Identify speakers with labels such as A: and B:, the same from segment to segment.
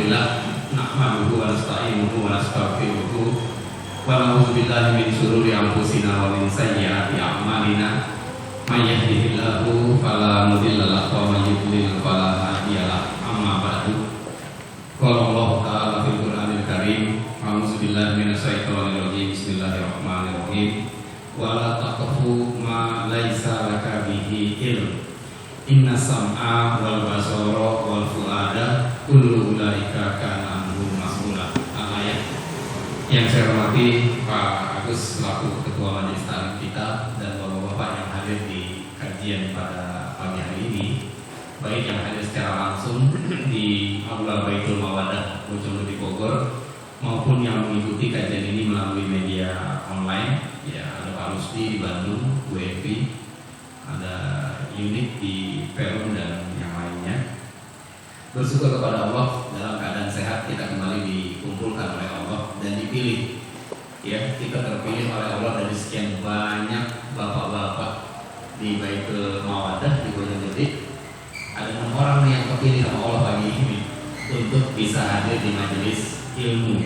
A: Alhamdulillah nahmaduhu wa nasta'inuhu wa nastaghfiruhu wa na'udzu billahi min syururi anfusina wa min sayyiati a'malina may yahdihillahu fala mudilla lahu wa may yudlil fala hadiya lahu amma ba'du. Qala Allah ta'ala fil Qur'anil Karim a'udzu billahi minasyaitonir rajim bismillahirrahmanirrahim wa la taqfu ma laisa laka bihi ilm inna sam'a wal basara wal fuada kullu ulaika kana anhu mas'ula. Ayat yang saya hormati Pak Agus selaku Ketua Majelis Taklim kita dan Bapak-bapak yang hadir di kajian pada pagi hari ini, baik yang hadir secara langsung di Aula Baitul Mawadah Bojonegoro Bogor maupun yang mengikuti kajian ini melalui media online. Ya, ada Pak Rusdi di Bandung, Bu Evi, ada unit di Perum dan yang lainnya. Bersyukur kepada Allah dalam keadaan sehat kita kembali dikumpulkan oleh Allah dan dipilih. Ya, kita terpilih oleh Allah dari sekian banyak bapak-bapak di Baitul Mawadah di Bojonegoro. Ada 6 orang yang terpilih sama Allah pagi ini untuk bisa hadir di majelis ilmu.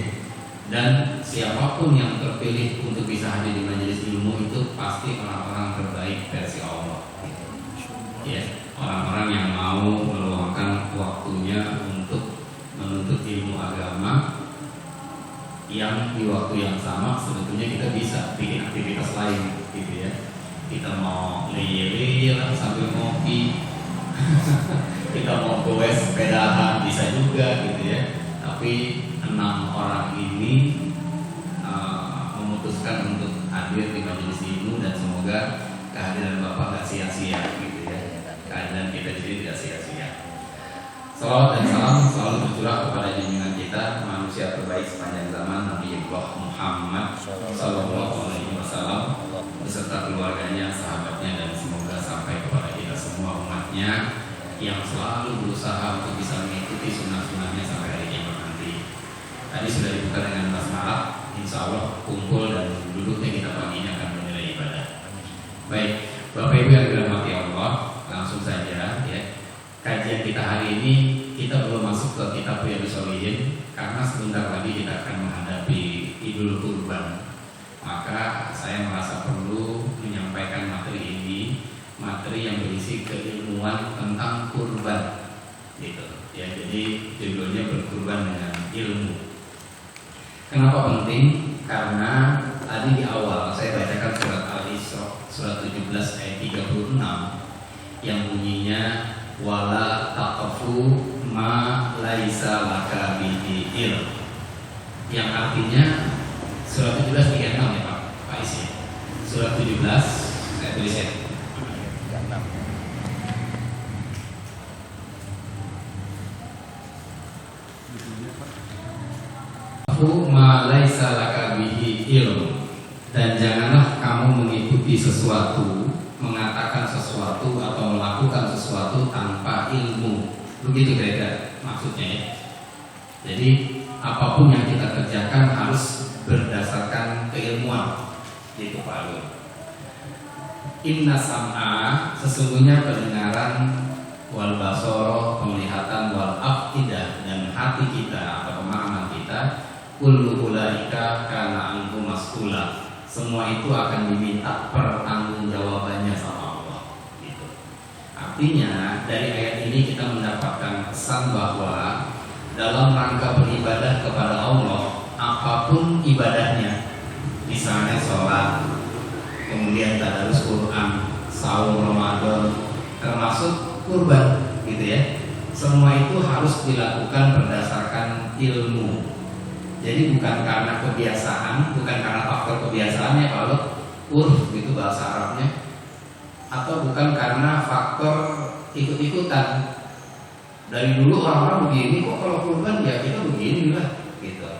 A: Dan siapapun yang terpilih untuk bisa hadir di majelis ilmu itu pasti orang-orang terbaik versi Allah. Ya, orang-orang yang mau meluangkan waktunya untuk menuntut ilmu agama, yang di waktu yang sama sebetulnya kita bisa bikin aktivitas lain, gitu ya. Kita mau leyeh-leyeh sambil ngopi, kita mau goes sepedahan bisa juga, gitu ya. Tapi 6 orang ini memutuskan untuk hadir di majelis ilmu dan semoga kehadiran Bapak gak sia-sia, gitu ya. Kehadiran kita di sini tidak sia-sia. Salawat dan salam selalu tercurah kepada junjungan kita, manusia terbaik sepanjang zaman, Nabi Muhammad Sallallahu Alaihi Wasallam beserta keluarganya, sahabatnya, dan semoga sampai kepada kita semua umatnya yang selalu berusaha untuk bisa mengikuti sunnah-sunnahnya sampai hari kiamat nanti. Tadi sudah dibuka dengan basmalah, insya Allah kumpul dan duduknya kita pagi ini akan bernilai ibadah. Baik, Bapak Ibu yang dirahmati Allah, langsung saja ya. Kajian kita hari ini kita belum masuk ke kitab Riyadhus Shalihin karena sebentar lagi kita akan menghadapi Idul Kurban. Maka saya merasa perlu menyampaikan materi ini, materi yang berisi keilmuan tentang kurban, gitu. Ya, jadi judulnya berkurban dengan ilmu. Kenapa penting? Karena tadi di awal saya bacakan surat Al-Isra surat 17 ayat 36 yang bunyinya wala taqfu ma laisa laka bihi ilm, yang artinya surat 17 36 ya Pak Is ya. Surat 17 saya tulis ya. Ma laisa laka bihi ilm, dan janganlah kamu mengikuti sesuatu, mengatakan sesuatu atau melakukan sesuatu tanpa ilmu. Begitu kira-kira maksudnya ya. Jadi apapun yang kita kerjakan harus berdasarkan keilmuan. Itu Pak Alun. Inna sam'a, sesungguhnya pendengaran, wal basara, penglihatan, wal afidah, dan hati kita atau pemahaman kita, kullu ulaika kana anhu mas'ula, semua itu akan diminta pertanggungjawabannya sama Allah, gitu. Artinya dari ayat ini kita mendapatkan pesan bahwa dalam rangka beribadah kepada Allah, apapun ibadahnya, misalnya sholat, kemudian tadarus Quran, saum Ramadan, termasuk kurban, gitu ya. Semua itu harus dilakukan berdasarkan ilmu. Jadi bukan karena kebiasaan, bukan karena faktor kebiasaan ya kalau urf gitu bahasa Arabnya, atau bukan karena faktor ikut-ikutan. Dari dulu orang-orang begini, kok kalau kurban ya kita begini lah, gitu.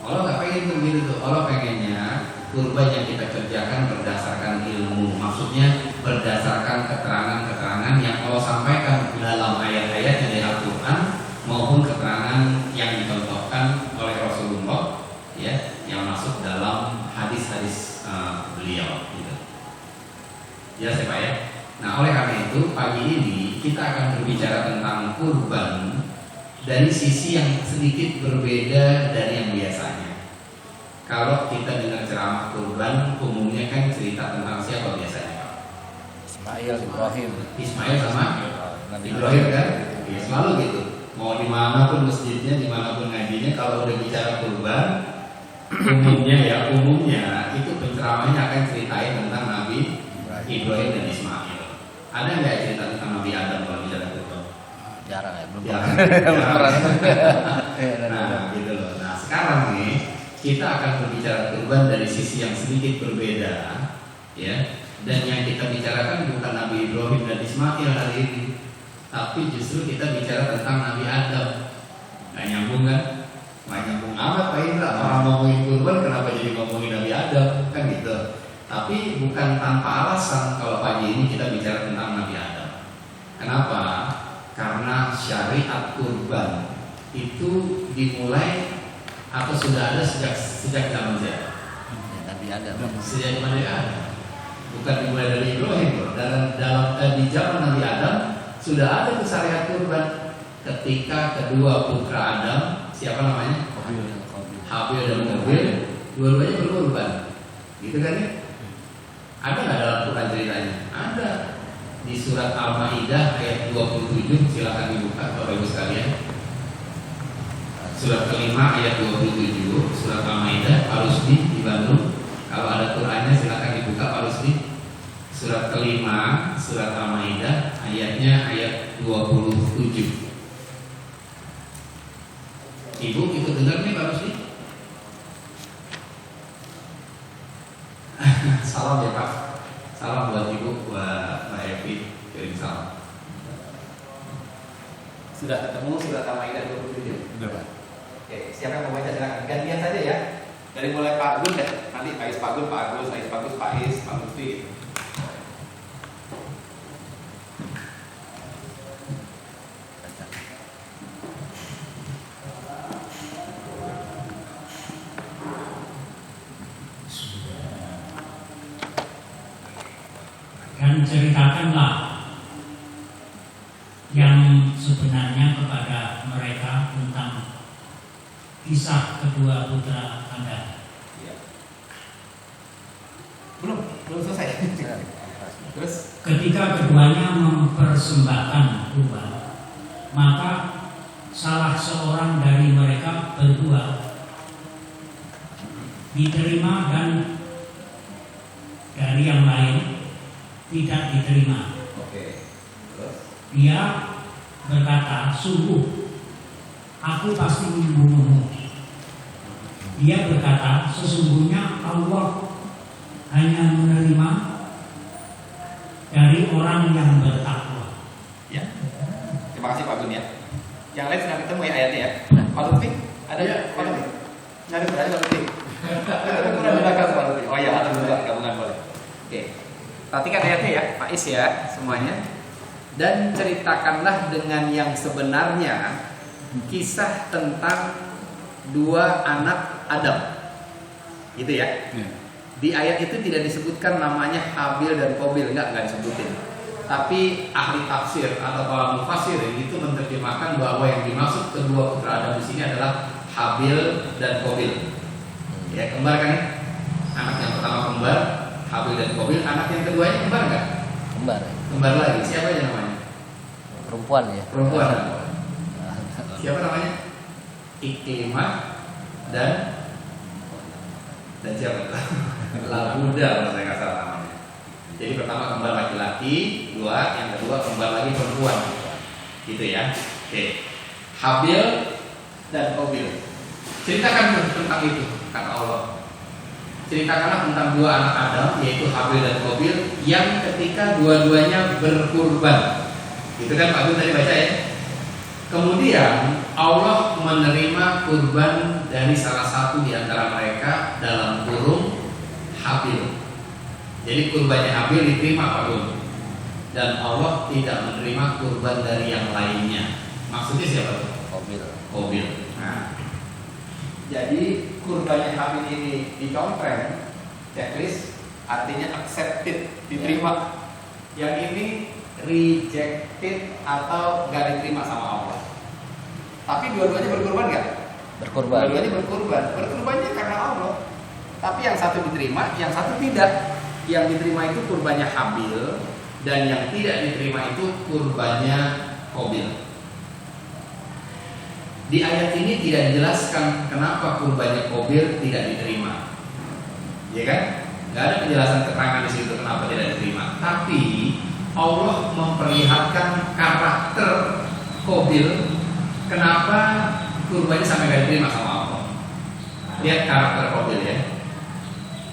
A: Allah nggak pengen begitu tuh. Allah pengennya kurban yang kita kerjakan berdasarkan ilmu, maksudnya berdasarkan keterangan-keterangan yang Allah sampaikan dalam ayat-ayat dari Al-Quran maupun keterangan yang dicontohkan oleh Rasulullah, ya, yang masuk dalam hadis-hadis beliau, gitu. Jelas ya Pak ya. Nah oleh karena itu pagi ini kita akan berbicara tentang kurban dari sisi yang sedikit berbeda dari yang biasanya. Kalau kita dengar ceramah kurban, umumnya kan cerita tentang siapa biasanya? Ismail sama Ibrahim kan? Ya, selalu gitu. Mau dimanapun masjidnya, dimanapun ngajinya, kalau udah bicara kurban, umumnya itu penceramahnya akan ceritain tentang Nabi Ibrahim dan Ismail. Ada nggak cerita tentang Nabi Adam kalau bicara kurban?
B: Jarang ya, belum
A: jarang. Nah, gitu loh. Nah, sekarang nih kita akan berbicara kurban dari sisi yang sedikit berbeda, ya. Dan yang kita bicarakan bukan Nabi Ibrahim dan Ismail hari ini, tapi justru kita bicara tentang Nabi Adam. Nggak nyambung kan? Nggak nyambung amat Pak Indra. Orang ngomongin kurban kenapa jadi ngomongin Nabi Adam? Kan gitu. Tapi bukan tanpa alasan kalau pagi ini kita bicara tentang Nabi Adam. Kenapa? Karena syariat kurban itu dimulai atau sudah ada sejak zaman siapa?
B: Nabi Adam.
A: Sejak zaman Nabi Adam. Bukan dimulai dari Ibrahim loh. Di zaman Nabi Adam sudah ada tuh syariat kurban. Ketika kedua putra Adam, siapa namanya? Habil dan Qabil, dua-duanya berkurban. Gitu kan ya? Ada nggak dalam Quran ceritanya? Ada. Di surat Al-Maidah ayat 27, silakan dibuka Bapak Ibu sekalian. Surat kelima ayat 27, surat Al-Maidah, Pak Rusdi di Bandung. Kalau ada Qurannya silakan dibuka Pak Rusdi. Surat kelima, surat Al-Maidah, ayatnya ayat 27. Ibu ikut dengar nih Pak Rusdi? Salam ya Pak. Salam buat Ibu, buat Mbak Evi. Kirim salam. Sudah ketemu surat Al-Maidah 27?
C: Sudah Pak.
A: Oke, siapa yang mau baca silakan. Gantian saja ya. Dari mulai Pak Agus deh. Nanti Pak Is, Pak Agus, Pak Agus, Pak Is, Pak Agus, Pak Is, Pak Lutfi.
D: Dan ceritakanlah yang sebenarnya kepada mereka tentang kisah kedua putra Anda.
A: Belum selesai. Terus
D: Ketika keduanya mempersembahkan kurban, maka salah seorang dari mereka berdua diterima dan dari yang lain tidak diterima.
A: oke. Terus
D: Dia berkata, sungguh aku pasti membunuhmu. Dia berkata, sesungguhnya Allah hanya menerima dari orang yang bertakwa.
A: ya. Terima kasih Pak Gun ya. Yang lain sudah ketemu ya ayatnya ya. Pak Lutfi ada ya? Pak Lutfi. Nyari berani Pak Lutfi. Kurang belakang Pak Lutfi. Oh ya, ada dua gabungan boleh. Oke. Perhatikan ayatnya ya, Pak Is ya, semuanya. Dan ceritakanlah dengan yang sebenarnya kisah tentang dua anak Adam. Gitu ya. Di ayat itu tidak disebutkan namanya Habil dan Qabil, enggak disebutin. Tapi ahli tafsir atau para mufasir itu menerjemahkan bahwa yang dimaksud kedua putra Adam di sini adalah Habil dan Qabil. Ya, kembar kan ya? Anak yang pertama kembar, Habil dan Qabil. Anak yang keduanya kembar enggak?
B: Kembar.
A: Kembar lagi. Siapa aja namanya?
B: Perempuan ya.
A: Perempuan. Siapa namanya? Iklimah dan siapa? Labuda kalau saya nggak salah namanya. Jadi pertama kembar laki-laki, dua, yang kedua kembar lagi perempuan. Gitu ya. Oke. Habil dan Qabil. Ceritakan tentang itu, kata Allah. Ceritakanlah tentang dua anak Adam, yaitu Habil dan Qabil, yang ketika dua-duanya berkurban. Itu kan Pak Gun tadi baca ya. Kemudian Allah menerima kurban dari salah satu di antara mereka dalam kurung Habil. Jadi kurbannya Habil diterima Pak Gun. Dan Allah tidak menerima kurban dari yang lainnya. Maksudnya siapa tuh? Qabil. Nah, jadi kurbannya Habil ini dicontreng, checklist, artinya accepted, diterima. Yang ini rejected atau gak diterima sama Allah. Tapi dua-duanya berkorban nggak?
B: Berkorban.
A: Dua-duanya berkorban. Berkorbannya karena Allah. Tapi yang satu diterima, yang satu tidak. Yang diterima itu kurbannya Habil, dan yang tidak diterima itu kurbannya Qabil. Di ayat ini tidak dijelaskan kenapa kurbannya Qabil tidak diterima, ya kan? Nggak ada penjelasan keterangan di situ kenapa tidak diterima. Tapi Allah memperlihatkan karakter Qabil, kenapa kurbannya sampai nggak diterima sama Allah. Lihat karakter Qabil ya.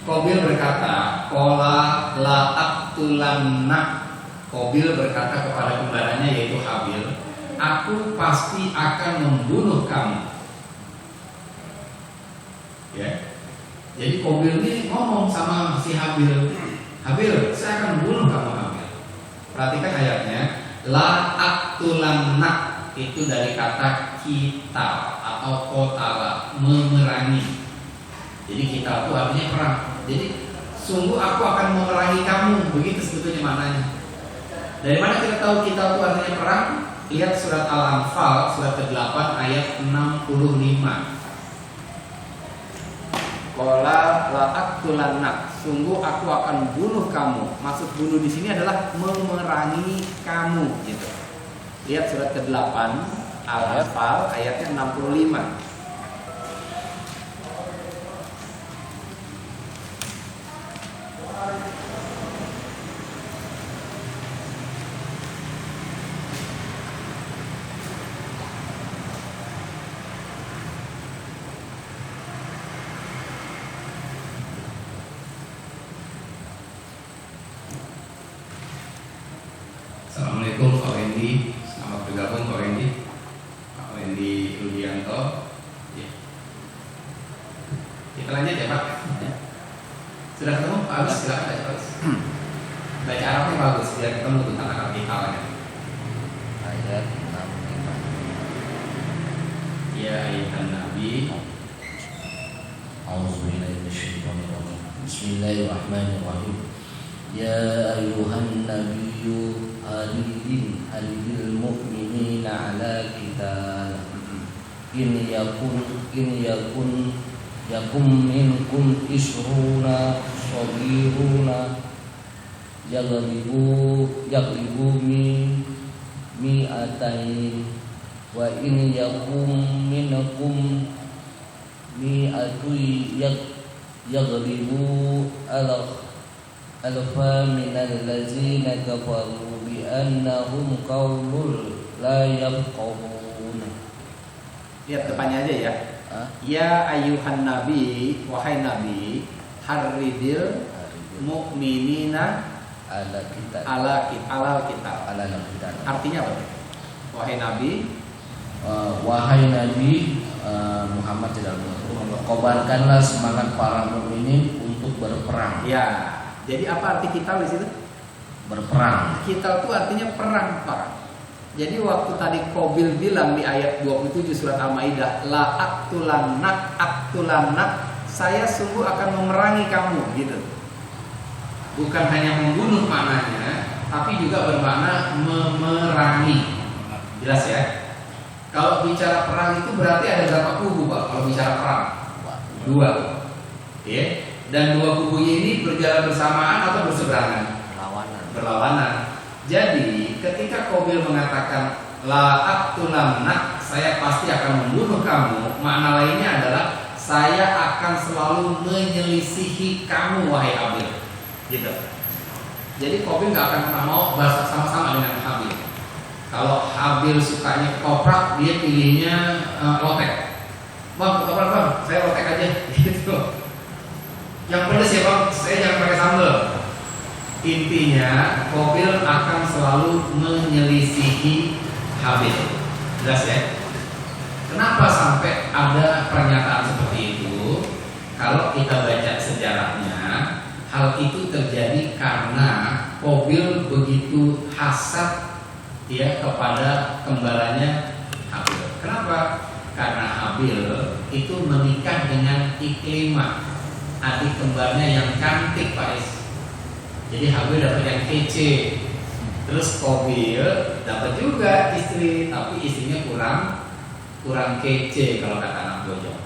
A: Qabil berkata, "Qala la aqtulanna." Qabil berkata kepada kembarannya yaitu Habil, "Aku pasti akan membunuh kamu." Ya. Jadi Qabil ini ngomong sama si Habil, "Habil, saya akan membunuh kamu, Habil." Perhatikan ayatnya, la aqtulanna itu dari kata kita atau qatala, memerangi. Jadi kita itu artinya perang. Jadi sungguh aku akan memerangi kamu, begitu sebetulnya maknanya. Dari mana kita tahu kita itu artinya perang? Lihat surat Al-Anfal surat ke-8 ayat 65. Qala la aqtulanna, sungguh aku akan bunuh kamu. Maksud bunuh di sini adalah memerangi kamu, gitu. Lihat surat ke-8 Al-Anfal ayatnya 65. Assalamualaikum Pak Wendy, selamat bergabung Pak Wendy. Pak Wendy Rudianto. Ya. Kita lanjut ya Pak. Ya. Sudah ketemu Pak Agus, silakan baca Pak Agus. Baca Arabnya Pak Agus biar ketemu tentang akar kitalnya.
B: Ayat 65.
A: Ya ayuhan Nabi.
B: A'udzubillahi minasyaitonirrajim. Bismillahirrahmanirrahim. Ya ayuhan nabiyyu halil mu'minina ala qital in yakum minkum isruna sabiruna yaglibu mi'atain wa in yakum minkum mi'atu yaglibu alfa minal ladzina kafaru bi annahum qaulul la yafqahun.
A: Lihat depannya aja ya. Ya ayuhan nabi, wahai nabi, harridil mu'minina
B: ala kita.
A: Artinya apa? Wahai nabi,
B: Muhammad tidak kobarkanlah semangat para mukminin untuk berperang.
A: Ya. Jadi apa arti kita di situ?
B: Berperang.
A: Kita itu artinya perang, Pak. Jadi waktu tadi Qabil bilang di ayat 27 surat Al-Maidah, la aqtulannak, saya sungguh akan memerangi kamu, gitu. Bukan hanya membunuh maknanya, tapi juga bermakna memerangi. Jelas ya? Kalau bicara perang itu berarti ada berapa kubu, Pak? Kalau bicara perang? 2. Ya. Dan 2 kubu ini berjalan bersamaan atau berseberangan? Berlawanan. Jadi ketika Qabil mengatakan la aqtulannak, saya pasti akan membunuh kamu, makna lainnya adalah saya akan selalu menyelisihi kamu wahai Habil. Gitu. Jadi Qabil nggak akan pernah mau bahas sama-sama dengan Habil. Kalau Habil sukanya ketoprak, dia pilihnya lotek. Bang, ketoprak bang, saya lotek aja. Gitu. Yang pedas ya bang, saya jangan pakai sambal. Intinya Qabil akan selalu menyelisihi Habil. Jelas ya? Kenapa sampai ada pernyataan seperti itu? Kalau kita baca sejarahnya, hal itu terjadi karena Qabil begitu hasad ya kepada kembarannya Habil. Kenapa? Karena Habil itu menikah dengan Iklimah, adik kembarnya yang cantik Pak Is. Jadi Habil dapat yang kece. Terus Qabil dapat juga istri, tapi istrinya kurang kurang kece kalau kata anak bojong.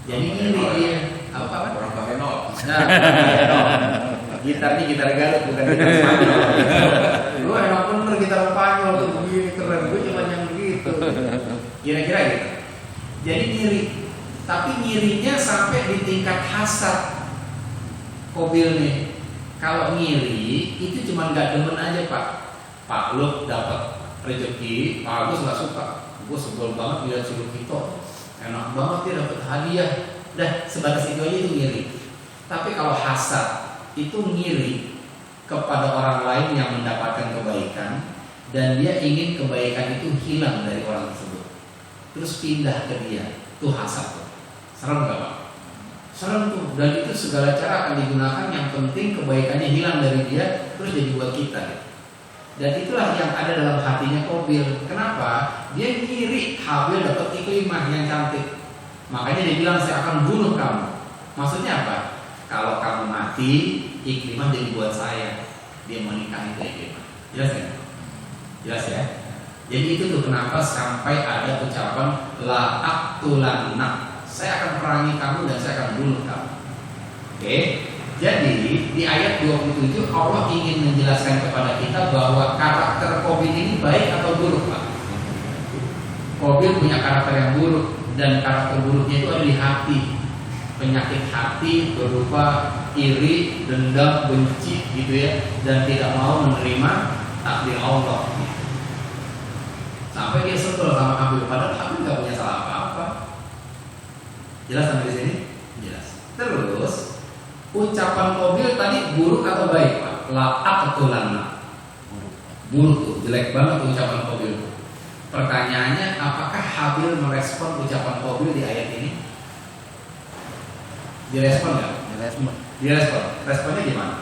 A: Jadi ngiri dia. Apa?
C: Orang pakai nol.
A: Nah, gitarnya gitar Garut bukan gitar Spanyol. Lu emang bener gitar Spanyol tuh begini keren. Gue cuma yang begitu. Kira-kira gitu. Jadi ngiri. Tapi ngirinya sampai di tingkat hasad. Kobil nih. Kalau ngiri itu cuma nggak demen aja Pak. Pak lu dapat rezeki, Pak Agus nggak suka. Gue sebel banget lihat si Lukito. Enak banget dia dapat hadiah. Dah sebatas itu aja itu ngiri. Tapi kalau hasad itu ngiri kepada orang lain yang mendapatkan kebaikan dan dia ingin kebaikan itu hilang dari orang tersebut. Terus pindah ke dia. Itu hasad tuh. Serem gak Pak? Serem tuh. Dan itu segala cara akan digunakan. Yang penting kebaikannya hilang dari dia, terus jadi buat kita gitu. Dan itulah yang ada dalam hatinya Qabil. Kenapa? Dia ngiri Habil dapat Iklimah yang cantik. Makanya dia bilang saya akan bunuh kamu. Maksudnya apa? Kalau kamu mati, Iklimah jadi buat saya. Dia menikahi Iklimah. Jelas ya? Jelas ya? Jadi itu tuh kenapa sampai ada ucapan la aqtulanna. Saya akan perangi kamu dan saya akan bunuh kamu. Oke? Jadi di ayat 27 Allah ingin menjelaskan kepada kita bahwa karakter Qabil ini baik atau buruk, Pak? Qabil punya karakter yang buruk dan karakter buruknya itu ada di hati. Penyakit hati berupa iri, dendam, benci gitu ya, dan tidak mau menerima takdir Allah. Sampai dia sebel sama Habil, padahal Habil nggak punya salah apa-apa. Jelas sampai di sini? Jelas. Terus ucapan Qabil tadi buruk atau baik Pak? La aqtulanna. Buruk tuh, jelek banget ucapan Qabil. Pertanyaannya, apakah Habil merespon ucapan Qabil di ayat ini? Direspon nggak?
B: Direspon.
A: Direspon. Responnya gimana?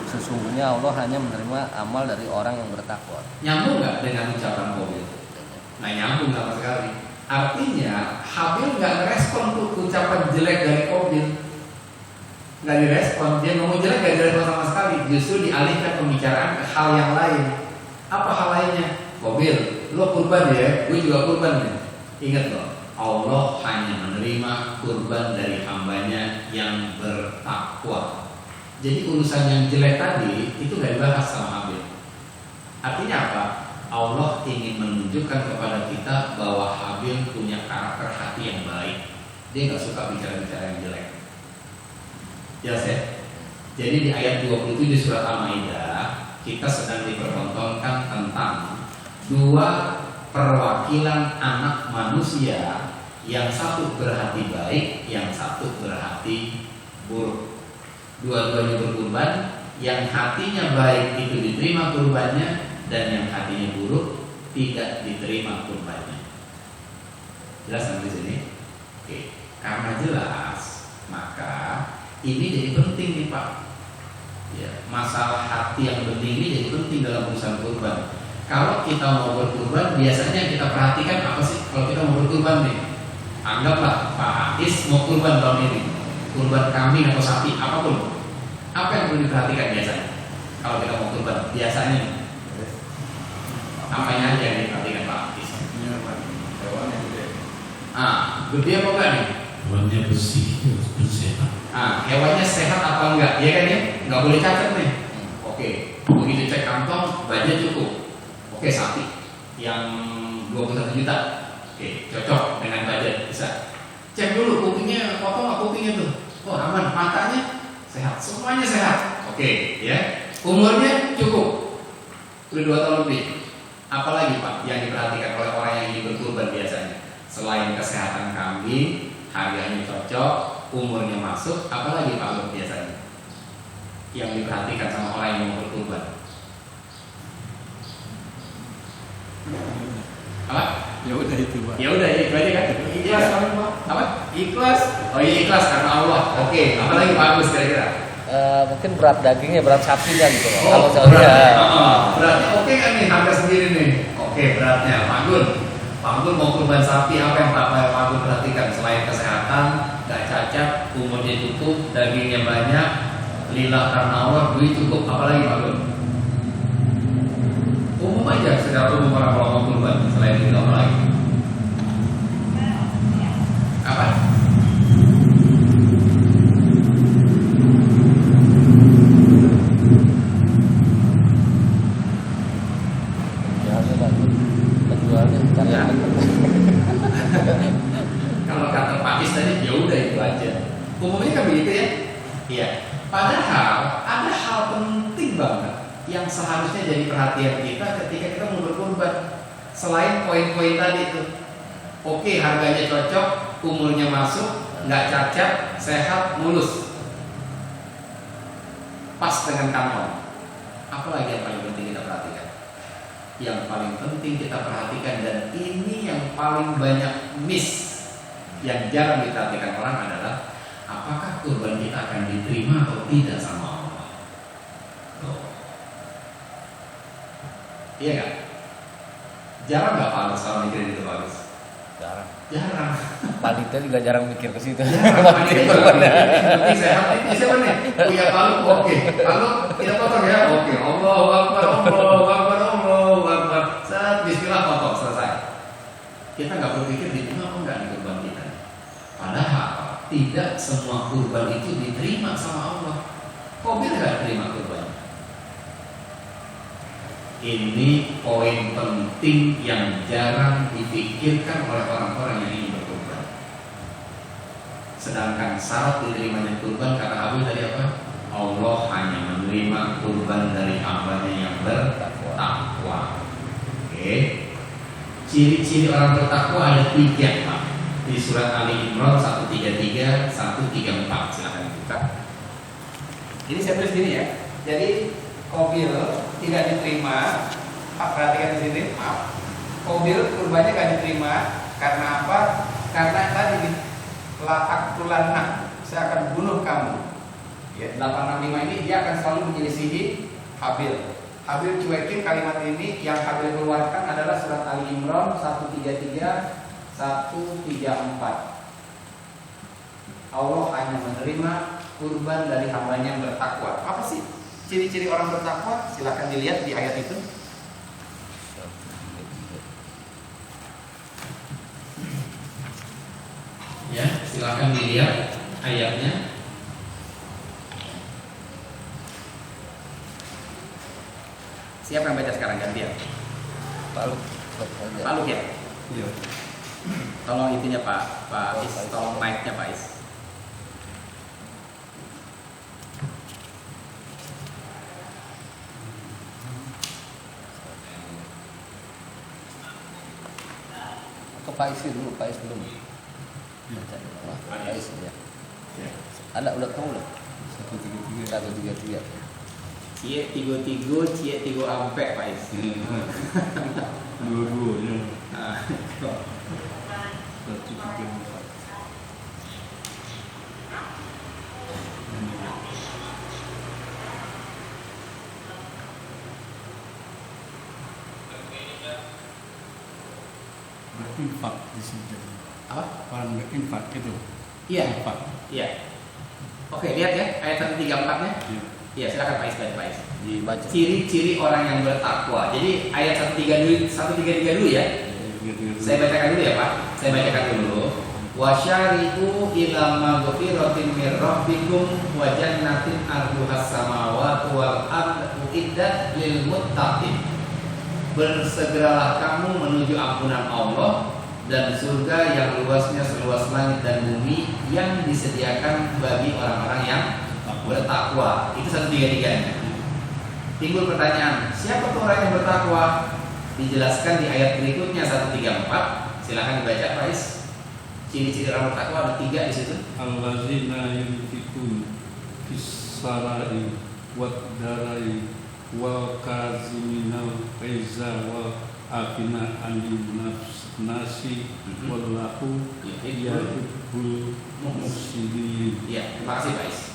B: Sesungguhnya Allah hanya menerima amal dari orang yang bertakwa.
A: Nyambung nggak dengan ucapan Qabil? Nah nyambung sama sekali. Artinya Habil nggak merespon tuh ucapan jelek dari Qabil. Nggak direspon. Dia ngomong jelek nggak direspon sama sekali. Justru dialihkan pembicaraan ke hal yang lain. Apa hal lainnya? Qabil, lo kurban ya, gue juga kurban nih. Ingat loh, Allah hanya menerima kurban dari hambanya yang bertakwa. Jadi urusan yang jelek tadi itu gak dibahas sama Habil. Artinya apa? Allah ingin menunjukkan kepada kita bahwa Habil punya karakter hati yang baik. Dia gak suka bicara-bicara yang jelek. Jelas ya? Jadi di ayat 27 surat Al-Maidah kita sedang dipertontonkan tentang dua perwakilan anak manusia, yang satu berhati baik, yang satu berhati buruk. Dua-duanya berkurban, yang hatinya baik itu diterima kurbannya, dan yang hatinya buruk tidak diterima kurbannya. Jelas sampai sini? Oke. Karena jelas, maka ini jadi penting nih Pak. Ya, masalah hati yang penting ini jadi penting dalam urusan kurban. Kalau kita mau berkurban, biasanya kita perhatikan apa sih kalau kita mau berkurban nih? Anggaplah Pak Ais mau kurban tahun ini, kurban kambing atau sapi, apapun. Apa yang perlu diperhatikan biasanya? Kalau kita mau kurban, biasanya apanya aja yang diperhatikan Pak Ais?
C: Hewan yang gede.
A: Gede apa enggak nih?
D: Hewannya bersih, sehat.
A: Hewannya sehat apa enggak? Iya kan ya? Nggak boleh cacat nih. Oke, begitu cek kantong, budget cukup. Oke, sapi yang 21 juta. Oke, cocok dengan budget, bisa. Cek dulu kupingnya, potong nggak kupingnya tuh. Oh aman, matanya sehat, semuanya sehat. Oke, ya. Umurnya cukup, udah 2 tahun lebih. Apalagi Pak yang diperhatikan oleh orang yang ingin berkurban biasanya? Selain kesehatan kambing, harganya cocok, umurnya masuk, apalagi Pak biasanya yang diperhatikan sama orang yang mau berkurban? Apa?
B: Ya udah itu Pak.
A: Ya udah itu aja kan? Ikhlas apa? Ikhlas. Oh iya ikhlas karena Allah. Oke. Apalagi Pak Agus kira-kira?
B: Mungkin berat dagingnya, berat sapinya gitu loh.
A: Oh,
B: Kalau saya
A: beratnya oke kan nih harga sendiri nih. Oke beratnya Pak Gun. Pak Gun mau kurban sapi, apa yang Pak Gun perhatikan selain kesehatan, gak cacat, umurnya cukup, dagingnya banyak, lillah karena Allah, duit cukup, apalagi Pak Gun? Umum aja secara umum orang kalau mau kurban selain itu apa lagi? seharusnya jadi perhatian kita ketika kita mau berkurban. Selain poin-poin tadi itu, oke, harganya cocok, umurnya masuk, nggak cacat, sehat, mulus, pas dengan kantong. Apa lagi yang paling penting kita perhatikan? Yang paling penting kita perhatikan, dan ini yang paling banyak miss, yang jarang diperhatikan orang adalah apakah kurban kita akan diterima atau tidak sama Allah. Iya kan? Jarang nggak Pak Agus kalau mikirin itu Pak Agus? Jarang.
B: Panitia juga jarang mikir ke situ.
A: Penting sehat. Ini siapa nih? Punya palu, oke. Palu kita potong ya, oke. Allahu Akbar, Allahu Akbar, Allahu Akbar. Saat Bismillah potong, selesai. Kita nggak berpikir diterima apa nggak di kurban kita. Padahal tidak semua kurban itu diterima sama Allah. Kok bisa nggak terima kurban? Ini poin penting yang jarang dipikirkan oleh orang-orang yang ingin berkurban. Sedangkan syarat diterimanya kurban kata Abu tadi apa? Allah hanya menerima kurban dari hambanya yang bertakwa. Oke. Ciri-ciri orang bertakwa ada 3 Pak. Di surat Ali Imran 133, 134. Silakan buka. Ini saya tulis gini ya. Jadi Qabil tidak diterima. Pak perhatikan di sini. Maaf. Qabil kurbannya tidak diterima karena apa? Karena tadi la'aqtulanna, saya akan bunuh kamu. Ya, 865 ini dia akan selalu menyelisihi Habil. Habil cuekin kalimat ini. Yang Habil keluarkan adalah surat Ali Imran 133, 134. Allah hanya menerima kurban dari hambanya yang bertakwa. Apa sih ciri-ciri orang bertakwa? Silakan dilihat di ayat itu. Ya, silakan dilihat ayatnya. Siapa yang baca sekarang gantian? Pak Luk ya? Iya. Tolong intinya Pak Is, tolong mic-nya Pak Is.
B: Ke Pak Is dulu, Pak Is belum. Pak Is ya. Ada udah tahu belum? 133.
A: Cie 33, cie 3 ampe Pak Is.
D: Dua-duanya.
A: Nah,
D: 134. Berinfak di situ.
A: apa?
D: Orang berinfak itu.
A: Iya.
D: Infak.
A: Iya. Oke, lihat ya ayat 134-nya.
D: Iya.
A: Iya, silakan Pak Is, Pak Is.
B: Dibaca.
A: Ciri-ciri orang yang bertakwa. Jadi ayat 133 dulu ya. Saya bacakan dulu ya Pak. Saya bacakan dulu. Wasyari'u ila maghfiratin mir rabbikum wa jannatin arduhas samawati wal ardu uiddat lil muttaqin. Bersegeralah kamu menuju ampunan Allah dan surga yang luasnya seluas langit dan bumi yang disediakan bagi orang-orang yang bertakwa. Itu 133-nya. Timbul pertanyaan, siapa tuh orang yang bertakwa? Dijelaskan di ayat berikutnya 134. Silakan dibaca Pak Is. Ciri-ciri orang bertakwa ada 3 di situ.
D: Allazina yunfikun fis-sarai wad-darai wal kaziminal ghaiza wal afina 'anil nasi wallahu yuhibbul muhsinin.
A: Ya, terima kasih Pak Is.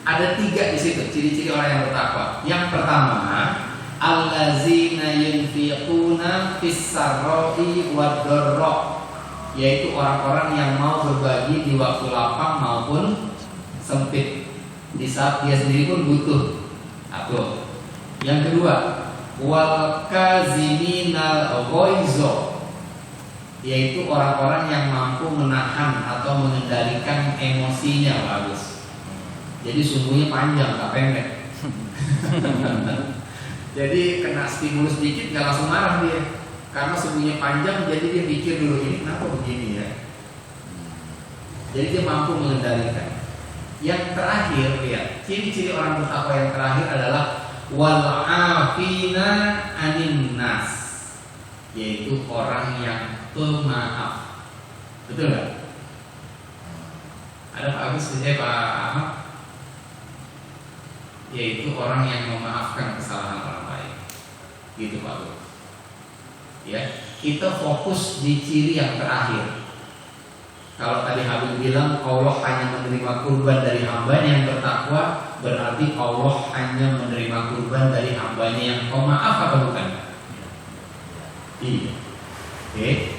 A: Ada 3 di situ ciri-ciri orang yang bertakwa. Yang pertama, allazina yunfiquna fis-sarai wad-dharra, yaitu orang-orang yang mau berbagi di waktu lapang maupun sempit, di saat dia sendiri pun butuh. Satu. Yang kedua, wal kaziminal ghaiza, yaitu orang-orang yang mampu menahan atau mengendalikan emosinya. Bagus. Jadi sumbunya panjang, tak pendek. Jadi kena stimulus dikit nggak langsung marah dia. Karena sumbunya panjang, jadi dia pikir dulu ini kenapa begini ya. Jadi dia mampu mengendalikan. Yang terakhir, lihat, ciri-ciri orang bertakwa yang terakhir adalah wal 'afina 'anin nas, yaitu orang yang pemaaf. Betul nggak? Ada Pak Agus, Pak Ahmad, yaitu orang yang memaafkan kesalahan orang lain. Gitu Pak Agus. Ya, kita fokus di ciri yang terakhir. Kalau tadi Habib bilang Allah hanya menerima kurban dari hambanya yang bertakwa, berarti Allah hanya menerima kurban dari hambanya yang pemaaf atau bukan? Iya. Oke.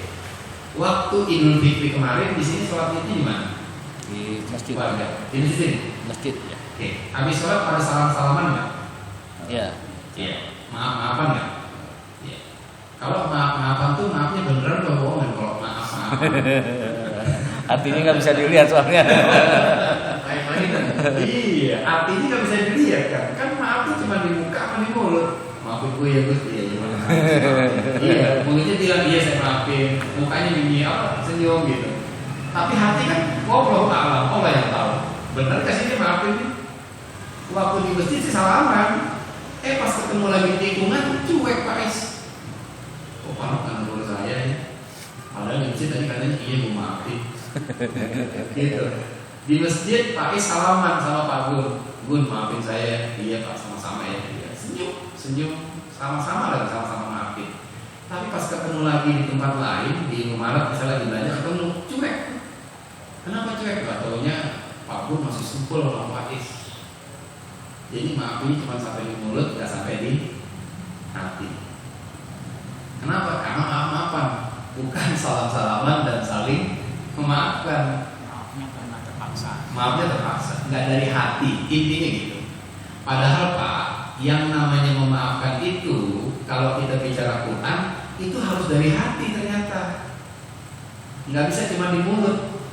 A: Waktu Idul Fitri kemarin di sini sholat Idul di mana?
B: Di masjid.
A: Warga. Di masjid.
B: Masjid ya.
A: Oke. Habis sholat pada salam-salaman nggak?
B: Ya.
A: Iya. Maaf-maafan nggak? Iya. Kalau maaf-maafan tuh maafnya beneran atau bohongan? Kalau maaf-maafan.
B: Artinya nggak bisa dilihat soalnya.
A: Iya, artinya nggak bisa dilihat kan? Kan maaf itu cuma di muka sama di mulut. Maafin gue ya Gus, iya gimana? Iya, mulutnya bilang iya saya maafin, mukanya gini apa senyum gitu. Tapi hati kan, wallahu a'lam, Allah yang tahu. Bener kasih dia maafin nih. Waktu di masjid sih salaman, pas ketemu lagi di tikungan cuek Pak Is. Oh Pak kan menurut saya ya. Padahal di masjid tadi katanya iya gue maafin. Gitu. Di masjid Pak Is salaman sama Pak Gun maafin saya, iya Pak sama-sama ya, iya. Senyum, sama-sama lagi sama-sama maafin. Tapi pas ketemu lagi di tempat lain di Indomaret misalnya belanja ketemu cuek. Kenapa cuek? Gak taunya Pak Gun masih simpel sama Pak Is. Jadi maafin cuma sampai di mulut, gak sampai di hati. Kenapa? Karena maaf-maafan, bukan salam-salaman dan saling memaafkan. Maafnya terpaksa, nggak dari hati, intinya gitu. Padahal Pak, yang namanya memaafkan itu, kalau kita bicara Quran, itu harus dari hati ternyata. Nggak bisa cuma di mulut.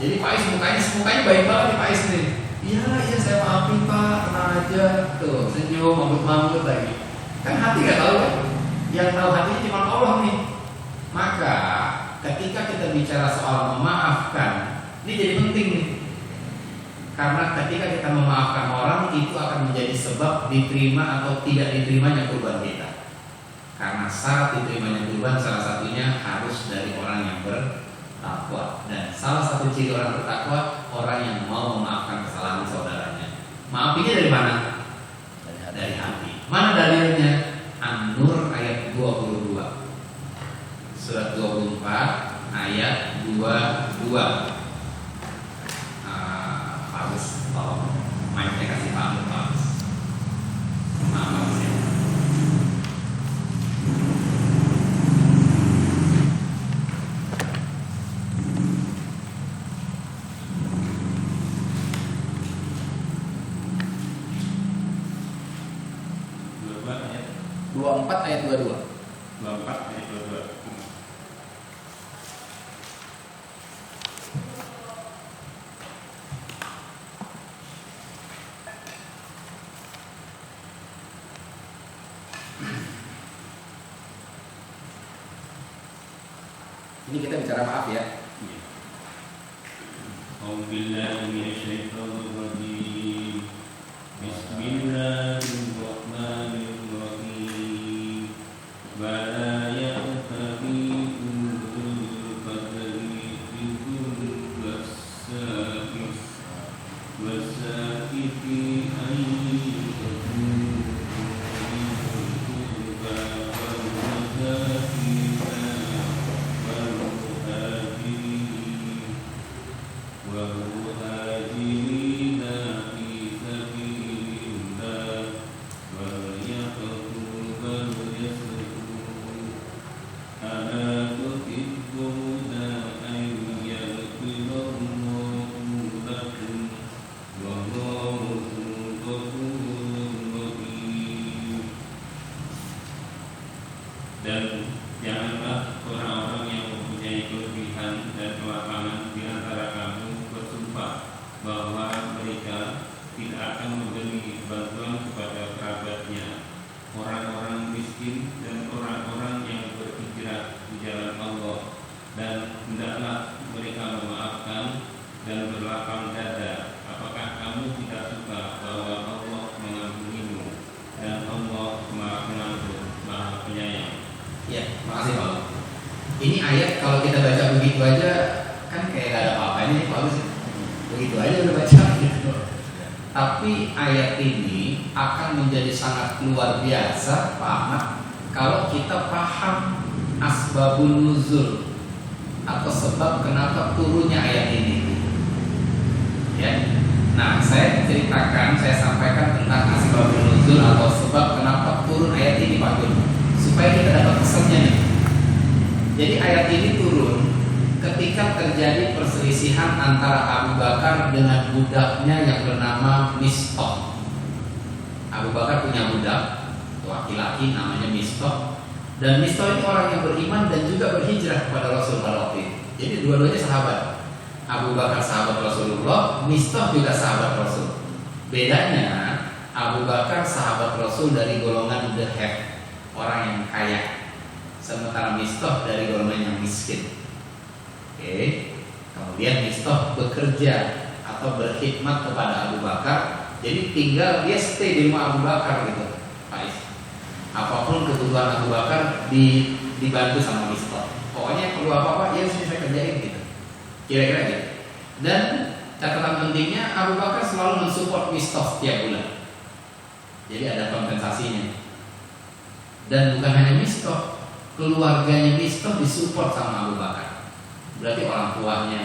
A: Jadi Pak Is mukanya baik banget nih Pak Is nih. Iya saya maafin Pak, tenang aja. Tuh senyum, mambut lagi. Kan hati nggak tahu kan? Yang tahu hatinya cuma Allah nih. Maka ketika kita bicara soal memaafkan, ini jadi penting nih. Karena ketika kita memaafkan orang, itu akan menjadi sebab diterima atau tidak diterimanya kurban kita. Karena syarat diterimanya kurban salah satunya harus dari orang yang bertakwa. Dan salah satu ciri orang bertakwa, orang yang mau memaafkan kesalahan saudaranya. Maafinya dari mana? Dari hati. Mana dalilnya? An-Nur ayat 22. Surat 24 ayat 22. Bagus, tolong mic-nya kasih Pak Bagus. Maaf ya.
C: ayat
A: 24 ayat 22.
C: 24 ayat 22.
A: Ini kita bicara maaf ya.
C: A'udzubillahi minasyaitonirrajim. Bismillahirrahmanirrahim. Wala ya'tabi ulul qadri minkum wasaqiti ayyukum dan janganlah orang-orang yang mempunyai kelebihan dan kelapangan di antara kamu bersumpah bahwa mereka tidak akan memberi bantuan kepada kerabatnya, orang-orang miskin dan orang-orang yang berhijrah di jalan Allah, dan hendaklah mereka memaafkan dan berlapang dada. Apakah kamu tidak suka bahwa Allah
A: Ya, makasih Pak. Ini ayat kalau kita baca begitu aja kan kayak gak ada apa-apanya nih Pak Agus. Begitu aja udah baca gitu. Tapi ayat ini akan menjadi sangat luar biasa Pak Ahmad kalau kita paham asbabun nuzul atau sebab kenapa turunnya ayat ini. Ya. Nah, saya sampaikan tentang asbabun nuzul atau sebab kenapa turun ayat ini Pak Gun, supaya kita dapat pesannya nih. Jadi ayat ini turun ketika terjadi perselisihan antara Abu Bakar dengan budaknya yang bernama Mistah. Abu Bakar punya budak laki-laki namanya Mistah, dan Mistah ini orang yang beriman dan juga berhijrah kepada Rasul pada waktu itu. Jadi dua-duanya sahabat. Abu Bakar sahabat Rasulullah, Mistah juga sahabat Rasul. Bedanya Abu Bakar sahabat Rasul dari golongan dahab, orang yang kaya, sementara Mistah dari golongan yang miskin. Oke. Kemudian Mistah bekerja atau berkhidmat kepada Abu Bakar, jadi tinggal dia stay di rumah Abu Bakar gitu, Faiz. Apapun kebutuhan Abu Bakar dibantu sama Mistah. Pokoknya perlu apa-apa ya saya kerjain gitu. Kira-kira gitu. Dan catatan pentingnya Abu Bakar selalu mensupport Mistah setiap bulan. Jadi ada kompensasinya. Dan bukan hanya Mistah, keluarganya Mistah disupport sama Abu Bakar. Berarti orang tuanya,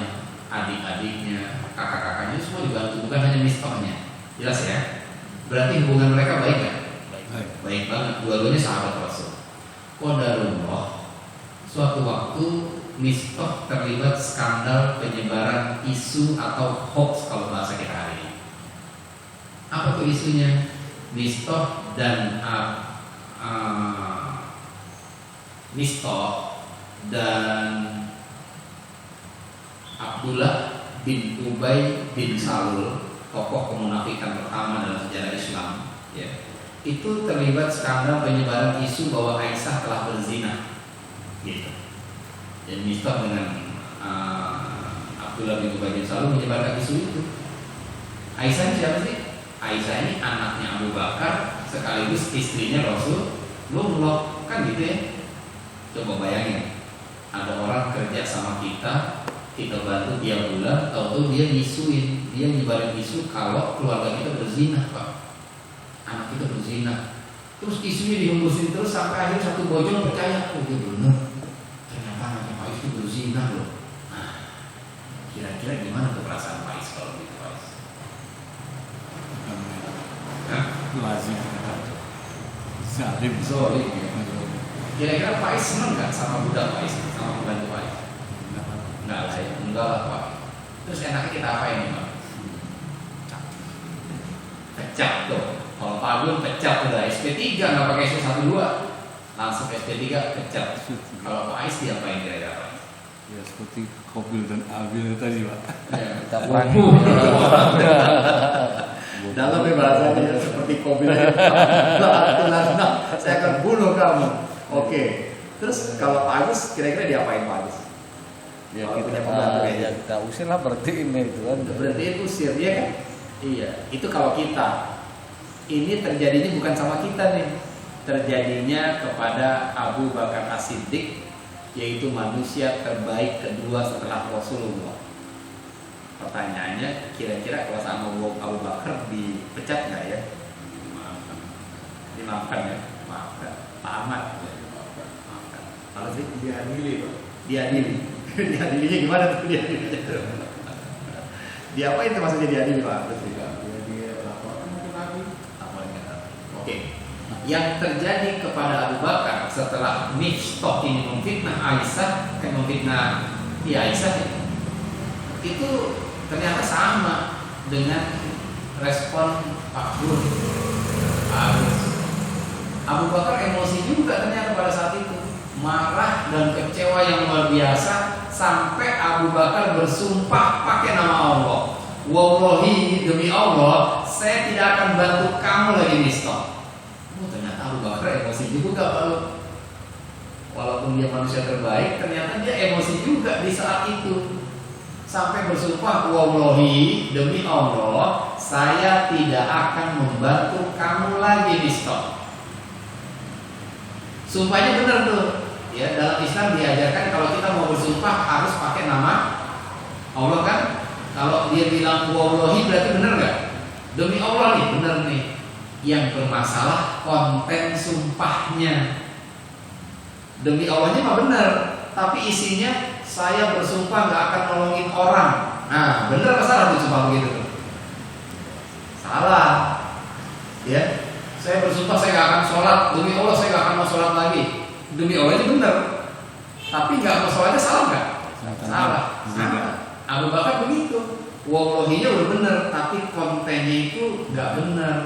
A: adik-adiknya, kakak-kakaknya semua dibantu, bukan hanya Mistahnya. Jelas ya? Berarti hubungan mereka baik kan? Baik banget, dua-duanya sahabat Rasul. Qadarullah, suatu waktu Mistah terlibat skandal penyebaran isu atau hoax kalau bahasa kita hari ini. Apa tuh isunya? Mistah dan Abdullah bin Ubay bin Salul, tokoh kemunafikan pertama dalam sejarah Islam, ya, itu terlibat skandal penyebaran isu bahwa Aisyah telah berzina, gitu. Dan Mistah dengan Abdullah bin Ubay bin Salul menyebarkan isu itu. Aisyah siapa sih? Aisyah ini anaknya Abu Bakar sekaligus istrinya Rasulullah, kan gitu ya. Coba bayangin, ada orang kerja sama kita bantu tiap bulan, tahu-tahu dia ngisuin, dia nyebarin isu kalau keluarga kita berzina, Pak, anak kita berzina. Terus isunya dihembusin terus sampai akhirnya satu bojong percaya, oh dia bener, ternyata anaknya Pak itu berzina loh. Nah, kira-kira gimana tuh perasaan Pak Is kalau gitu, Pak Is?
D: Lazim zalim.
A: Sorry. Kira-kira Pak Is seneng nggak sama budak Pak Is, sama pembantu Pak Is? Enggak lah ya, enggak lah Pak. Terus enaknya kita apain nih Pak? Pecat tuh. Kalau Pak Agun pecat udah SP3, nggak pakai SP12, langsung SP3 pecat. Kalau Pak Is diapain kira-kira Pak?
D: Ya seperti Qabil dan Abil tadi Pak.
A: Ya,
B: Kita perang.
A: dalam bahasanya seperti Qabil dan Abil. Saya akan bunuh kamu. Oke. Terus kalau Pak Agus kira-kira diapain Pak Agus?
B: Ya
A: Kalau
B: kita
A: punya pembantu kayak gitu.
B: kita usir lah, berarti ini itu kan.
A: Berarti usir dia kan? Iya. Itu kalau kita. Ini terjadinya bukan sama kita nih. Terjadinya kepada Abu Bakar As-Siddiq, yaitu manusia terbaik kedua setelah Rasulullah. Pertanyaannya, kira-kira kalau sama Abu Bakar dipecat nggak ya? Dimaafkan ya? Maafkan. Pak Ahmad. Maafkan. Kalau sih diadili, Pak. Diadili. Diadilinya gimana tuh diadili? Diapain tuh maksudnya diadili, Pak? Oke. Yang terjadi kepada Abu Bakar setelah Mistah ini memfitnah Aisyah, Aisyah itu ternyata sama dengan respon Pak Gun. Abu Bakar emosi juga ternyata pada saat itu, marah dan kecewa yang luar biasa sampai Abu Bakar bersumpah pakai nama Allah. Wallahi, demi Allah, saya tidak akan bantu kamu lagi Mistah. Ternyata Abu Bakar emosi juga kalau walaupun dia manusia terbaik, ternyata dia emosi juga di saat itu. Sampai bersumpah, wallahi, demi Allah, saya tidak akan membantu kamu lagi Mistah. Sumpahnya benar tuh. Ya, dalam Islam diajarkan kalau kita mau bersumpah harus pakai nama Allah kan? Kalau dia bilang wallahi berarti benar nggak? Demi Allah nih, benar nih. Yang bermasalah konten sumpahnya. Demi Allahnya mah benar, tapi isinya saya bersumpah nggak akan nolongin orang. Nah, benar apa salah tuh sumpah begitu tuh? Salah. Ya, saya bersumpah saya nggak akan sholat. Demi Allah saya nggak akan mau sholat lagi. Demi Allah itu benar, tapi nggak mau sholatnya salah nggak? Salah. Salah. Abu Bakar begitu. Wallahinya udah benar, tapi kontennya itu nggak benar.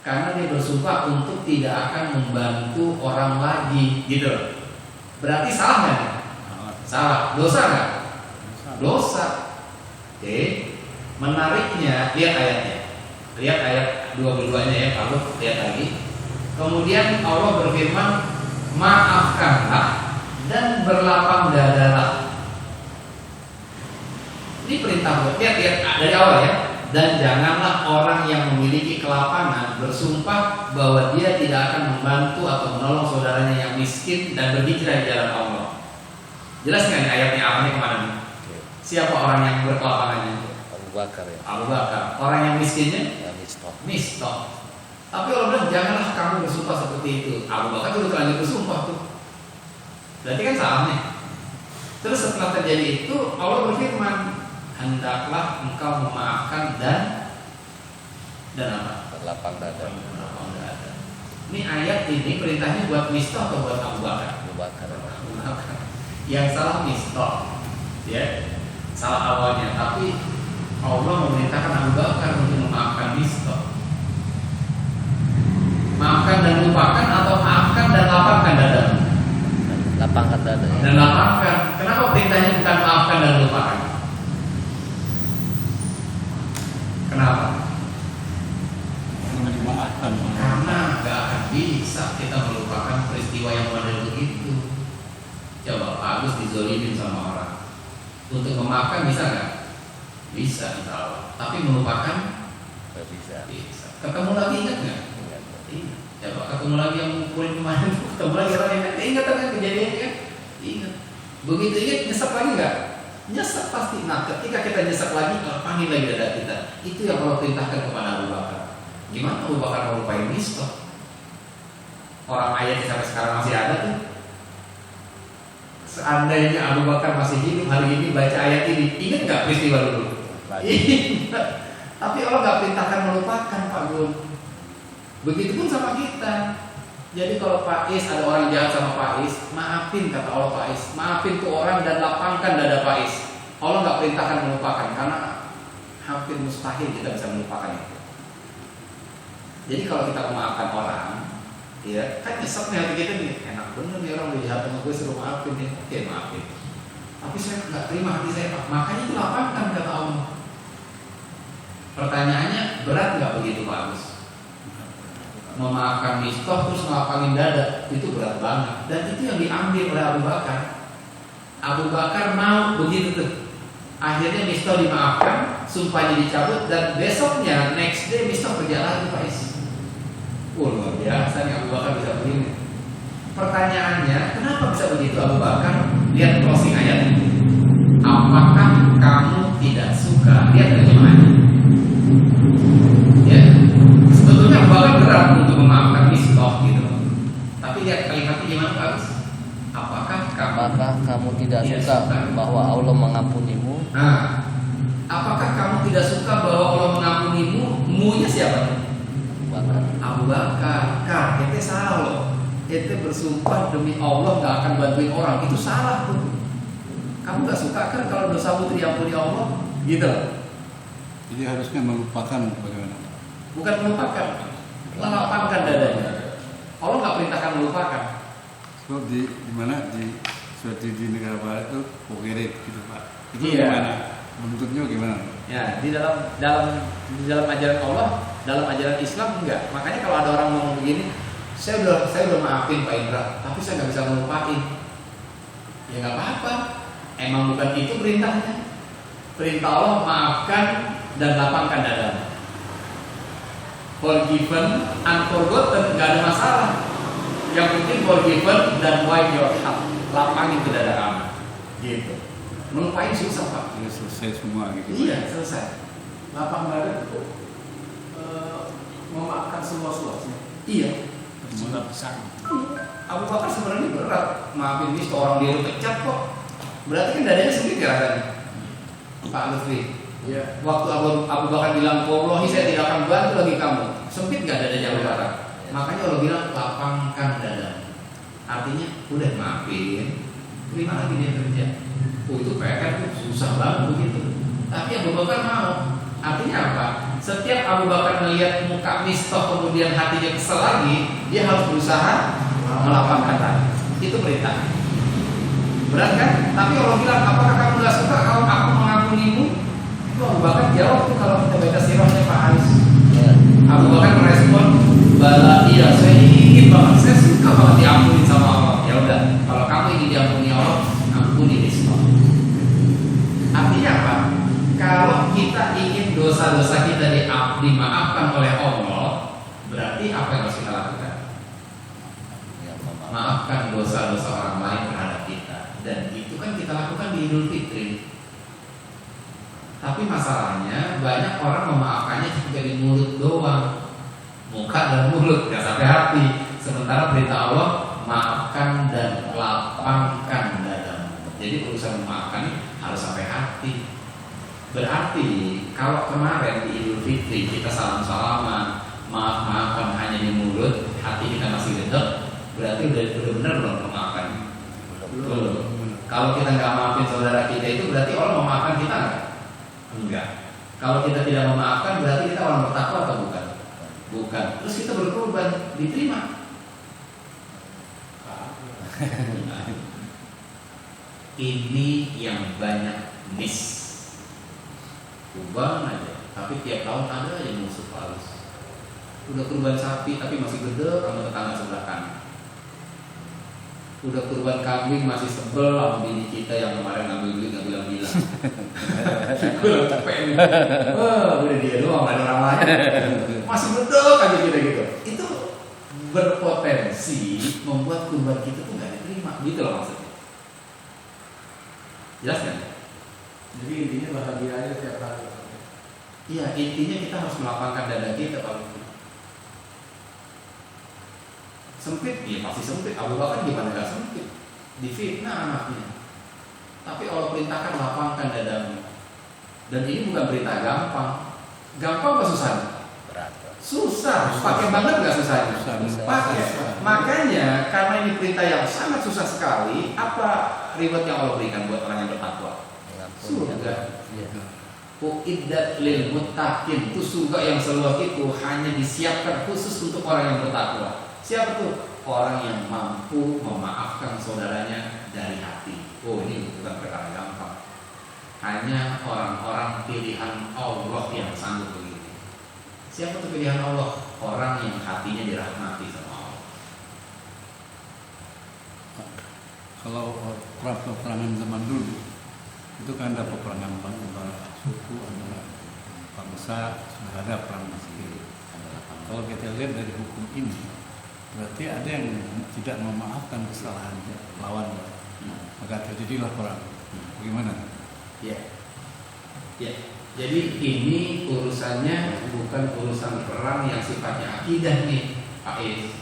A: Karena dia bersumpah untuk tidak akan membantu orang lagi, gitu. Berarti salah nggak? Salah. Dosa nggak? Dosa. Oke. Menariknya, lihat ayatnya. Lihat ayat 22-nya ya, kalau lihat lagi. Kemudian Allah berfirman, maafkanlah dan berlapang dadalah. Ini perintah buat lihat dari awal ya. Dan janganlah orang yang memiliki kelapangan bersumpah bahwa dia tidak akan membantu atau menolong saudaranya yang miskin dan berhijrah di jalan Allah. Jelas nggak ayatnya apa nih kemana nih? Siapa orang yang berkelapangannya?
B: Abu Bakar ya.
A: Abu Bakar. Orang yang miskinnya?
B: Ya, Mistok.
A: Mistok. Tapi Allah bilang janganlah kamu bersumpah seperti itu. Abu Bakar itu terlanjur bersumpah tuh. Berarti kan salah nih. Terus setelah terjadi itu Allah berfirman, hendaklah engkau memaafkan dan apa?
B: Berlapang dada.
A: Berlapang dada. Ini ayat ini perintahnya buat Mistok atau buat Abu Bakar?
B: Abu Bakar.
A: Abu Bakar. Yang salah Mistok, ya, salah awalnya. Tapi Allah memerintahkan Abu Bakar untuk memaafkan Mistok. Maafkan dan lupakan atau maafkan dan lapangkan dada?
B: Lapangkan dada ya.
A: Dan lapangkan. Kenapa perintahnya bukan maafkan dan lupakan? Kenapa?
D: Dimaafkan.
A: Karena gak akan bisa kita melupakan peristiwa yang model begitu. Coba Pak Agus dizolimin sama orang. Untuk memaafkan bisa nggak? Bisa insya Allah. Tapi melupakan?
B: Nggak bisa.
A: Bisa. Ketemu lagi ingat nggak?
B: Ingat.
A: Ingat. Coba ketemu lagi yang mukulin kemarin, ketemu lagi orang yang ingat kan kejadiannya kan? Ingat. Begitu ingat nyesek lagi nggak? Nyesek pasti. Nah ketika kita nyesek lagi, lapangin lagi dada kita. Itu yang Allah perintahkan kepada Abu Bakar. Gimana Abu Bakar mau lupain Mistok? Orang ayatnya sampai sekarang masih ada tuh. Seandainya Abu Bakar masih hidup hari ini baca ayat ini, ingat nggak peristiwa dulu? Ingat. Tapi Allah nggak perintahkan melupakan Pak Gun. Begitupun sama kita. Jadi kalau Pak Is ada orang jahat sama Pak Is, maafin kata Allah Pak Is, maafin tuh orang dan lapangkan dada Pak Is. Allah nggak perintahkan melupakan karena hampir mustahil kita bisa melupakan itu. Jadi kalau kita memaafkan orang, ya kan nyesek nih hati kita nih, enak bener nih orang udah jahat sama gue suruh maafin nih, oke maafin. Tapi saya nggak terima hati saya Pak, makanya itu lapangkan kata Allah. Pertanyaannya berat nggak begitu Pak Agus? Memaafkan Mistok terus ngelapangin dada itu berat banget dan itu yang diambil oleh Abu Bakar. Abu Bakar mau begitu tuh. Akhirnya Mistok dimaafkan, sumpahnya dicabut dan besoknya next day Mistok kerja lagi Pak Is. Luar biasa nih Abu Bakar bisa begini. Pertanyaannya, kenapa bisa begitu Abu Bakar? Lihat closing ayat. Apakah kamu tidak suka? Lihat terjemahannya. Ya, sebetulnya Abu Bakar berat untuk memaafkan Mistok gitu. Tapi lihat kalimatnya gimana Pak? Apakah
B: kamu tidak suka bahwa Allah mengampunimu?
A: Nah, apakah kamu tidak suka bahwa Allah mengampunimu? Mu-nya siapa? Abu Bakar. Kak, ente salah loh. Ente bersumpah demi Allah gak akan bantuin orang. Itu salah tuh. Kamu gak suka kan kalau dosamu diampuni Allah? Gitu.
D: Jadi harusnya melupakan bagaimana?
A: Bukan melupakan, melapangkan dadanya. Allah gak perintahkan melupakan.
D: So di mana seperti di negara barat itu pokeret gitu Pak. Itu
A: Iya.
D: gimana? Bentuknya gimana?
A: Ya, di dalam ajaran Allah, dalam ajaran Islam enggak. Makanya kalau ada orang ngomong begini, saya udah maafin Pak Indra, tapi saya nggak bisa melupain. Ya nggak apa-apa. Emang bukan itu perintahnya. Perintah Allah maafkan dan lapangkan dada. Forgiven, unforgotten, nggak ada masalah. Yang penting forgiven dan wipe your heart. Lapangin ke dada kamu. Gitu. Melupain susah Pak.
D: Ini selesai semua gitu.
A: Iya, selesai. Lapang dada itu memaafkan seluas-luasnya. Iya.
B: Berjiwa besar.
A: Abu Bakar sebenarnya berat. Maafin ini seorang dia pecat kok. Berarti kan dadanya sempit ya rasanya. Pak Lutfi.
E: Ya.
A: Waktu Abu Bakar bilang, "Wallahi saya tidak akan bantu lagi kamu." Sempit nggak dadanya Abu Bakar? Makanya Allah bilang lapangkan dadamu. Artinya udah maafin, terima lagi dia kerja. Oh itu PR tuh susah banget begitu. Tapi Abu Bakar mau. Artinya apa? Setiap Abu Bakar melihat muka Mistah kemudian hatinya kesel lagi, dia harus berusaha melapangkan hati. Itu perintah. Berat kan? Tapi Allah bilang, apakah kamu gak suka kalau aku mengampunimu? Itu Abu Bakar jawab tuh kalau kita baca sirahnya Pak Haris. Abu Bakar merespon, bala iya saya ingin banget, saya suka banget diampuni sama Allah. Ya udah, kalau kamu ingin diampuni Allah, ampuni Mistah. Artinya apa? Kalau kita ingin dosa-dosa kita dimaafkan oleh Allah, berarti apa yang harus kita lakukan? Maafkan dosa-dosa orang lain terhadap kita. Dan itu kan kita lakukan di Idul Fitri. Tapi masalahnya banyak orang memaafkannya cuma di mulut doang, muka dan mulut, nggak sampai hati. Sementara perintah Allah, maafkan dan lapangkan dadamu. Jadi urusan memaafkan harus sampai hati. Berarti kalau kemarin di Idul Fitri kita salam-salaman, maaf-maafan hanya di mulut, hati kita masih gedek, berarti udah benar belum memaafkan? Belum. Kalau kita nggak maafin saudara kita itu berarti Allah memaafkan kita nggak? Enggak. Kalau kita tidak memaafkan berarti kita orang bertakwa atau bukan? Bukan. Terus kita berkorban, diterima? Ini yang banyak miss. Kurban aja, tapi tiap tahun ada yang musuh palsu. Udah kurban sapi tapi masih gede sama tetangga sebelah kanan. Udah kurban kambing masih sebel sama bini kita yang kemarin ngambil duit nggak bilang-bilang. Gue capek nih. Wah, udah dia doang, ada orang lain. Masih bedok aja kita gitu. Itu berpotensi membuat kurban kita tuh nggak diterima. Gitu loh maksudnya. Jelas kan?
E: Jadi intinya bahagia aja tiap hari.
A: Iya, intinya kita harus melapangkan dada kita Pak. Sempit, iya pasti sempit. Abu Bakar gimana gak sempit? Difitnah anaknya. Tapi Allah perintahkan lapangkan dadamu. Dan ini bukan perintah gampang. Gampang apa susah?
B: Berat.
A: Susah. Pakai banget gak susahnya?
B: Susah.
A: Pakai. Makanya karena ini perintah yang sangat susah sekali, apa reward yang Allah berikan buat orang yang bertakwa? Surga. Uiddat lil muttaqin. Itu surga yang seluas itu hanya disiapkan khusus untuk orang yang bertakwa. Siapa tuh? Orang yang mampu memaafkan saudaranya dari hati. Oh, ini bukan perkara gampang. Hanya orang-orang pilihan Allah yang sanggup begitu. Siapa tuh pilihan Allah? Orang yang hatinya dirahmati sama Allah.
D: Kalau peperangan zaman dulu itu kan ada peperangan antara suku, antara bangsa, sudah ada perang sendiri. Kalau kita lihat dari hukum ini, berarti ada yang tidak memaafkan kesalahan lawan, maka terjadilah perang. Bagaimana?
A: Ya. Jadi ini urusannya bukan urusan perang yang sifatnya akidah nih, Pak Is.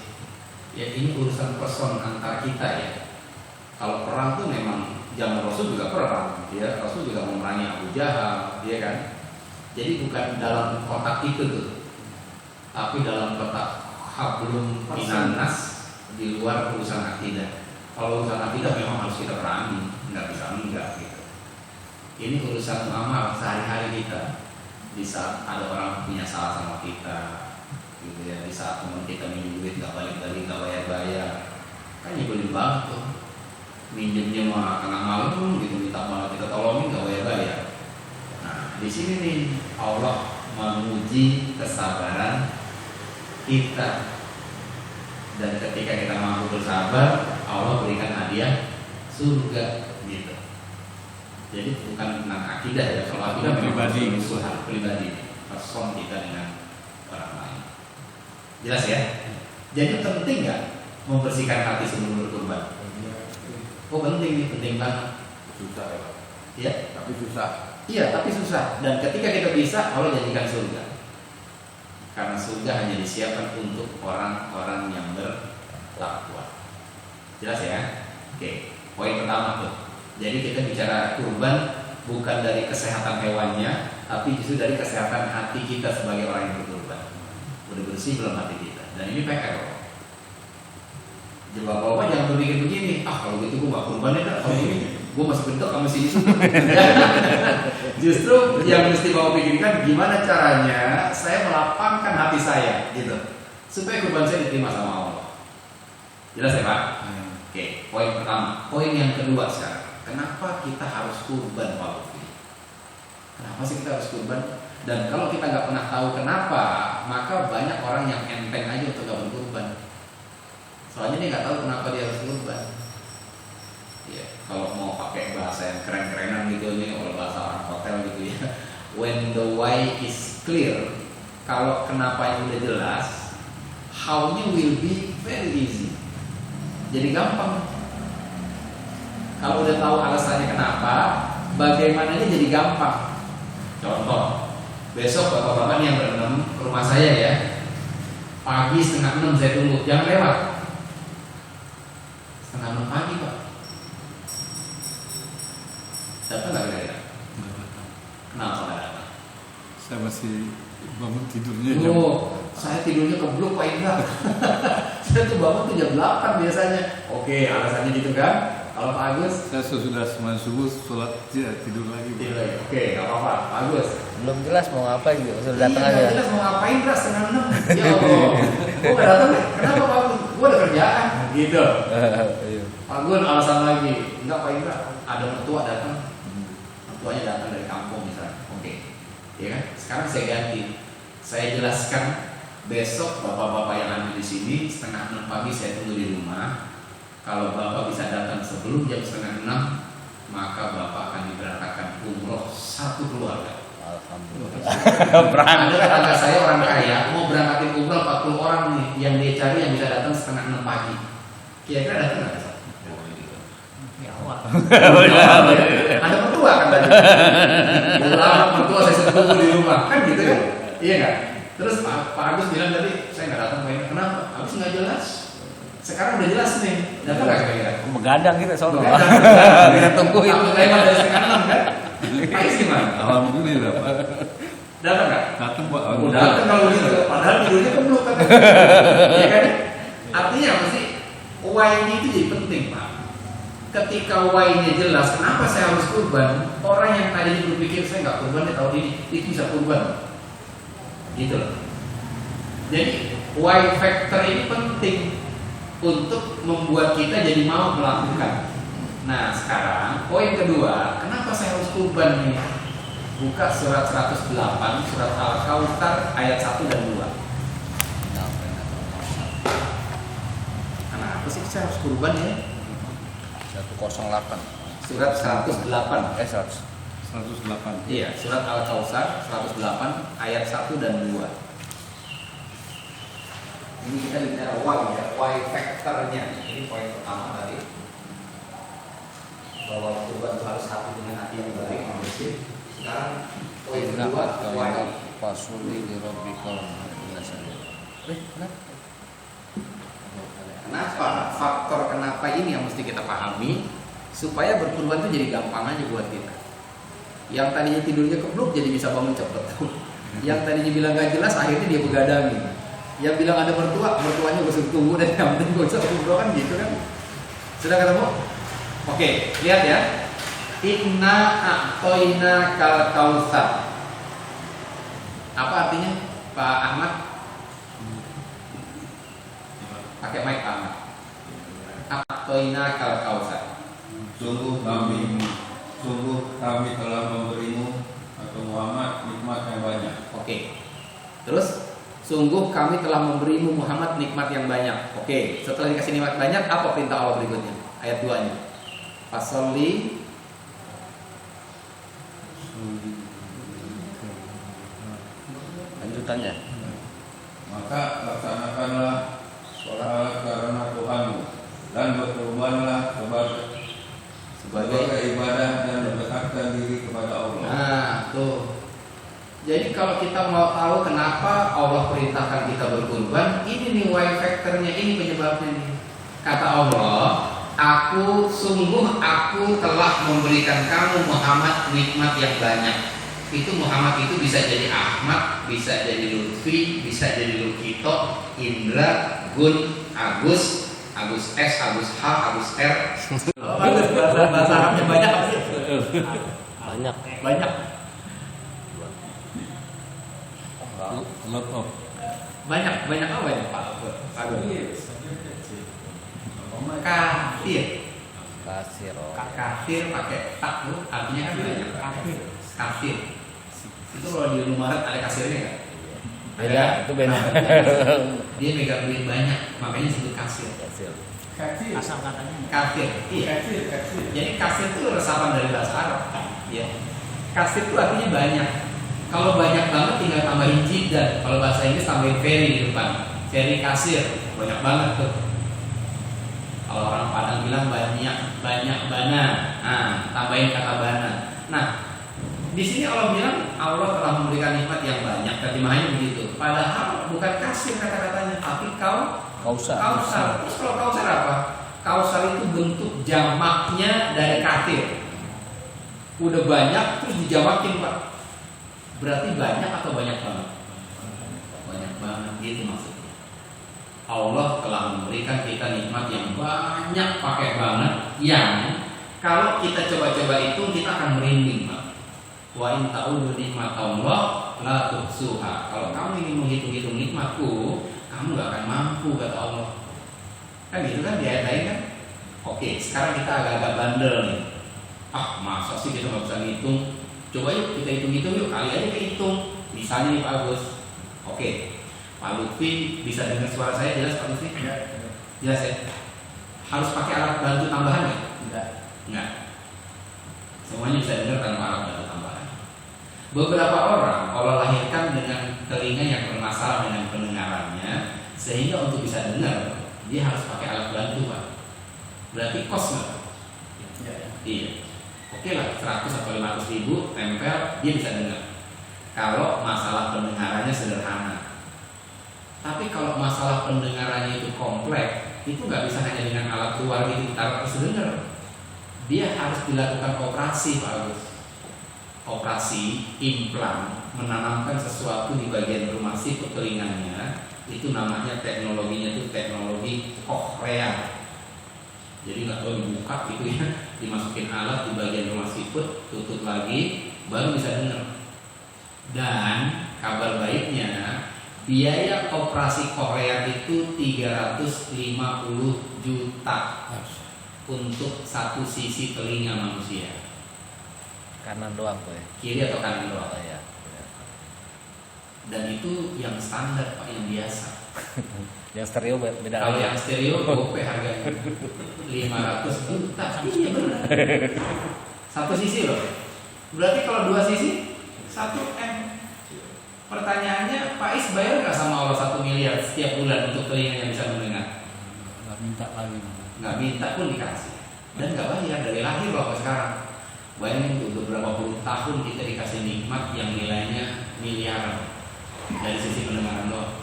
A: Ya ini urusan person antar kita ya. Kalau perang tuh memang zaman Rasul juga perang, ya Rasul juga memerangi Abu Jahal, ya kan. Jadi bukan dalam kotak itu tuh, tapi dalam kotak hablum minannas, di luar urusan akidah. Kalau urusan akidah memang harus kita perangi, nggak bisa enggak gitu. Ini urusan amal sehari-hari kita. Di saat ada orang punya salah sama kita, gitu ya. Di saat teman kita minjem duit nggak balik-balik, nggak bayar-bayar, kan nyebelin banget tuh. Minjemnya mah tengah malam gitu, minta malah kita tolongin nggak bayar-bayar. Nah di sini nih Allah menguji kesabaran kita, dan ketika kita mampu bersabar, Allah berikan hadiah surga gitu. Jadi bukan tentang akidah ya, kalau akidah
D: pribadi,
A: usaha pribadi, person kita dengan orang lain. Jelas ya? Jadi penting nggak membersihkan hati sebelum berkurban? Oh penting nih, penting banget.
E: Susah ya Pak.
A: Ya,
E: Tapi susah.
A: iya tapi susah. Dan ketika kita bisa, Allah janjikan surga. Karena surga hanya disiapkan untuk orang-orang yang bertakwa. Jelas ya? Oke, poin pertama tuh. Jadi kita bicara kurban bukan dari kesehatan hewannya, tapi justru dari kesehatan hati kita sebagai orang yang berkurban. Udah bersih belum hati kita? Dan ini PR loh. Jadi bapak-bapak jangan berpikir begini, kalau gitu gue gak kurban ya, kalau ini gue masih bentuk sama sini. Justru yang mesti bapak pikirkan gimana caranya saya melapangkan hati saya gitu, supaya kurban saya diterima sama Allah. Jelas ya Pak? Oke, poin pertama. Poin yang kedua sekarang, kenapa kita harus kurban Pak Lutfi? Kenapa sih kita harus kurban? Dan kalau kita nggak pernah tahu kenapa, maka banyak orang yang enteng aja untuk nggak berkurban. Soalnya dia nggak tahu kenapa dia harus kurban. Ya, kalau mau pakai bahasa yang keren-kerenan gitu nih, kalau bahasa orang hotel gitu ya. When the why is clear, kalau kenapa udah jelas, how-nya will be very easy. Jadi gampang. Kalau udah tahu alasannya kenapa, bagaimananya jadi gampang. Contoh, besok bapak-bapak yang berenam ke rumah saya ya. Pagi 5:30 saya tunggu, jangan lewat. 5:30 pagi Pak. Datang nggak kira-kira? Kenapa nggak datang?
D: Saya masih bangun tidurnya
A: Saya tidurnya keblok Pak Indra. Saya tuh bangun tuh jam 8 biasanya. Oke, alasannya gitu kan? Kalau Pak Agus?
D: Saya sudah sembahyang subuh, sholat tidur lagi.
A: Tidur lagi. Oke, nggak apa-apa. Pak Agus?
B: Belum jelas mau ngapain gitu, sudah datang
A: Iya,
B: aja.
A: nggak jelas mau ngapain Indra 5:30. Ya Allah. Gue nggak datang deh. Kenapa Pak Agus? Gue ada kerjaan. Gitu.
B: Iya.
A: Pak Gun alasan lagi. Enggak Pak Indra, ada mertua datang. Mertuanya datang dari kampung misalnya. Oke. Ya kan? Sekarang saya ganti. Saya jelaskan besok bapak-bapak yang ada di sini 5:30 pagi saya tunggu di rumah. Kalau bapak bisa datang sebelum jam 5:30, maka bapak akan diberangkatkan umroh satu keluarga.
B: Alhamdulillah.
A: Ada tetangga saya orang kaya mau berangkatin umroh 40 orang nih, yang dia cari yang bisa datang 5:30 pagi. Kira-kira datang nggak? Ya awal. Ada mertua kan tadi. Lama mertua saya sudah tunggu di rumah kan gitu kan? Iya nggak? Terus Pak Agus bilang tadi saya nggak datang main. Kenapa? Agus nggak jelas. Sekarang udah jelas nih. Datang nggak kira-kira?
B: Begadang kita soalnya.
A: Begadang.
B: Kita tungguin.
A: Takut lewat dari 5:30 kan? Pak Is gimana?
D: Alhamdulillah Pak.
A: Datang nggak?
D: Datang Pak.
A: Udah datang kalau gitu. Padahal tidurnya keblok kan? Iya kan? Artinya apa sih? Why-nya itu jadi penting Pak. Ketika why-nya jelas, kenapa saya harus kurban? Orang yang tadinya berpikir saya nggak kurban di tahun ini, itu bisa kurban. Gitu loh. Jadi why factor ini penting untuk membuat kita jadi mau melakukan. Nah sekarang poin kedua, kenapa saya harus kurban nih? Buka surat 108, surat Al-Kautsar ayat 1 dan 2. Kenapa sih saya harus kurban ya?
B: 108.
A: Surat 108.
B: 100.
D: 108.
A: Iya, surat Al-Kautsar 108 ayat 1 dan 2. Ini kita bicara why ya, why factornya. Ini poin pertama tadi. Bahwa kurban itu harus hati dengan hati yang baik, yang bersih. Sekarang poin kedua, why.
B: Fasuli di Rabbikal.
A: Kenapa? Faktor kenapa ini yang mesti kita pahami supaya berkurban itu jadi gampang aja buat kita. Yang tadinya tidurnya keblok jadi bisa bangun cepet. Yang tadinya bilang gak jelas akhirnya dia begadang. Yang bilang ada mertua, mertuanya gue suruh tunggu dan yang penting gue bisa umroh kan gitu kan. Sudah ketemu? Oke, lihat ya. Inna a'toina kal kautsar. Apa artinya Pak Ahmad? Pakai mic Pak Ahmad. A'toina kal kautsar.
C: Sungguh kami telah memberimu atau Muhammad nikmat yang banyak.
A: Oke. Terus sungguh kami telah memberimu Muhammad nikmat yang banyak. Oke, setelah dikasih nikmat banyak, apa perintah Allah berikutnya? Ayat 2-nya. Fasolli
B: Lanjutannya.
C: Maka laksanakanlah
B: sholat
F: karena Tuhanmu dan berkorbanlah sebagai ibadah dan mendekatkan diri kepada Allah.
A: Nah, tuh. Jadi kalau kita mau tahu kenapa Allah perintahkan kita berkorban, ini nih why factornya, ini penyebabnya nih. Kata Allah, aku telah memberikan kamu Muhammad nikmat yang banyak. Itu Muhammad itu bisa jadi Ahmad, bisa jadi Lutfi, bisa jadi Lukito, Indra, Gun, Agus S, Agus H, Agus R.
E: Oh, bahasa Arabnya banyak apa sih?
B: banyak.
E: Banyak.
D: lot of
A: Banyak apa ya Pak? Kafir.
B: Kasir.
A: Kafir pakai tak tuh artinya kan banyak. Kafir. Itu kalau di rumah ada kasirnya nggak?
B: Beda, itu beda.
A: Dia megang duit banyak, makanya disebut kasir.
B: Kasir.
E: Kafir. Asal katanya.
A: Kafir. Iya.
E: Kafir.
A: Jadi kasir itu resapan dari bahasa Arab. Ya. Kasir itu artinya banyak. Kalau banyak banget tinggal tambahin jiddan. Kalau bahasa Inggris tambahin very di depan. Very kasir, banyak banget tuh. Kalau orang Padang bilang banyak bana. Nah, tambahin kata bana. Nah, di sini Allah bilang Allah telah memberikan nikmat yang banyak. Terjemahannya begitu. Padahal bukan kasir kata-katanya, tapi kausar. Terus kalau kausar apa? Kausar itu bentuk jamaknya dari kafir. Udah banyak terus dijamakin Pak. Berarti banyak atau banyak banget? Banyak banget, gitu maksudnya. Allah telah memberikan kita nikmat yang banyak, pakai banget, yang kalau kita coba-coba itu kita akan merinding Pak. Wa in ta'udu nikmatallah la tuhsuha. Kalau kamu ingin menghitung-hitung nikmatku, kamu gak akan mampu, kata Allah. Kan gitu kan di ayat lain kan? Oke, sekarang kita agak-agak bandel nih. Masa sih kita gak bisa ngitung? Coba yuk kita hitung-hitung yuk, kali aja kita hitung. Misalnya nih Pak Agus. Oke, Pak Lutfi bisa dengar suara saya jelas Pak Lutfi? Jelas ya? Harus pakai alat bantu tambahan nggak? Enggak. Semuanya bisa dengar tanpa alat bantu tambahan. Beberapa orang Allah lahirkan dengan telinga yang bermasalah dengan pendengarannya, sehingga untuk bisa dengar dia harus pakai alat bantu Pak. Berarti kos nggak? Iya. Oke lah, 100 atau 500 ribu tempel dia bisa dengar. Kalau masalah pendengarannya sederhana. Tapi kalau masalah pendengarannya itu kompleks, itu nggak bisa hanya dengan alat luar gitu taruh terus dengar. Dia harus dilakukan operasi Pak Agus. Operasi implan, menanamkan sesuatu di bagian rumah siput telinganya. Itu namanya teknologinya itu teknologi kochlear. Jadi nggak tahu dibuka gitu ya, dimasukin alat di bagian rumah siput, tutup lagi, baru bisa dengar. Dan kabar baiknya, biaya operasi kochlear itu 350 juta untuk satu sisi telinga manusia.
B: Kanan doang tuh ya.
A: Kiri atau kanan doang?
B: Oh, ya.
A: Dan itu yang standar Pak, yang biasa.
B: Yang stereo beda
A: Kalau
B: lagi.
A: yang stereo gope harganya 500 juta. Iya benar. Satu sisi loh. Berarti kalau dua sisi 1 M. Pertanyaannya, Pak Is bayar nggak sama Allah 1 miliar setiap bulan untuk telinga yang bisa mendengar?
D: nggak minta lagi.
A: Nggak minta pun dikasih. Dan nggak bayar dari lahir loh sampai sekarang. Bayangin tuh beberapa puluh tahun kita dikasih nikmat yang nilainya miliaran dari sisi pendengaran doang.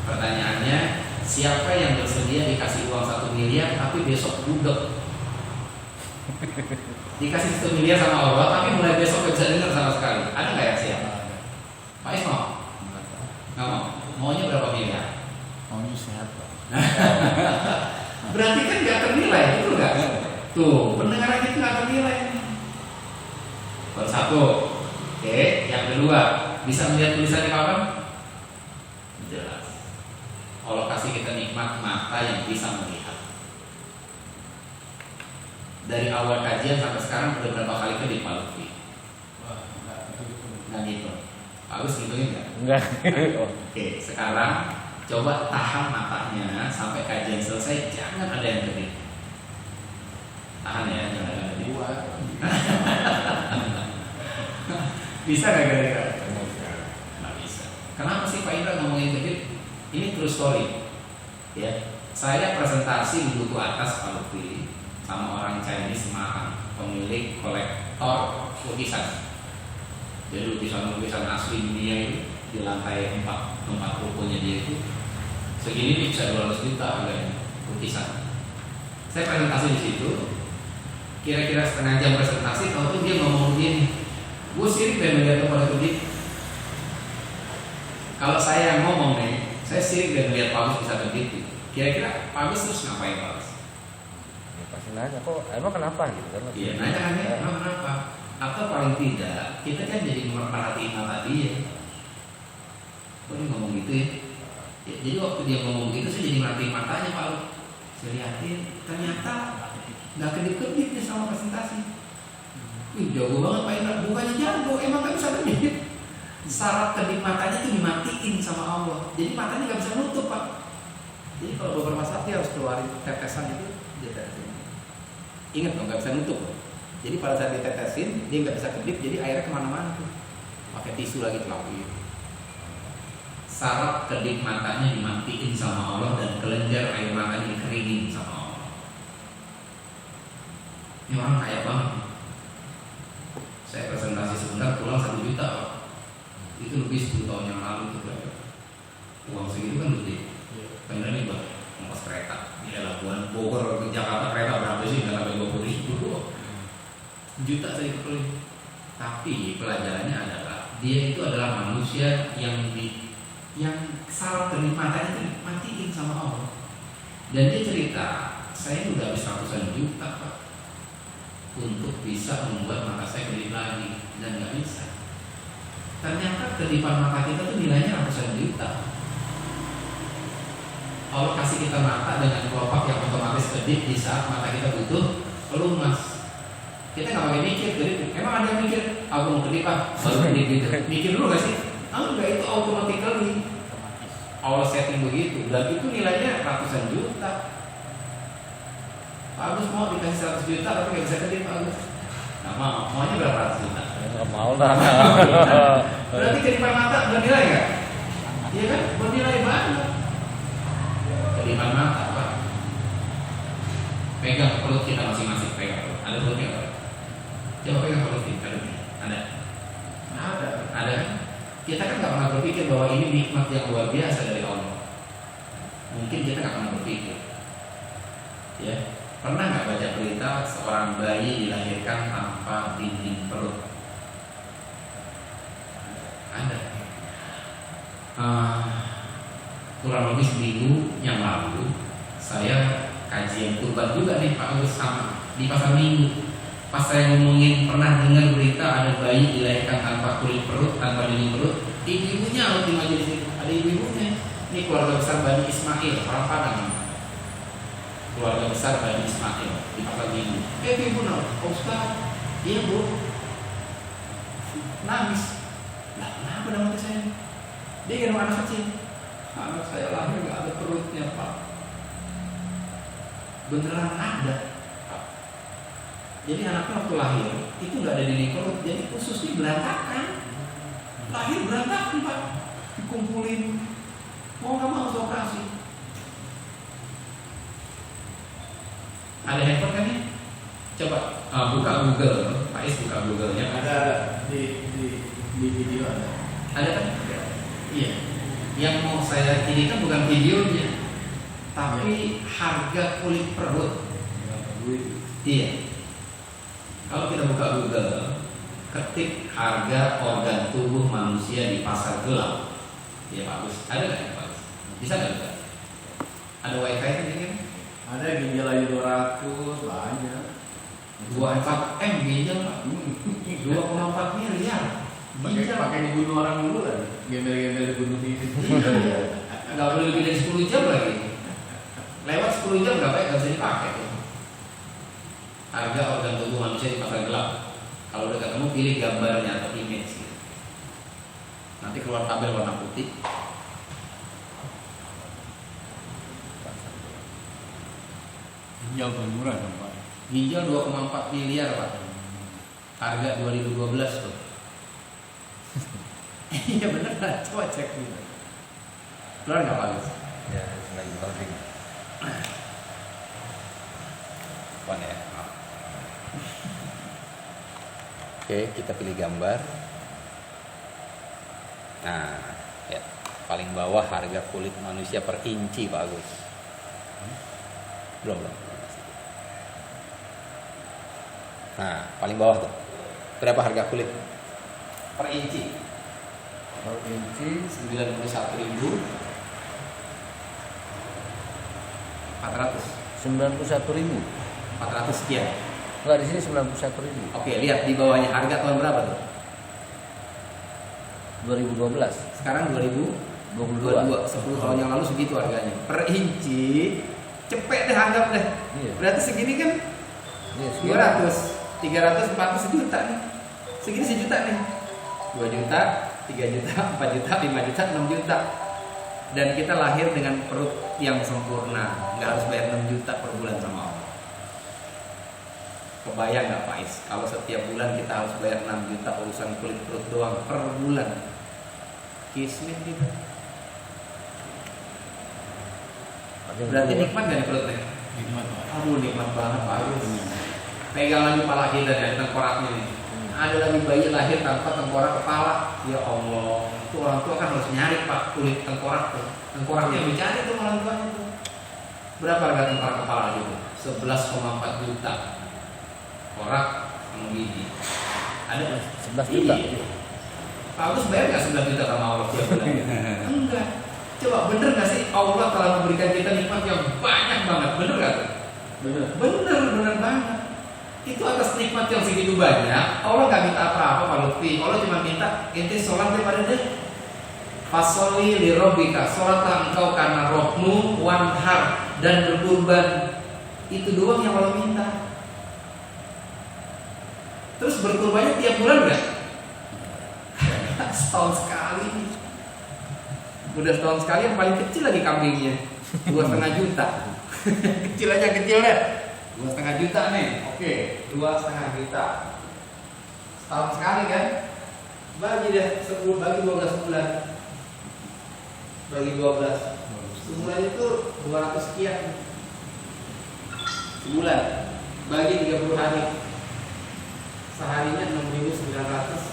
A: Pertanyaannya, siapa yang bersedia dikasih uang 1 miliar tapi besok budek? Dikasih 1 miliar sama Allah tapi mulai besok gak bisa dengar sama sekali. Ada nggak ya siapa? Pak Is mau? Nggak mau? Maunya berapa miliar?
D: Maunya sehat Pak.
A: Berarti kan nggak ternilai, betul nggak? Tuh, pendengaran itu nggak ternilai. Baru satu. Oke, yang kedua, bisa melihat tulisan di papan? Jelas. Allah kasih kita nikmat mata yang bisa melihat. Dari awal kajian sampai sekarang udah berapa kali ke Pak Lutfi? Nggak gitu. Harus ngitungin nggak?
B: Enggak.
A: Oke, sekarang coba tahan matanya sampai kajian selesai, jangan ada yang kedip. Tahan ya, jangan ada yang kedip. Bisa nggak kira-kira? Nggak bisa. Kenapa sih Pak Indra ngomongin kedip? Ini terus sorry ya, saya presentasi di Duku Atas Pak Lutfi sama orang Chinese Semarang, pemilik kolektor lukisan. Jadi lukisan asli dunia itu di lantai 4 tempat rukonya dia itu segini nih, bisa 200 juta harganya lukisan. Saya presentasi di situ, kira-kira setengah jam presentasi, kalau tuh dia ngomong gini, gue sirik dan melihat kepada kedip. Kalau saya yang ngomong nih, saya sirik dan melihat Pak Agus bisa kedip. Kira-kira Pak Agus terus ngapain Pak Agus?
B: Ya, pasti nanya kok, emang kenapa gitu kan?
A: Iya, nanya emang kenapa? Atau paling tidak, kita kan jadi merhatiin mata dia. Kok dia ngomong gitu ya? Jadi waktu dia ngomong gitu, saya jadi merhatiin matanya Pak Agus. Saya lihatin, ternyata nggak kedip-kedip nih sama presentasi. Wih, jago banget Pak Indra, bukannya jago, emang nggak bisa kedip. Syarat kedip matanya itu dimatiin sama Allah. Jadi matanya nggak bisa nutup Pak. Jadi kalau beberapa saat dia harus keluarin tetesan itu, dia tetesin. Ingat dong, nggak bisa nutup. Jadi pada saat ditetesin, dia nggak bisa kedip, jadi airnya kemana-mana tuh. Pakai tisu lagi telapin. Syarat kedip matanya dimatiin sama Allah dan kelenjar air matanya dikeringin sama Allah. Ini orang kaya banget. Saya presentasi sebentar pulang 1 juta Pak. Itu lebih 10 tahun yang lalu tuh. Uang segitu kan gede. Karena ini buat ongkos kereta. Ini Labuan Bogor ke Jakarta kereta berapa sih? Nggak sampai 20.000 juta saya kepelih. Tapi pelajarannya adalah dia itu adalah manusia yang syarat kedip matanya itu dimatiin sama Allah. Dan dia cerita, saya udah habis ratusan juta Pak untuk bisa membuat mata saya kedip lagi, dan nggak bisa. Ternyata kedipan mata kita tuh nilainya ratusan juta. Allah kasih kita mata dengan kelopak yang otomatis kedip di saat mata kita butuh pelumas. Kita nggak pakai mikir kedip. Emang ada yang mikir, aku mau kedip Pak, baru kedip gitu. Mikir dulu nggak sih? Enggak, itu automatically Allah setting begitu, dan itu nilainya ratusan juta. Pak Agus mau dikasih 100 juta tapi nggak bisa kedip Pak Agus. Nggak mau, maunya berapa ratus juta?
B: Nggak mau lah.
A: Berarti kedipan mata bernilai nggak? Iya kan, bernilai banget. Kedipan mata Pak. Pegang perut kita masing-masing, pegang perut. Ada perutnya Pak? Coba pegang perut kita, ada? Ada kan? Kita kan nggak pernah berpikir bahwa ini nikmat yang luar biasa dari Allah. Mungkin kita nggak pernah berpikir. Ya, pernah nggak baca berita seorang bayi dilahirkan tanpa dinding perut? Ada. Kurang lebih seminggu yang lalu saya kajian kurban juga nih Pak Agus sama di pasar Minggu. Pas saya ngomongin pernah dengar berita ada bayi dilahirkan tanpa kulit perut, tanpa dinding perut, ibu-ibunya harus di majelis itu. Ada ibu-ibunya. Ini keluarga besar Bani Ismail, orang Padang. Keluarga besar Bani Ismail di pasar Minggu. Ibu Ustaz, iya Bu, nangis. Lah kenapa nama saya? Dia gendong anak kecil. Anak saya lahir nggak ada perutnya Pak. Beneran ada. Jadi anaknya waktu lahir itu nggak ada dinding perut, jadi khususnya berantakan. Lahir berantakan Pak, dikumpulin, mau nggak mau operasi. Ada handphone kan nih? Coba buka Google, Pak Is buka Google-nya.
E: Ada di video ada.
A: Ada kan? Iya. Yang mau saya ini kan bukan videonya, tapi harga kulit perut. Iya. Kalau kita buka Google, ketik harga organ tubuh manusia di pasar gelap, ya bagus. Ada nggak ya Pak? Bisa nggak? Ada wifi kan ini?
E: Ada ginjal aja 200 banyak.
A: 24 M ginjal Pak. 2,4 miliar.
E: Pakai dibunuh orang dulu kan? Gembel-gembel dibunuh di itu.
A: Nggak boleh lebih dari 10 jam lagi. Lewat 10 jam nggak baik, nggak bisa dipakai. Harga organ tubuh manusia di pasar gelap. Kalau udah ketemu pilih gambarnya atau image gitu. Nanti keluar tabel warna putih.
D: Ginjal paling murah kan Pak?
A: Ginjal 2,4 miliar Pak. Harga 2012 tuh. Iya bener lah, coba cek dulu. Keluar nggak Pak?
B: Ya, lagi bangking. Wan ya. Oke, kita pilih gambar. Nah, ya, paling bawah harga kulit manusia per inci Pak Agus. Belum. Nah, paling bawah tuh. Berapa harga kulit? Per inci.
E: Per inci
B: 91.400. 91.000. 400 sekian.
E: Enggak, di sini 91.000.
B: Oke, lihat di bawahnya harga tahun berapa tuh?
E: 2012.
B: Sekarang 2022. 10 tahun yang lalu segitu harganya. Per inci cepet deh anggap deh.
E: Iya.
B: Berarti segini kan
E: Iya,
B: 200, 300, 400 sejuta nih. Segini sejuta nih. 2 juta, 3 juta, 4 juta, 5 juta, 6 juta. Dan kita lahir dengan perut yang sempurna, nggak harus bayar 6 juta per bulan sama Allah. Kebayang nggak Pak Is? Kalau setiap bulan kita harus bayar 6 juta urusan kulit perut doang per bulan. Kismin kita. Berarti nikmat gak nih perutnya?
D: Nikmat Pak.
B: Aduh nikmat banget Pak Is. Pegang lagi kepala kita dari tengkoraknya nih. Ada lagi bayi lahir tanpa tengkorak kepala. Ya Allah, itu orang tua kan harus nyari Pak kulit tengkorak tuh. Tengkoraknya dicari tuh orang tuanya tuh. Berapa harga tengkorak kepala gitu? 11,4 juta. Korak sama gigi. Ada
E: 11 juta.
B: Iya. Pak Agus bayar nggak 11 juta sama Allah tiap bulan? Enggak. Coba bener nggak sih Allah telah memberikan kita nikmat yang banyak banget? Bener nggak tuh? Bener banget. Itu atas nikmat yang segitu banyak, Allah nggak minta apa-apa Pak Lutfi. Allah cuma minta ente sholat daripada dia. Fasoli li robbika, sholatlah engkau karena rohmu, wanhar, dan berkurban. Itu doang yang Allah minta. Terus berkurbannya tiap bulan nggak? Setahun sekali. Udah setahun sekali, yang paling kecil lagi kambingnya 2,5 juta. Kecil aja kecil deh. 2,5 juta nih, oke, 2,5 juta. Setahun sekali kan? Bagi deh 10, bagi 12 bulan. Bagi 12. Sebulan itu 200 sekian. Sebulan. Bagi 30 hari. Seharinya 6.900.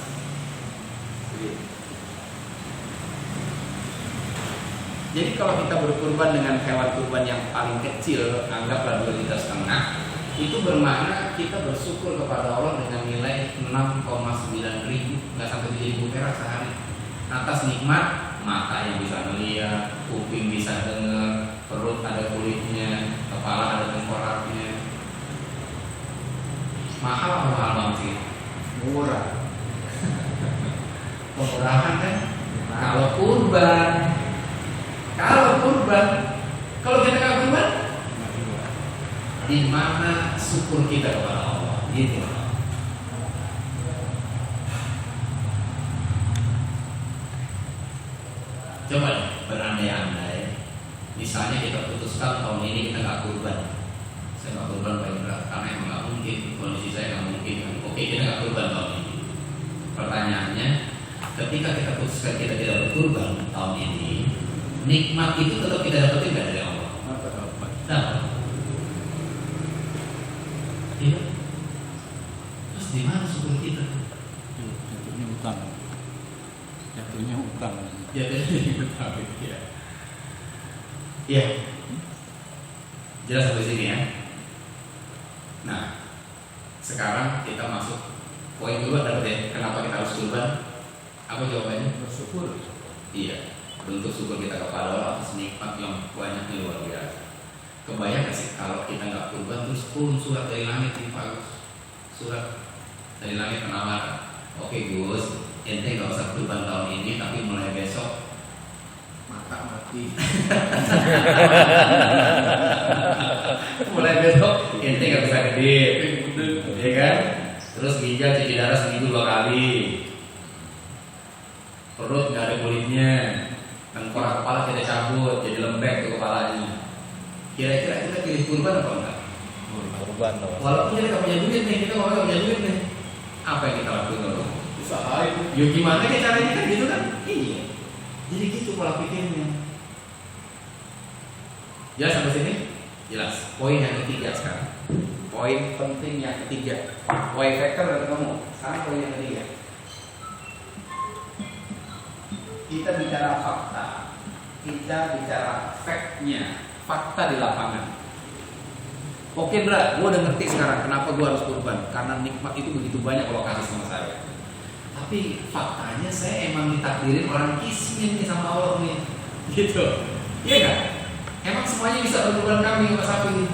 B: Jadi kalau kita berkurban dengan hewan kurban yang paling kecil, anggaplah 2,5 juta, itu bermakna kita bersyukur kepada Allah dengan nilai 6,9 ribu, nggak sampai 7.000 perak sehari. Atas nikmat mata yang bisa melihat, kuping bisa dengar, perut ada kulitnya, kepala ada tengkoraknya. Mahal apa mahal banget sih? Murah. Pemurahan kan? Kalau kurban, kalau kita nggak kurban, di mana syukur kita kepada Allah? Gitu. Coba berandai-andai, misalnya kita putuskan tahun ini kita nggak kurban. Saya nggak kurban Pak Indra, karena emang nggak mungkin, kondisi saya nggak mungkin. Oke, kita nggak kurban tahun ini. Pertanyaannya, ketika kita putuskan kita tidak berkurban tahun ini, nikmat itu tetap kita dapetin nggak dari Allah? Dapat. Iya. Terus di mana syukur kita?
D: Jatuhnya utang. Jatuhnya utang.
B: Ya. Iya. Jelas sampai sini ya. Nah, sekarang kita masuk poin dua tadi. Kenapa kita harus kurban? Apa jawabannya?
E: Bersyukur.
B: Iya. Bentuk syukur kita kepada Allah atas nikmat yang banyaknya luar biasa. Kebayang gak sih kalau kita nggak kurban terus surat dari langit nih Pak Gus, surat dari langit penawaran. Oke Gus, ente nggak usah kurban tahun ini, tapi mulai besok mata mati. Mulai besok ente nggak bisa gede, ya kan? Terus ginjal cuci darah seminggu 2 kali, perut nggak ada kulitnya, tengkorak kepala kita cabut jadi lembek tuh kepalanya. Kira-kira kita pilih kurban apa enggak?
E: Kurban loh.
B: Walaupun kita nggak punya duit nih, kita nggak punya duit nih, apa yang kita lakukan dulu?
F: Usahain.
B: Yuk gimana nih caranya kan gitu kan? Iya. Jadi gitu pola pikirnya. Jelas sampai sini? Jelas. Poin yang ketiga sekarang. Poin penting yang ketiga. Y factor udah ketemu. Sekarang poin yang ketiga. Kita bicara fakta. Kita bicara fact-nya. Fakta di lapangan. Oke Dra, gue udah ngerti sekarang kenapa gue harus kurban. Karena nikmat itu begitu banyak kalau kasih sama saya. Tapi faktanya saya emang ditakdirin orang kismin nih sama Allah nih. Gitu. Iya gak? Emang semuanya bisa berkurban kambing sama sapi?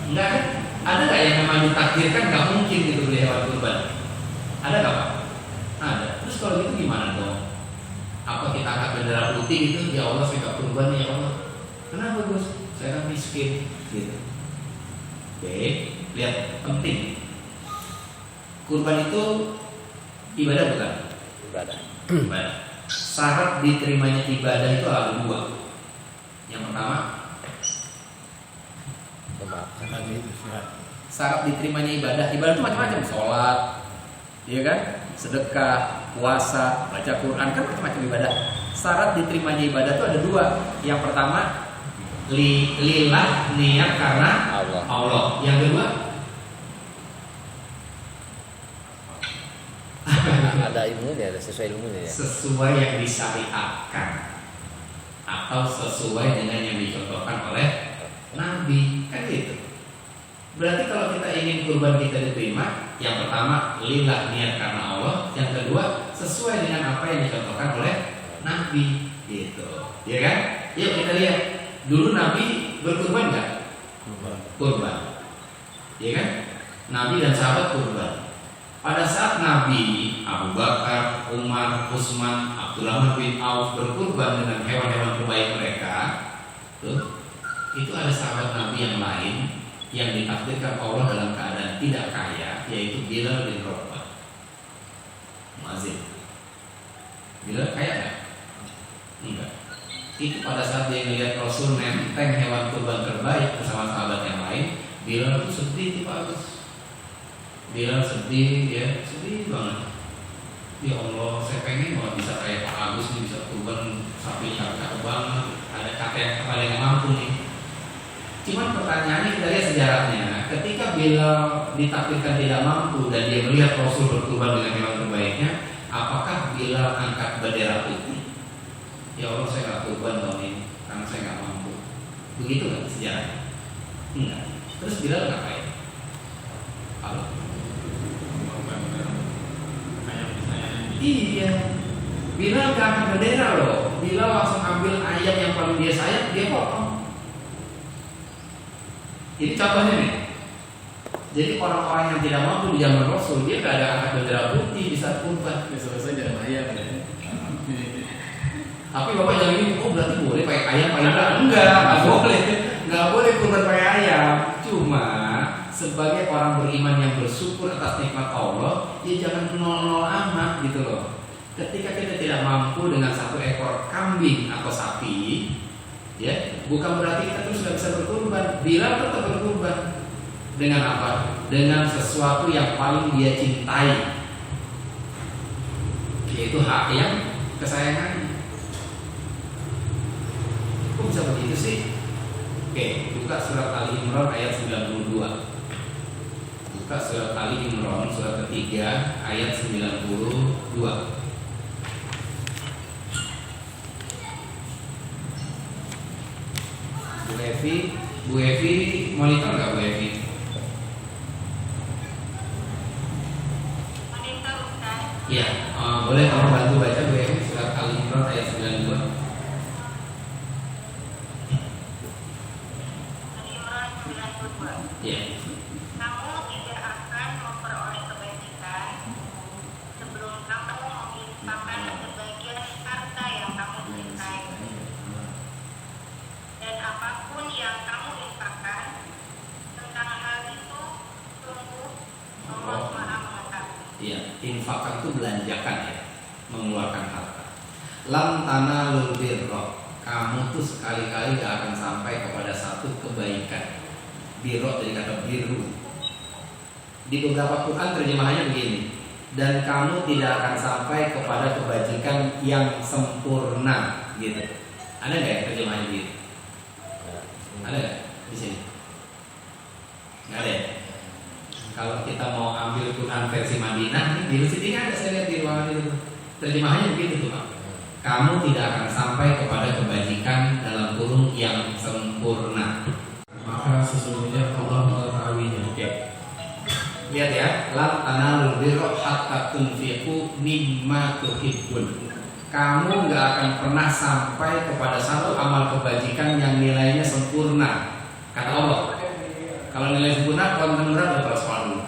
B: Enggak kan? Ada gak yang memang ditakdirkan gak mungkin gitu beli hewan kurban? Ada gak Pak? Ada. Terus kalau gitu gimana dong? Apa kita angkat bendera putih gitu? Ya Allah saya gak kurban ya Allah. Kenapa Gus? Saya kan miskin gitu. Oke, lihat penting. Kurban itu ibadah bukan? Ibadah. Syarat diterimanya ibadah itu ada dua. Yang pertama, syarat diterimanya ibadah itu macam-macam. Sholat, iya kan? Sedekah, puasa, baca Quran, kan macam-macam ibadah. Syarat diterimanya ibadah itu ada dua. Yang pertama, lillah, niat karena Allah. Yang kedua,
G: ada ilmunya, ada sesuai ilmunya ya.
B: Sesuai yang disyariatkan atau sesuai dengan yang dicontohkan oleh Nabi, kan gitu. Berarti kalau kita ingin kurban kita diterima, yang pertama lillah, niat karena Allah. Yang kedua sesuai dengan apa yang dicontohkan oleh Nabi, gitu. Ya kan? Yuk kita lihat. Dulu Nabi berkurban nggak? Kurban. Ya kan? Nabi dan sahabat kurban. Pada saat Nabi, Abu Bakar, Umar, Utsman, Abdurrahman bin Auf berkurban dengan hewan-hewan terbaik mereka, itu ada sahabat Nabi yang lain yang ditakdirkan Allah dalam keadaan tidak kaya, yaitu Bilal bin Rabah. Muazzin. Bilal kaya nggak? Enggak. Itu pada saat dia melihat Rasul nenteng hewan kurban terbaik bersama sahabat yang lain, Bilal itu sedih Pak Agus. Bilal sedih, ya sedih banget. Ya Allah, saya pengen banget bisa kayak Pak Agus nih, bisa kurban sapi cakep banget. Ada kakek yang paling mampu nih. Cuman pertanyaannya kita lihat sejarahnya. Ketika Bilal ditakdirkan tidak mampu dan dia melihat Rasul berkurban dengan hewan terbaiknya, apakah Bilal angkat bendera putih? Ya Allah saya nggak kurban tahun ini karena saya nggak mampu. Begitu kan sejarahnya? Enggak. Terus Bilal ngapain? Halo? Iya. Bilal nggak angkat bendera loh. Bilal langsung ambil ayam yang paling dia sayang, dia potong. Ini contohnya nih. Jadi orang-orang yang tidak mampu di zaman Rasul, dia nggak ada angkat bendera putih di saat kurban.
E: Selesai jangan ayam ya.
B: Tapi bapak jangan ini, oh berarti boleh pakai ayam, enggak boleh, nggak boleh kurban pakai ayam. Cuma sebagai orang beriman yang bersyukur atas nikmat Allah, ya jangan nol-nol amat gitu loh. Ketika kita tidak mampu dengan satu ekor kambing atau sapi, ya bukan berarti kita terus nggak bisa berkurban. Bilal tetap berkurban dengan apa? Dengan sesuatu yang paling dia cintai, yaitu hak yang kesayangannya. Kok bisa begitu sih? Oke, buka surat Ali Imran ayat 92. Buka surat Ali Imran surat ketiga ayat 92. Bu Evi monitor nggak Bu Evi?
H: Monitor Ustaz.
B: Iya, boleh tolong bantu baca Bu Evi surat Ali Imran ayat 92. Yeah.
H: Kamu tidak akan memperoleh kebajikan sebelum kamu menginfakkan sebagian harta yang kamu cintai. Dan apapun yang kamu infakkan tentang hal itu, sungguh Allah Maha mengetahui.
B: Iya, infakkan itu belanjakan ya, mengeluarkan harta. Lam tanalul birra, kamu tuh sekali-kali gak akan sampai kepada satu kebaikan. Birro dari kata biru. Di beberapa Quran terjemahannya begini. Dan kamu tidak akan sampai kepada kebajikan yang sempurna gitu. Ada nggak yang terjemahannya gitu? Ada nggak di sini? Nggak ada ya? Kalau kita mau ambil Quran versi Madinah, di masjid ini ada, saya lihat di ruangan itu. Terjemahannya begitu tuh Pak. Kamu tidak akan sampai kepada kebajikan dalam kurung yang sempurna.
E: Maka sesungguhnya Allah mengetahuinya.
B: Oke. Lihat ya, la tanalul birra hatta tunfiqu mimma tuhibbun. Kamu nggak akan pernah sampai kepada satu amal kebajikan yang nilainya sempurna. Kata Allah. Kalau nilai sempurna, konten berapa kalau soal dulu?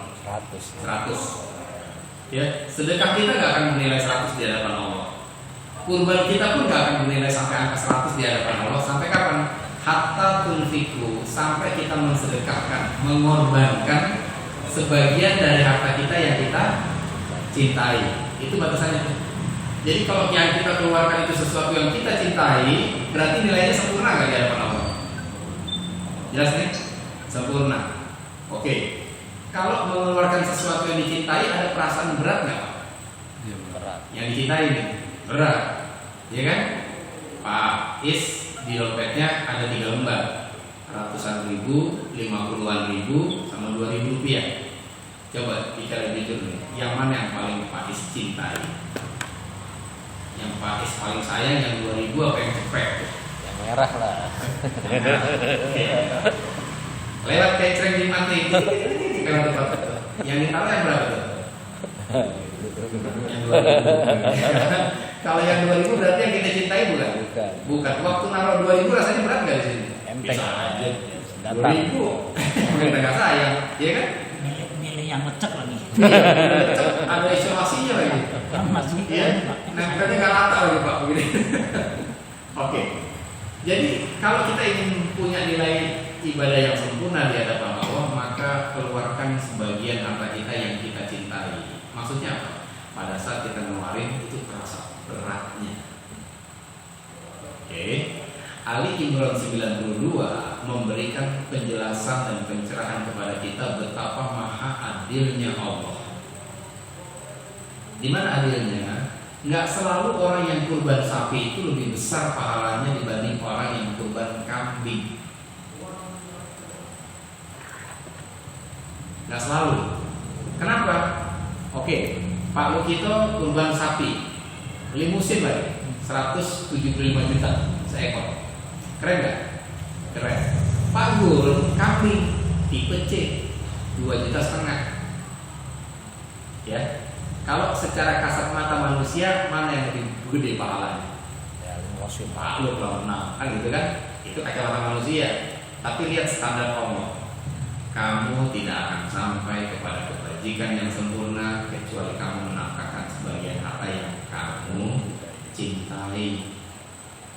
B: 100. Ya, sedekah kita nggak akan bernilai 100 di hadapan Allah. Kurban kita pun nggak akan bernilai sampai angka 100 di hadapan Allah. Sampai kapan? Hatta tunfiqu, sampai kita mensedekahkan, mengorbankan sebagian dari harta kita yang kita cintai. Itu batasannya. Jadi kalau yang kita keluarkan itu sesuatu yang kita cintai, berarti nilainya sempurna nggak di hadapan Allah? Jelas nih? Sempurna. Oke. Kalau mengeluarkan sesuatu yang dicintai, ada perasaan berat nggak Pak?
D: Ya,
G: Berat.
B: Yang dicintai nih berat, ya kan? Pak Is di dompetnya ada 3 lembar, ratusan ribu, 50-an ribu, sama 2.000 rupiah. Coba kita lebih jujur nih, yang mana yang paling Pak Is cintai? Yang Pak Is paling sayang yang 2.000 apa yang cepet?
G: Yang merah lah.
B: Lewat kecreng di mati, yang ditaruh yang berapa tuh? Yang 2.000. Kalau yang 2.000 berarti yang kita cintai bukan? Bukan. Waktu naruh 2.000 rasanya berat nggak di sini?
G: Enteng.
B: Bisa aja.
G: Datang.
B: 2.000, kita nggak sayang, ya kan?
I: Milih yang ngecek lagi.
B: Ada isolasinya lagi.
I: Kan masih
B: Iya. Nempelnya nggak rata lagi Pak, begini. Oke. Jadi kalau kita ingin punya nilai ibadah yang sempurna di hadapan Allah, maka keluarkan sebagian harta kita yang kita cintai. Maksudnya apa? Pada saat kita ngeluarin itu terasa beratnya. Oke. Ali Imran 92 memberikan penjelasan dan pencerahan kepada kita betapa maha adilnya Allah. Di mana adilnya? Nggak selalu orang yang kurban sapi itu lebih besar pahalanya dibanding orang yang kurban kambing. Nggak selalu. Kenapa? Oke, Pak Lukito kurban sapi, limusin lagi, 175 juta seekor. Keren nggak? Keren. Pak Gul kambing tipe C, 2,5 juta. Ya. Kalau secara kasat mata manusia, mana yang lebih gede pahalanya?
G: Ya, musim.
B: Pak Lu belum menang, kan gitu kan? Itu kacamata manusia. Tapi lihat standar Allah. Kamu tidak akan sampai kepada kebajikan yang sempurna kecuali kamu menafkahkan sebagian harta yang kamu cintai.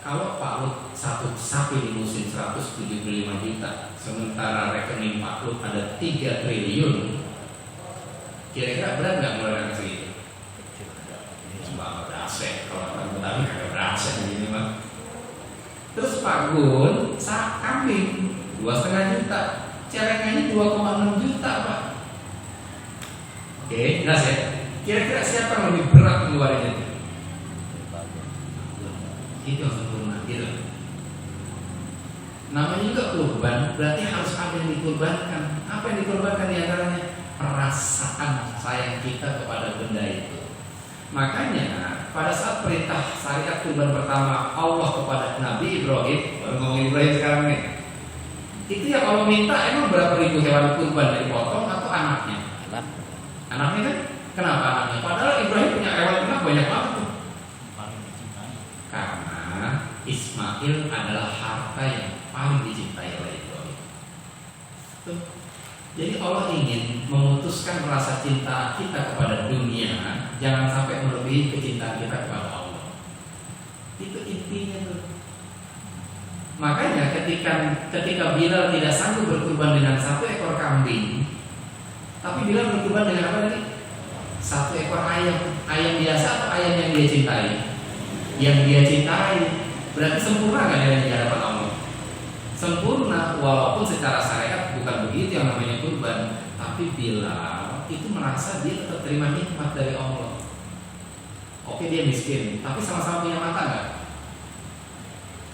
B: Kalau Pak Lut satu sapi di musim 175 juta, sementara rekening Pak Lut ada 3 triliun, kira-kira berat nggak mengeluarkan segitu? Cuma berasa, kalau orang Betawi nggak berasa begini mah. Terus Pak Gun kambing 2,5 juta, celengannya 2,6 juta Pak. Oke, jelas ya. Kira-kira siapa yang lebih berat mengeluarkan itu? Itu yang sempurna, gitu. Namanya juga kurban, berarti harus ada yang dikurbankan. Apa yang dikurbankan diantaranya? Perasaan sayang kita kepada benda itu. Makanya pada saat perintah syariat kurban pertama Allah kepada Nabi Ibrahim, baru ngomongin Ibrahim sekarang nih, itu yang Allah minta emang berapa ribu hewan kurban yang dipotong atau anaknya? Anaknya kan? Kenapa anaknya? Padahal Ibrahim punya hewan ternak banyak banget tuh. Karena Ismail adalah harta yang paling dicintai oleh Ibrahim. Tuh. Jadi Allah ingin memutuskan rasa cinta kita kepada dunia, jangan sampai melebihi kecintaan kita kepada Allah. Itu intinya tuh. Makanya ketika Bilal tidak sanggup berkurban dengan 1 ekor kambing, tapi Bilal berkurban dengan apa tadi? 1 ekor ayam. Ayam biasa atau ayam yang dia cintai? Yang dia cintai. Berarti sempurna kan yang di hadapan Allah? Sempurna, walaupun secara syariat bukan begitu yang namanya kurban, tapi Bilal itu merasa dia tetap terima nikmat dari Allah. Oke, dia miskin, tapi sama-sama punya mata nggak?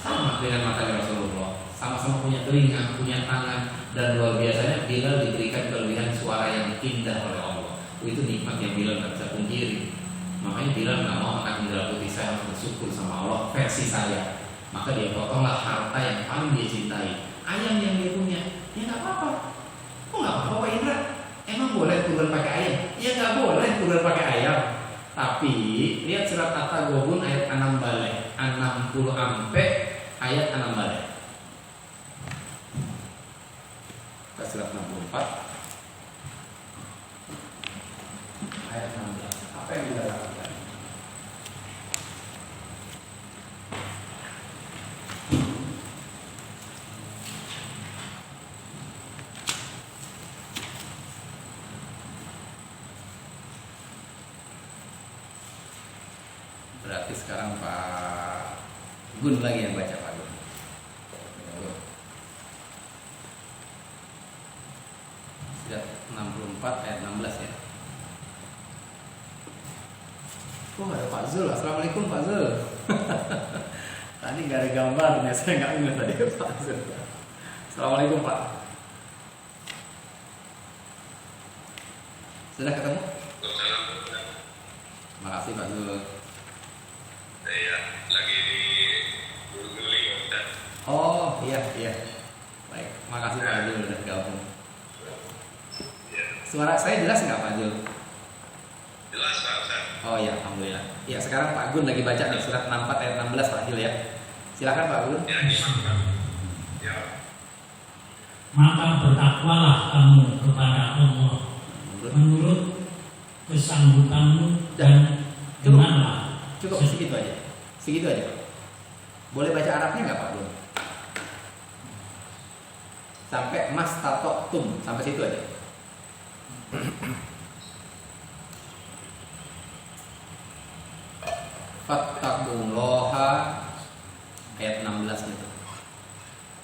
B: sama dengan matanya Rasulullah, sama-sama punya telinga, punya tangan, dan luar biasanya Bilal diberikan kelebihan suara yang indah oleh Allah. Itu nikmat yang Bilal nggak bisa pungkiri. Makanya Bilal nggak mau akan Indra Putih, saya harus bersyukur sama Allah versi saya. Maka dia potonglah harta yang paling dia cintai, ayam yang dia punya. Ya nggak apa-apa. Kok nggak apa-apa Pak Indra? Emang boleh kurban pakai ayam? Ya nggak boleh kurban pakai ayam. Tapi lihat surat At-Taghabun ayat 6 balik 60 ampe ayat 6 balik. Kita surat 64 ayat 16. Apa yang kita lakukan? Berarti sekarang Pak Gun lagi yang baca, Pak Gun. Sudah 64 ayat 16 ya. Kok ada Pak Zul? Assalamualaikum Pak Zul. Tadi nggak ada gambarnya, saya nggak ingat tadi Pak Zul. Assalamualaikum Pak. Sudah ketemu? Makasih Pak Zul.
J: Saya lagi di Guling, Ustaz.
B: Oh iya. Baik, makasih Pak Zul sudah gabung. Suara saya jelas nggak Pak Zul?
J: Jelas Pak Ustaz.
B: Oh ya, alhamdulillah. Ya sekarang Pak Gun lagi baca nih surat 64 ayat 16 Pak Zul ya. Silakan Pak Gun.
J: Ya, gimana? Ya.
I: Maka bertakwalah kamu kepada Allah menurut kesanggupanmu dan dengarlah.
B: Cukup segitu aja. Segitu aja. Boleh baca Arabnya nggak Pak Gun? Sampai mas tato tum, sampai situ aja. Fattaqullaha ayat 16 itu.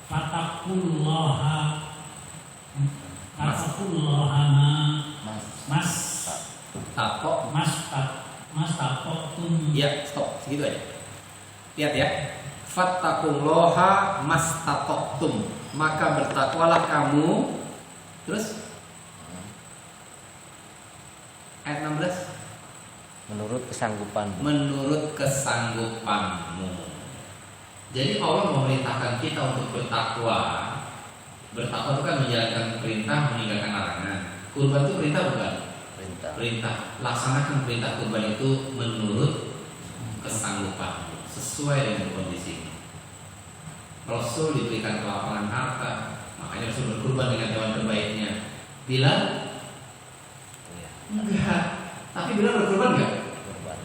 I: Fattaqullaha mas tato
B: Ya, stop, segitu aja. Lihat ya. Fattaqullaha mastata'tum, maka bertakwalah kamu. Terus ayat 16
G: menurut kesanggupanmu.
B: menurut kesanggupanmu. Jadi Allah memerintahkan kita untuk bertakwa. Bertakwa itu kan menjalankan perintah, meninggalkan larangan. Kurban itu perintah bukan? Perintah. Laksanakan perintah kurban itu menurut kesanggupanmu, sesuai dengan kondisi. Rasul diberikan kelapangan harta, makanya Rasul berkurban dengan hewan terbaiknya. Bilal? Enggak. Tapi Bilal berkurban enggak?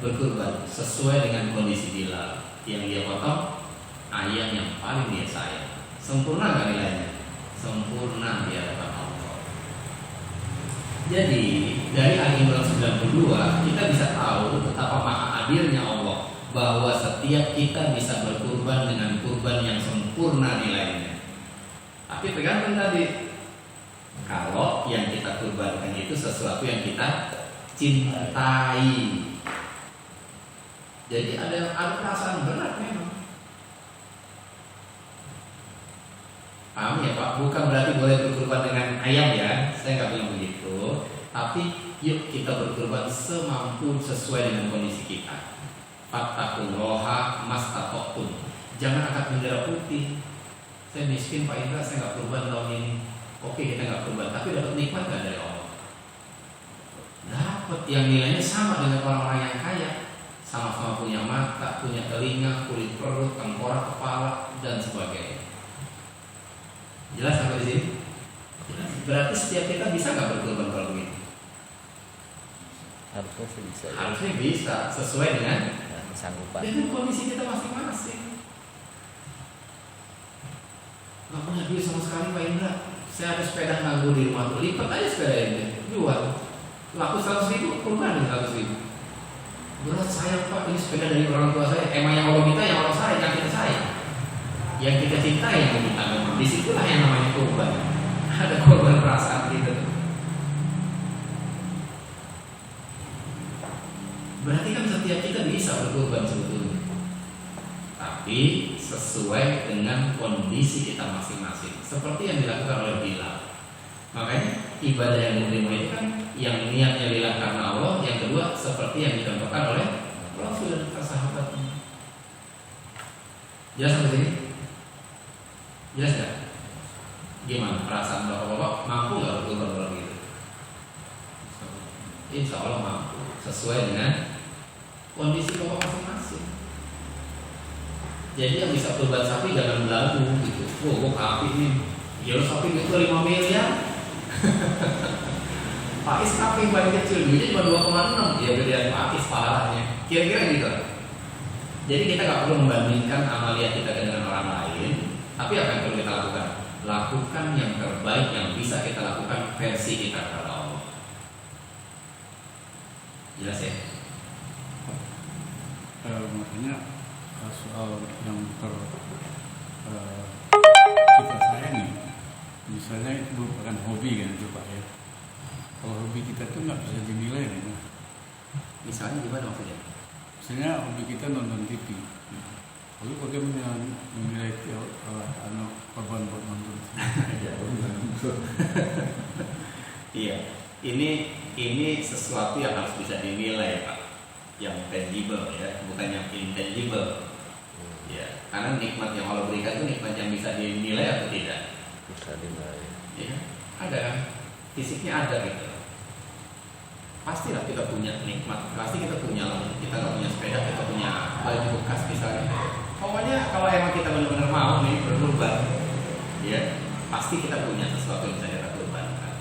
B: Berkurban sesuai dengan kondisi Bilal. Yang dia potong ayam yang paling dia sayang. Sempurna enggak nilainya? Sempurna di hadapan Allah. Jadi dari Ali Imran 92 kita bisa tahu betapa maha adilnya Allah, bahwa setiap kita bisa berkurban dengan kurban yang sempurna nilainya. Tapi tergantung tadi, kalau yang kita kurbankan itu sesuatu yang kita cintai. Jadi ada perasaan berat memang. Paham ya Pak? Bukan berarti boleh berkurban dengan ayam ya, saya nggak bilang begitu. Tapi yuk kita berkurban semampu sesuai dengan kondisi kita. Fattaqullaha mastata'tum. Jangan angkat bendera putih. Saya miskin Pak Indra, saya nggak kurban tahun ini. Oke, kita nggak kurban, tapi dapat nikmat nggak dari Allah? Dapat, yang nilainya sama dengan orang-orang yang kaya. Sama-sama punya mata, punya telinga, kulit perut, tengkorak, kepala, dan sebagainya. Jelas sampai di sini? Jelas. Berarti setiap kita bisa nggak berkurban kalau begitu?
G: Harusnya sih bisa.
B: Harusnya bisa, sesuai dengan
G: Kesanggupan.
B: dengan kondisi kita masing-masing. Gak punya duit sama sekali Pak Indra. Saya ada sepeda nganggur di rumah tuh, lipat aja sepeda ini, jual. Laku 100.000, kurban 100.000. Berat sayang Pak, ini sepeda dari orang tua saya. Emang yang Allah minta, yang Allah sayang, yang kita sayang. Yang kita cintai yang kita memang. Disitulah yang namanya kurban. Ada korban perasaan kita. Berarti kan setiap kita bisa berkorban sebetulnya. Tapi sesuai dengan kondisi kita masing-masing, seperti yang dilakukan oleh Bilal. Makanya ibadah yang diterima itu kan yang niatnya lillah karena Allah, yang kedua seperti yang dicontohkan oleh Rasul dan para sahabatnya. Jelas sampai sini? Jelas nggak? Gimana perasaan bapak-bapak, mampu nggak berkorban gitu? Insya Allah mampu, sesuai dengan kondisi bapak masing-masing. Jadi yang bisa kurban sapi jangan belagu gitu. Oh, gue sapi nih, ya sapi itu 5 miliar. Pakis sapi paling kecil duitnya cuma 2,6, ya gedean pakis pahalanya. Kira-kira gitu. Jadi kita nggak perlu membandingkan amalia kita dengan orang lain, tapi apa yang perlu kita lakukan? Lakukan yang terbaik yang bisa kita lakukan versi kita kepada Allah. Jelas ya?
D: Makanya soal yang kita sayangi, misalnya itu merupakan hobi kan itu Pak ya. Kalau hobi kita tuh nggak bisa dinilai kan.
B: Misalnya gimana maksudnya?
D: Misalnya hobi kita nonton TV. Lalu bagaimana menilai korban buat nonton?
B: Iya, ini sesuatu yang harus bisa dinilai Pak, yang tangible ya, bukan yang intangible. Ya, karena nikmat yang Allah berikan itu nikmat yang bisa dinilai atau tidak?
G: Bisa dinilai.
B: Ya, ada kan? Fisiknya ada gitu. Pastilah kita punya nikmat, pasti kita punya lampu, kita nggak punya sepeda, kita punya baju bekas misalnya. Pokoknya kalau emang kita benar-benar mau nih berkorban, ya pasti kita punya sesuatu yang bisa kita korbankan.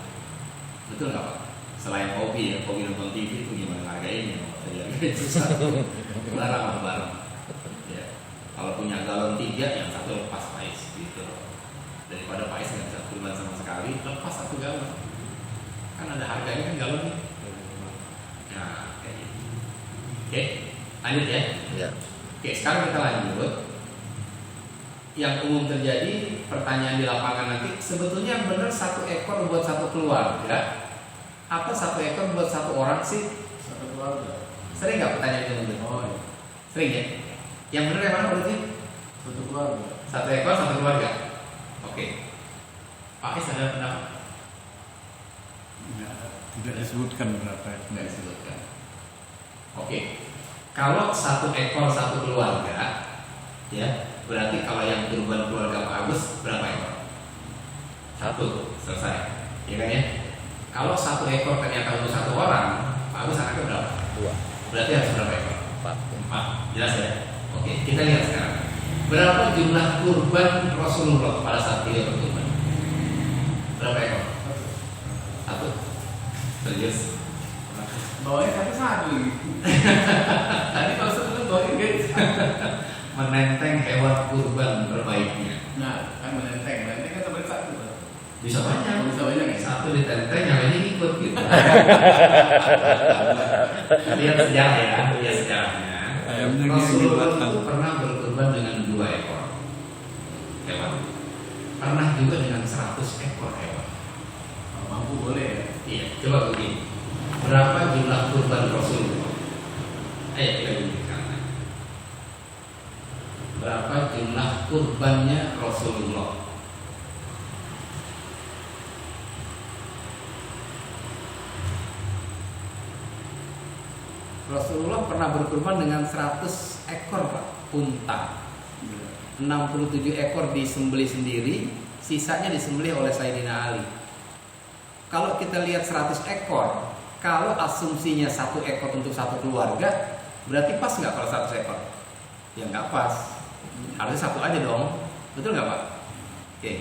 B: Betul nggak Pak? Selain hobi ya, hobi nonton TV itu gimana hargainya? Saya susah, barang. Ya, kalau punya galon 3, yang satu lepas pais gitu. Daripada pais nggak bisa korban sama sekali, lepas 1 galon. Kan ada harganya kan galonnya. Nah, kayak gitu. Oke, lanjut ya.
G: Ya.
B: Oke, sekarang kita lanjut. Yang umum terjadi, pertanyaan di lapangan nanti, sebetulnya yang benar 1 ekor buat 1 keluarga atau 1 ekor buat 1 orang sih?
E: 1 keluarga.
B: Sering nggak pertanyaan itu mungkin?
E: Oh iya.
B: Sering ya? Yang benar yang mana berarti?
E: 1 keluarga.
B: 1 ekor 1 keluarga. Oke. Pak Is ada pendapat?
D: Ya, tidak disebutkan berapa.
B: Tidak disebutkan. Oke. Kalau 1 ekor 1 keluarga, ya berarti kalau yang kurban keluarga Pak Agus berapa ekor? 1, selesai. Ya kan ya? Kalau 1 ekor ternyata untuk 1 orang, Pak Agus anaknya berapa?
G: 2.
B: Berarti harus berapa ekor?
G: 4.
B: 4. Jelas ya? Oke, kita lihat sekarang. Berapa jumlah kurban Rasulullah pada saat beliau berkurban? Berapa ekor? 1. Serius?
E: Bawanya kata 1 lagi. Tadi kalau 1 bawanya guys.
B: Menenteng hewan kurban terbaiknya.
E: Nah, kan menenteng kan seperti 1.
B: Bisa banyak.
E: Bisa banyak ya.
B: 1 ditenteng, yang lainnya ikut gitu. Lihat sejarah ya, lihat sejarahnya. Rasulullah itu pernah berkurban dengan 2 ekor hewan. Pernah juga dengan 100 ekor hewan.
E: Kalau mampu boleh ya.
B: Iya, coba begini. Berapa jumlah kurban Rasulullah? Ayo kita tunjukkan. Berapa jumlah kurbannya Rasulullah? Rasulullah pernah berkurban dengan 100 ekor Pak, unta. 67 ekor disembelih sendiri, sisanya disembelih oleh Sayyidina Ali. Kalau kita lihat 100 ekor, kalau asumsinya 1 ekor untuk 1 keluarga, berarti pas nggak kalau 100 ekor? Ya nggak pas. Harusnya 1 aja dong. Betul nggak Pak? Oke.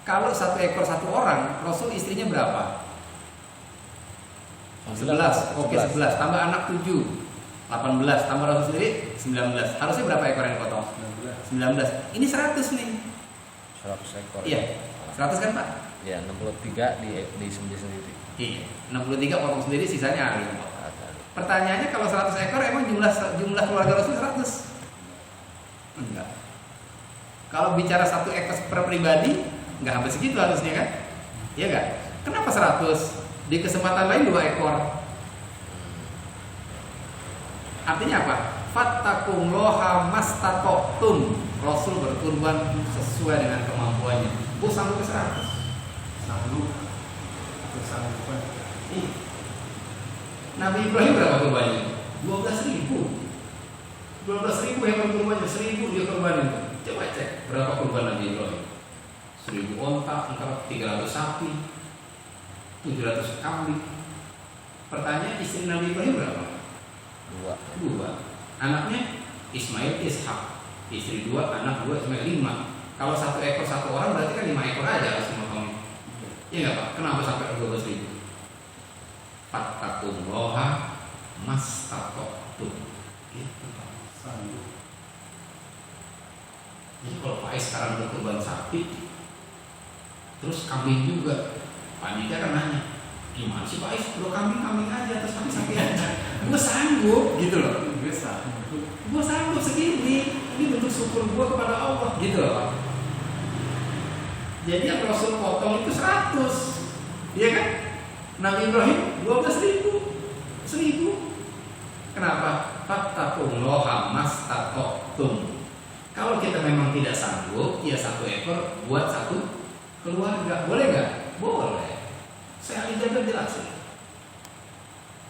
B: Kalau 1 ekor 1 orang, Rasul istrinya berapa? 11. Oke, 11. Tambah anak 7. 18. Tambah Rasul sendiri 19. Harusnya berapa ekor yang dipotong? 19. Ini 100 nih.
G: 100 ekor.
B: Iya. 100 kan Pak?
G: Ya, 63 disembelih sendiri.
B: Iya. 63 potong sendiri, sisanya Ali. Pertanyaannya kalau 100 ekor emang jumlah keluarga Rasul 100? Enggak. Kalau bicara 1 ekor per pribadi, enggak sampai segitu harusnya kan? Iya enggak? Kenapa 100? Di kesempatan lain 2 ekor. Artinya apa? fattaqullaha mastata'tum. Rasul berkurban sesuai dengan kemampuannya. Bu sanggup ke 100?
E: Sanggup. Kesanggupan.
B: Nabi Ibrahim berapa kurbannya? 12.000. 12.000 yang berkurbannya, 1.000 dia kurbanin. Coba cek berapa kurban Nabi Ibrahim. 1.000 onta, 300 sapi, 700 kambing. Pertanyaan, istri Nabi Ibrahim berapa? 2. Anaknya Ismail, Ishak. Istri 2, anak 2, Ismail 5. Kalau 1 ekor 1 orang berarti kan 5 ekor aja harus memotongnya. Iya nggak Pak? Kenapa sampai 12.000? Fattaqullaha mastata'tum. Gitu Pak.
E: Sanggup.
B: Jadi kalau Pak Ais sekarang berkurban sapi, terus kambing juga, panitia kan nanya, gimana sih Pak Ais? Kalau kambing aja, terus sapi aja. Gue sanggup, gitu loh. Gue sanggup segini. Ini bentuk syukur gue kepada Allah, gitu loh Pak. Jadi yang Rasul potong itu 100, iya kan? Nabi Ibrahim 12.000, 1.000. Kenapa? Fattaqullaha mastata'tum. Kalau kita memang tidak sanggup, ya 1 ekor buat 1 keluarga, boleh nggak? Boleh. Saya Jabir jelasin.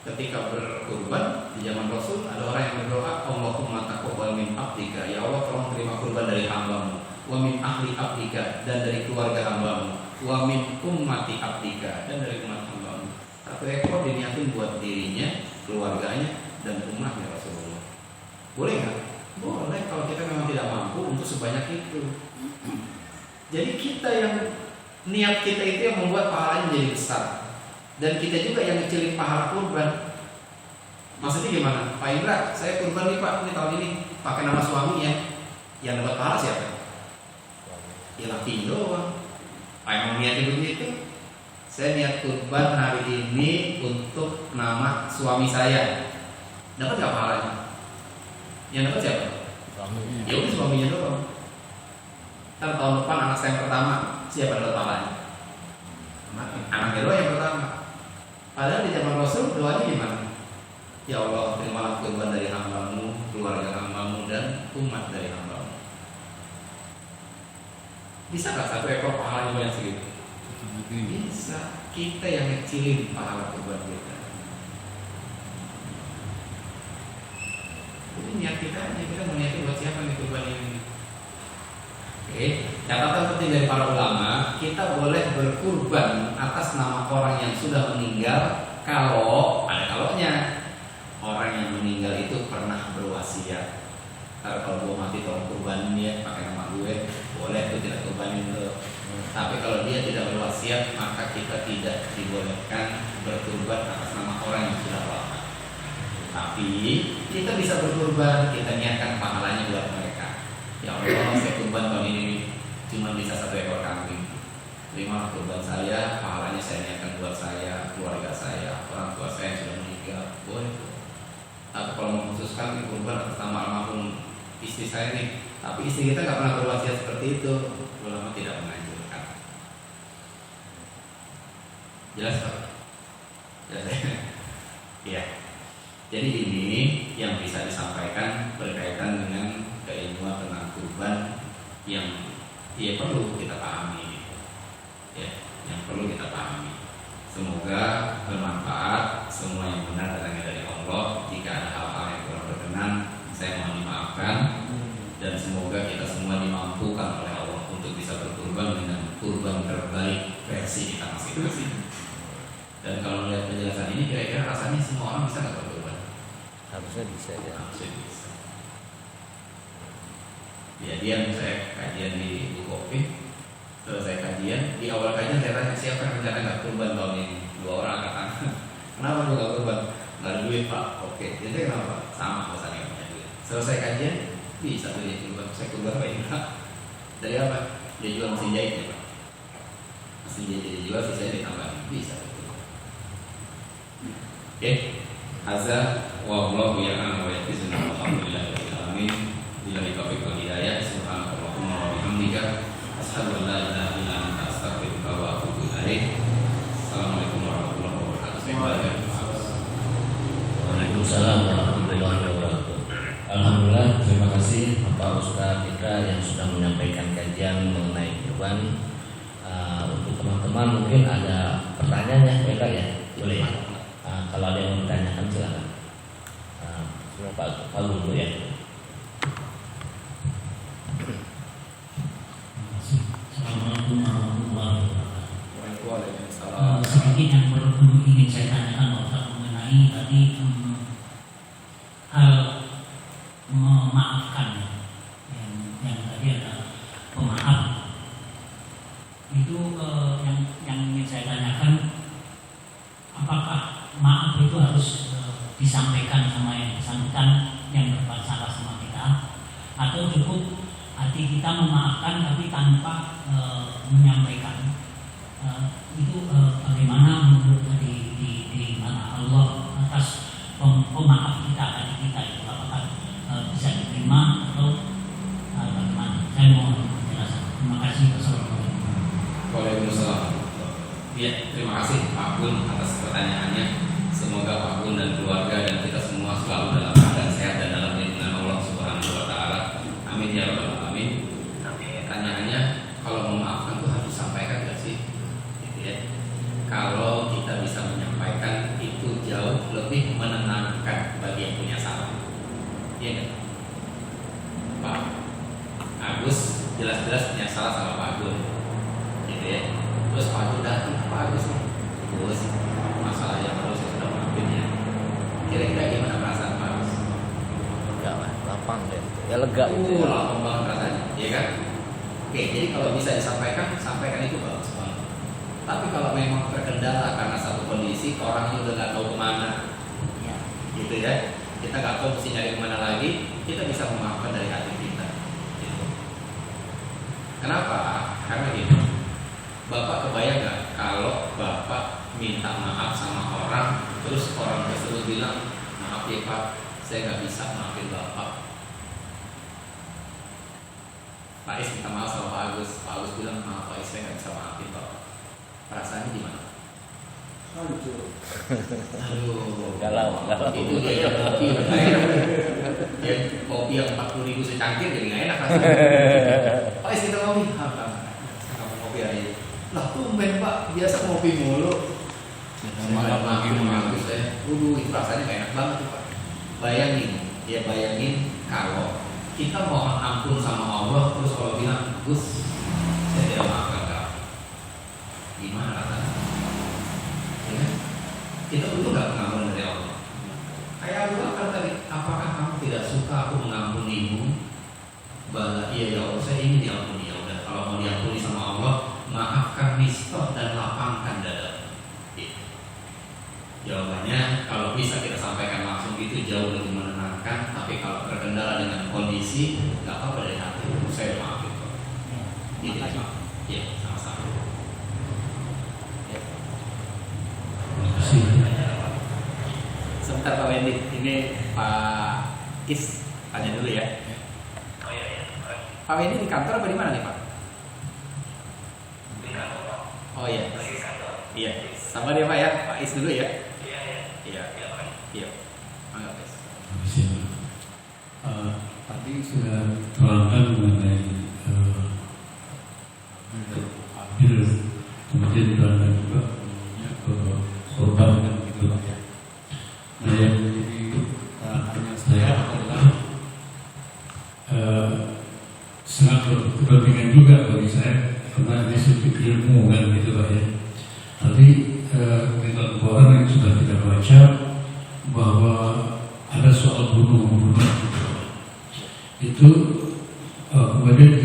B: Ketika berkurban di zaman Rasul, ada orang yang berdoa, Allahumma taqabbal min abdika, ya Allah tolong terima kurban dari hambamu, wa min ahli abdika, dan dari keluarga hambamu, wa min ummati abdika, dan dari umat hambamu. 1 ekor diniatin buat dirinya, keluarganya, dan umatnya Rasulullah. Boleh nggak? Boleh kalau kita memang tidak mampu untuk sebanyak itu. Jadi kita yang niat kita itu yang membuat pahalanya jadi besar. Dan kita juga yang ngecilin pahala kurban. Maksudnya gimana? Pak Indra, saya kurban nih Pak, ini tahun ini pakai nama suami ya. Yang dapat pahala siapa? Ya laki doang. Pak yang niatin begitu. Saya niat kurban hari ini untuk nama suami saya. Dapat nggak pahalanya? Yang dapat siapa?
G: Suaminya.
B: Ya udah suaminya doang. Ntar tahun depan anak saya yang pertama, siapa dapat pahalanya? Anaknya doang yang pertama. Padahal di zaman Rasul doanya gimana? Ya Allah, terimalah kurban dari hambamu, keluarga hambamu, dan umat dari hambamu. Bisa gak 1 ekor pahalanya banyak segitu? Bisa. Kita yang ngecilin pahala kurban kita. Jadi niat kita aja, kita mau niatin buat siapa nih kurban ini? Oke, catatan penting dari para ulama, kita boleh berkurban atas nama orang yang sudah meninggal kalau ada kalaunya. Orang yang meninggal itu pernah berwasiat, kalau gue mati tolong kurbanin ya pakai nama gue, boleh tuh tidak kurbanin tuh. Tapi kalau dia tidak berwasiat, maka kita tidak dibolehkan berkurban atas nama orang yang sudah wafat. Tapi kita bisa berkurban, kita niatkan pahalanya buat mereka. Ya Allah, saya kurban tahun ini cuma bisa 1 ekor kambing. Terima kurban saya, pahalanya saya niatkan buat saya, keluarga saya, orang tua saya yang sudah meninggal. Boleh. Tapi kalau mengkhususkan kurban atas nama almarhum istri saya nih, tapi istri kita nggak pernah berwasiat seperti itu, ulama tidak menganjurkan. Jelas Pak? Jelas ya? Iya. Jadi ini yang bisa disampaikan berkaitan dengan keilmuan tentang kurban yang perlu kita pahami, ya, yang perlu kita pahami. Semoga bermanfaat. Semua yang benar datangnya dari Allah. Jika ada hal-hal yang kurang berkenan, saya mohon dimaafkan. Dan semoga kita semua dimampukan oleh Allah untuk bisa berkurban dengan kurban terbaik versi kita masing-masing. Dan kalau melihat penjelasan ini, kira-kira rasanya semua orang bisa nggak berkurban?
G: Harusnya bisa ya.
B: Harusnya bisa. Kejadian saya kajian di Bukopi, selesai kajian, di awal kajian saya tanya siapa yang rencana nggak kurban tahun ini? 2 orang angkat tangan. Kenapa lu nggak kurban? Nggak ada duit Pak. Oke, jadi kenapa? Sama alasannya nggak punya duit. Selesai kajian, bisa tuh dia kurban. Saya kurban Pak Indra. Dari apa? Dia jual mesin jahit ya Pak. Mesin jahit dia jual, sisanya ditambahin. Bisa. Oke, Azza wallahu ya'lam wa yaqizuna alhamdulillahirabbil alamin. Billahi taufiq wal hidayah. Subhanallahumma wa bihamdika asyhadu an la ilaha illa anta astaghfiruka wa atubu ilaik. Assalamualaikum warahmatullahi wabarakatuh.
G: Waalaikumsalam warahmatullahi wabarakatuh. Pak Ustadz kita yang sudah menyampaikan kajian mengenai kurban. Untuk teman-teman mungkin ada pertanyaan ya, boleh ya? Kalau ada yang mau ditanyakan silakan. Pak dulu ya.
I: Assalamualaikum warahmatullahi wabarakatuh.
F: Waalaikumsalam.
I: Sedikit yang perlu ingin saya tanyakan Ustaz mengenai tadi hal memaafkan yang tadi ada pemaaf itu yang ingin saya tanyakan, apakah maaf itu harus disampaikan sama yang bersangkutan yang bermasalah sama kita, atau cukup hati kita memaafkan tapi tanpa menyampaikan? Itu bagaimana menurut di mana Allah atas pemaaf kita hati kita itu, apakah bisa diterima atau bagaimana? Saya mohon penjelasan. Terima kasih. Wassalamualaikum.
A: Waalaikumsalam. Ya, terima kasih Pak Gun atas pertanyaannya. Semoga Pak Gun dan keluarga dan kita semua selalu dalam keadaan sehat dan dalam lindungan Allah Subhanahu wa taala. Amin ya rabbal alamin. Pertanyaannya, kalau memaafkan itu harus disampaikan nggak sih? Gitu ya. Kalau kita bisa menyampaikan itu jauh lebih menenangkan bagi yang punya salah. Iya nggak? Pak Agus jelas-jelas punya salah sama Pak Gun. Gitu ya. Terus Pak Gun datang, Pak Agus nih, Gus, masalah yang harus kita maafin ya. Kira-kira gimana perasaan Pak Agus?
G: Enggak lah, lapang deh. Ya lega gitu ya.
A: Lapang banget rasanya, ya kan? Oke, jadi kalau bisa disampaikan, sampaikan itu bagus banget. Tapi kalau memang terkendala karena satu kondisi, orangnya udah nggak tahu kemana, gitu ya. Kita nggak tahu mesti nyari kemana lagi, kita bisa memaafkan dari hati kita. Gitu. Kenapa? Karena gini, Bapak kebayang nggak kalau Bapak minta maaf sama orang, terus orang tersebut bilang, maaf ya Pak, saya nggak bisa maafin Bapak. Pak Is minta maaf sama Pak Agus, Pak Agus bilang, maaf Pak Is, saya nggak bisa maafin Bapak. Perasaannya gimana? Aduh,
G: Galau.
A: itu dia kopi udah nggak enak. Ya, kopi yang 40.000 secangkir jadi nggak enak rasanya. Pak Is kita kopi, saya nggak mau kopi aja. Lah tumben Pak, biasa ngopi mulu.
D: Maaf lagi
A: Agus ya. Itu rasanya gak enak banget tuh Pak. Bayangin kalau kita mohon ampun sama Allah, terus kalau bilang, Gus, saya tidak maafkan kamu. Gimana rasanya? Ya, kita butuh gak pengampunan dari Allah? Kayak Abu Bakar tadi, apakah kamu tidak suka aku mengampunimu? Bala, iya ya Allah, saya ingin diampuni. Ya udah, kalau mau diampuni sama Allah, maafkan mistok dan lapangkan dada. Gitu. Jawabannya, kalau bisa kita sampaikan langsung itu jauh lebih menenangkan. Tapi kalau terkendala dengan kondisi, nggak apa-apa dari hati. Saya maafin kok. Gitu. Ya, sama-sama. Sebentar Pak Wendy, ini Pak Is tanya dulu ya.
J: Oh iya.
A: Pak Wendy di kantor apa di mana nih Pak?
J: Di kantor.
A: Oh iya.
J: Lagi kantor.
A: Iya, sabar ya Pak ya, Pak Is dulu ya.
J: Iya.
A: Iya. Anggap Is.
D: Tadi sudah terangkan mengenai adil, kemudian terangkan juga ke korban kan gitu ya. Nah yang menjadi tanya saya adalah sangat berkepentingan juga bagi saya karena ini sedikit ilmu kan gitu Pak ya. Tadi kita orang yang sudah kita baca bahwa ada soal bunuh-bunuh gitu. Itu kemudian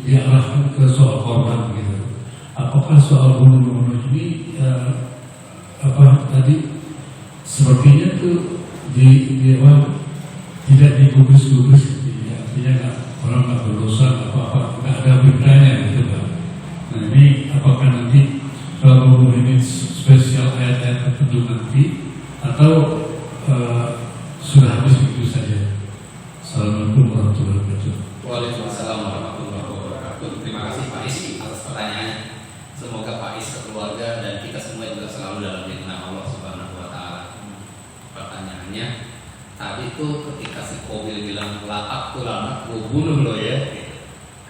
D: diarahkan ke soal korban gitu. Apakah soal bunuh-bunuh ini tadi sepertinya tuh tidak digugus-gugus, artinya orang nggak berdosa apa-apa, nggak ada beritanya gitu Pak. Nah ini apakah nanti kalau bunuh ini spesial ayat-ayat tertentu nanti atau sudah habis begitu saja? Assalamualaikum warahmatullahi wabarakatuh.
A: Waalaikumsalam warahmatullahi wabarakatuh. Terima kasih Pak Is atas pertanyaannya. Semoga Pak Is keluarga dan kita semua juga selalu dalam lindungan Allah Subhanahu wa taala. Pertanyaannya,
B: tadi tuh ketika si Qabil bilang la anak gue bunuh lo ya,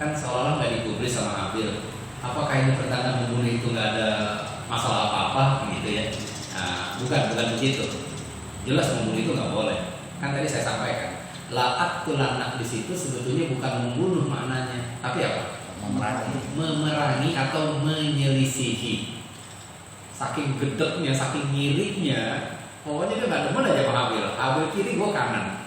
B: kan seolah-olah nggak digubris sama Habil. Apakah ini pertanda membunuh itu nggak ada masalah apa-apa gitu ya? Nah, bukan begitu. Jelas membunuh itu nggak boleh. Kan tadi saya sampaikan, la anak di situ sebetulnya bukan membunuh maknanya, tapi apa? Memerangi atau menyelisihi. Saking gedeknya, saking ngiriknya, pokoknya dia nggak demen aja sama Habil. Habil kiri, gue kanan.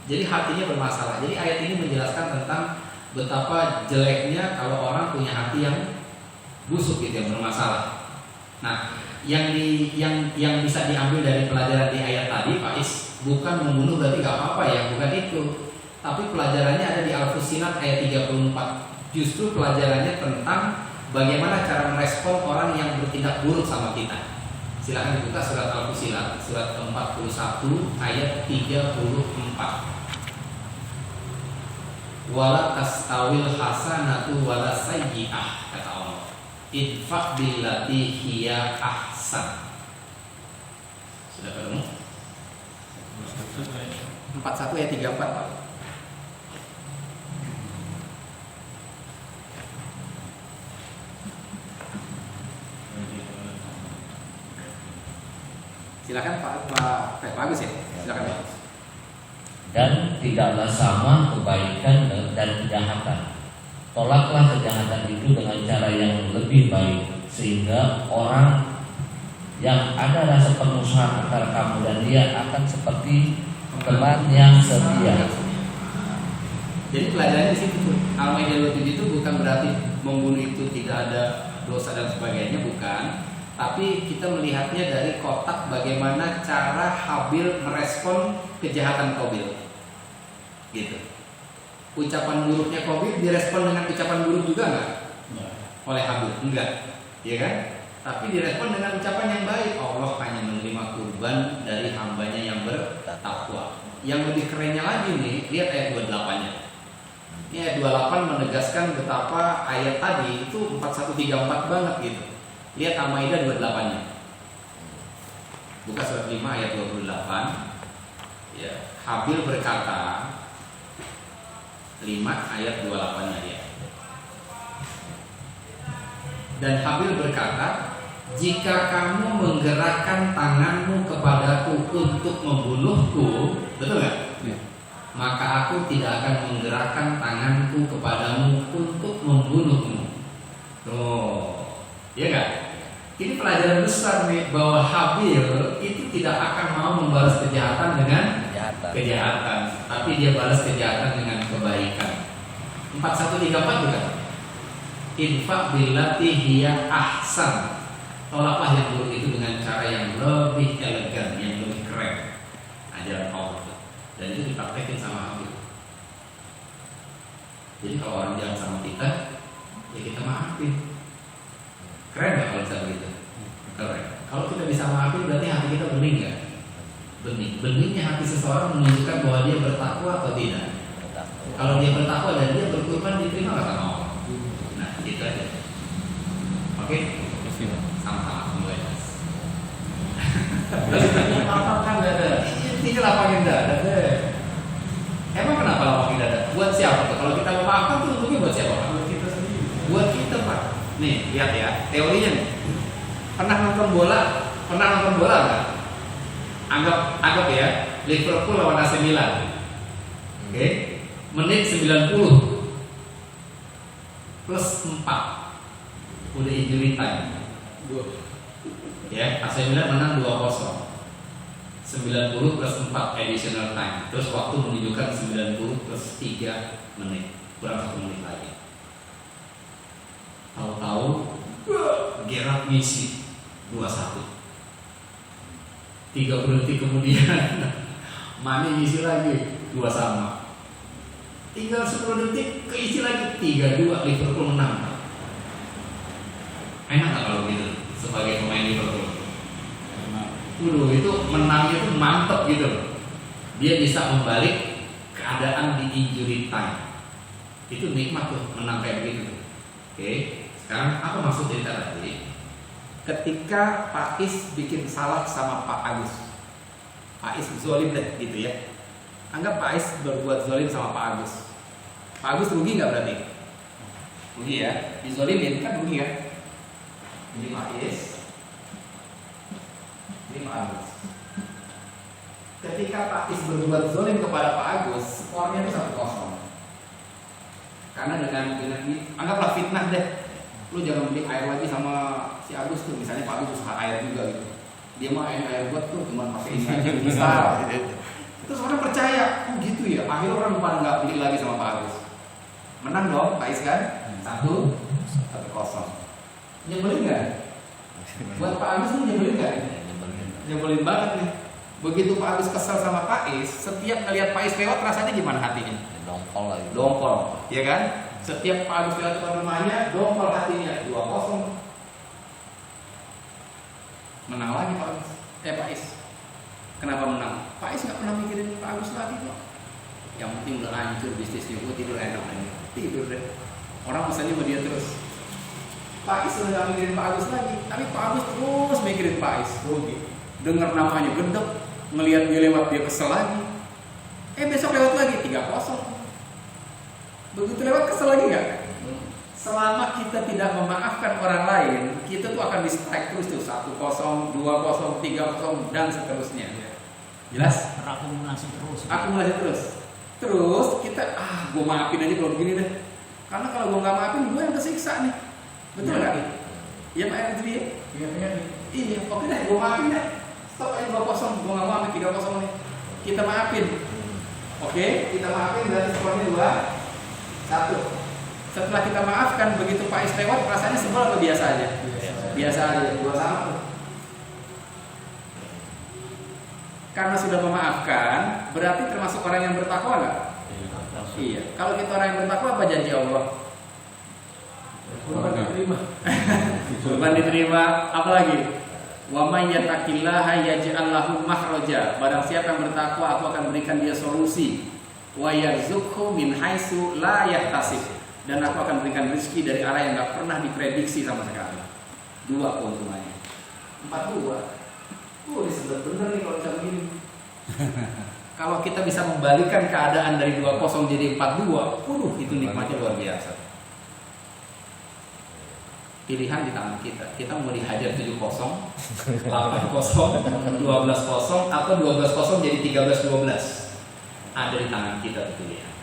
B: Jadi hatinya bermasalah. Jadi ayat ini menjelaskan tentang betapa jeleknya kalau orang punya hati yang busuk gitu, yang bermasalah. Nah, yang bisa diambil dari pelajaran di ayat tadi, Pak Is, bukan membunuh berarti gak apa-apa ya, bukan itu. Tapi pelajarannya ada di Al-Fusilat ayat 34. Justru pelajarannya tentang bagaimana cara merespon orang yang bertindak buruk sama kita. Silakan dibuka surat Al-Fusilat, surat 41 ayat 34. Wala tastawil hasanatu wala sayyi'ah, kata Allah. Idfa' billati hiya ahsan. Sudah ketemu? 41 ayat 34, Pak. Silakan Pak Agus ya. Silakan Pak.
G: Dan tidaklah sama kebaikan dan kejahatan. Tolaklah kejahatan itu dengan cara yang lebih baik, sehingga orang yang ada rasa permusuhan antara kamu dan dia akan seperti teman yang setia.
B: Jadi pelajarannya di situ tuh. Al-Maidah 27 itu bukan berarti membunuh itu tidak ada dosa dan sebagainya, bukan. Tapi kita melihatnya dari kotak bagaimana cara Habil merespon kejahatan Qabil. Gitu. Ucapan buruknya Qabil direspon dengan ucapan buruk juga enggak? Oleh Habil? Enggak. Iya kan? Tapi direspon dengan ucapan yang baik. Allah hanya menerima kurban dari hambanya yang bertakwa. Yang lebih kerennya lagi nih, lihat ayat 28-nya. Ini ayat 28 menegaskan betapa ayat tadi itu 4134 banget gitu. Lihat Al-Maidah 28-nya. Buka surat 5 ayat 28. Ya, Habil berkata, 5 ayat 28-nya ya. Dan Habil berkata, jika kamu menggerakkan tanganmu kepadaku untuk membunuhku, betul nggak? Ya. Maka aku tidak akan menggerakkan tanganku kepadamu untuk membunuhmu. Oh, ya nggak? Ini pelajaran besar nih, bahwa Habil itu tidak akan mau membalas kejahatan dengan kejahatan, tapi dia balas kejahatan dengan kebaikan. 4134 juga. Infaq billati hiya ahsan. Tolaklah yang buruk itu dengan cara yang lebih elegan, yang lebih keren. Ajaran Allah. Dan itu dipraktekin sama Habil. Jadi kalau orang jalan sama kita, ya kita maafin. Keren gak kalau bisa begitu? Keren. Kalau kita bisa maafin, berarti hati kita bening gak? Bening. Beningnya hati seseorang menunjukkan bahwa dia bertakwa atau tidak. Kalau dia bertakwa dan dia berkorban, diterima gak sama Allah? Nah, itu aja. Oke? Sama-sama mulai.
E: Lapangkan dada.
B: Intinya lapangin dada deh. Emang kenapa lapangin dada? Buat siapa? Kalau kita memaafkan tuh untungnya buat siapa? Buat kita sendiri. Buat kita, Pak. Nih, lihat ya, teorinya nih. Pernah nonton bola nggak? Anggap ya, Liverpool lawan AC Milan. Oke. Menit 90 plus 4 udah injury time. Ya, AC Milan menang 2-0. 90 plus 4 additional time. Terus waktu menunjukkan 90 plus 3 menit. Kurang 1 menit lagi. Tahu-tahu Gerard ngisi 2-1. 30 detik kemudian Mane ngisi lagi 2-2. Tinggal 10 detik keisi lagi 3-2, Liverpool menang. Enak gak kalau gitu sebagai pemain Liverpool? Itu menangnya itu mantep gitu. Dia bisa membalik keadaan di injury time. Itu nikmat tuh menang kayak begitu. Oke. Sekarang apa maksud cerita tadi? Ketika Pak Is bikin salah sama Pak Agus, Pak Ais zolim deh gitu ya. Anggap Pak Ais berbuat zolim sama Pak Agus. Pak Agus rugi nggak berarti? Rugi ya. Dizolimin kan rugi kan? Ini Pak Ais, ini Pak Agus. Ketika Pak Ais berbuat zolim kepada Pak Agus, skornya itu 1-0. Karena dengan ini, anggaplah fitnah deh. Lu jangan beli air lagi sama si Agus tuh, misalnya Pak Agus usaha air juga gitu. Dia mah air buat tuh cuma pakai ini aja misal. Terus orang percaya, oh gitu ya. Akhirnya orang pada nggak beli lagi sama Pak Agus. Menang dong, Pak Is kan? 1-0. Nyebelin nggak? Buat Pak Agus tuh nyebelin nggak? Nyebelin banget nih. Begitu Pak Agus kesel sama Pak Is, setiap ngelihat Pak Is lewat rasanya gimana hatinya?
G: Dongkol lagi.
B: Dongkol, ya kan? Setiap Pak Agus lewat depan rumahnya, dongkol hatinya. 2-0. Menang lagi Pak Agus. Pak Is. Kenapa menang? Pak Is nggak pernah mikirin Pak Agus lagi kok. Yang penting udah hancur bisnisnya, gue tidur enak aja. Tidur deh. Orang misalnya sama dia terus. Pak Is udah nggak mikirin Pak Agus lagi, tapi Pak Agus terus mikirin Pak Is. Rugi. Dengar namanya gendek, ngelihat dia lewat dia kesel lagi. Besok lewat lagi 3-0. Begitu lewat kesel lagi nggak? Selama kita tidak memaafkan orang lain, kita tuh akan di strike terus tuh 1-0, 2-0, 3-0 dan seterusnya. Jelas?
I: Berakumulasi terus.
B: Akumulasi terus. Terus kita gue maafin aja kalau begini deh. Karena kalau gue nggak maafin, gue yang kesiksa nih. Betul nggak? Iya Pak Edi dia. Iya. Oke deh, gue maafin deh. Stop aja 2-0, gue nggak maafin 3-0 nih. Kita maafin. Oke, kita maafin berarti skornya 2-1. Setelah kita maafkan, begitu Pak Is lewat, rasanya sebel atau biasa aja? Biasa aja, 2-1. Karena sudah memaafkan, berarti termasuk orang yang bertakwa nggak? Iya. Kalau kita orang yang bertakwa, apa janji Allah?
F: Kurban diterima.
B: Kurban diterima. Apa lagi? Wa may yattaqillaha yaj'al lahu makhraja. Barang siapa yang bertakwa, aku akan berikan dia solusi. Wa yarzuqhu min haitsu la yahtasib. Dan aku akan berikan rezeki dari arah yang nggak pernah diprediksi sama sekali. 2 keuntungannya. 4-2. Disebut bener nih kalau bisa begini. Kalau kita bisa membalikan keadaan dari 2-0 jadi 4-2, itu nikmatnya luar biasa. Pilihan di tangan kita. Kita mau dihajar 7-0, 8-0, 12-0, atau 12-0 jadi 13-12. Ada di tangan kita pilihan.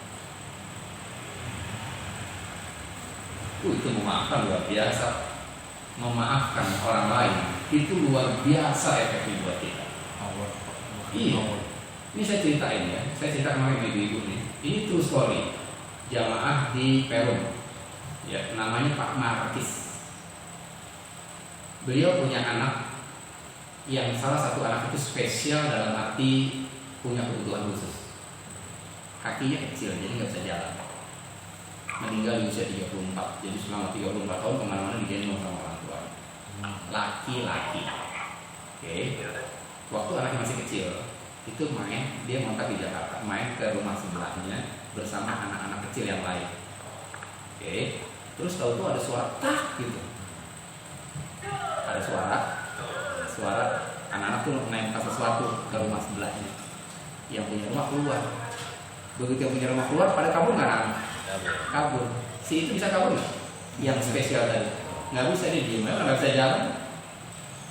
B: Itu memaafkan luar biasa. Memaafkan orang lain itu luar biasa efeknya buat kita. Iya. Ini saya ceritain ya. Saya cerita kemarin ibu-ibu nih. Ini true story. Jamaah di Perum. Ya, namanya Pak Markis. Beliau punya anak yang salah satu anak itu spesial dalam arti punya kebutuhan khusus. Kakinya kecil, jadi nggak bisa jalan. Meninggal di usia 34. Jadi selama 34 tahun kemana-mana digendong sama orang tua. Laki-laki. Oke. Waktu anaknya masih kecil, itu dia ngontrak di Jakarta, main ke rumah sebelahnya bersama anak-anak kecil yang lain. Oke. Terus tahu tuh ada suara tak gitu. Ada suara anak-anak tuh nempel sesuatu ke rumah sebelahnya. Yang punya rumah keluar. Begitu yang punya rumah keluar, pada kabur nggak anak? Kabur. Si itu bisa kabur nggak? Yang spesial tadi nggak bisa, dia diem, nggak bisa jalan.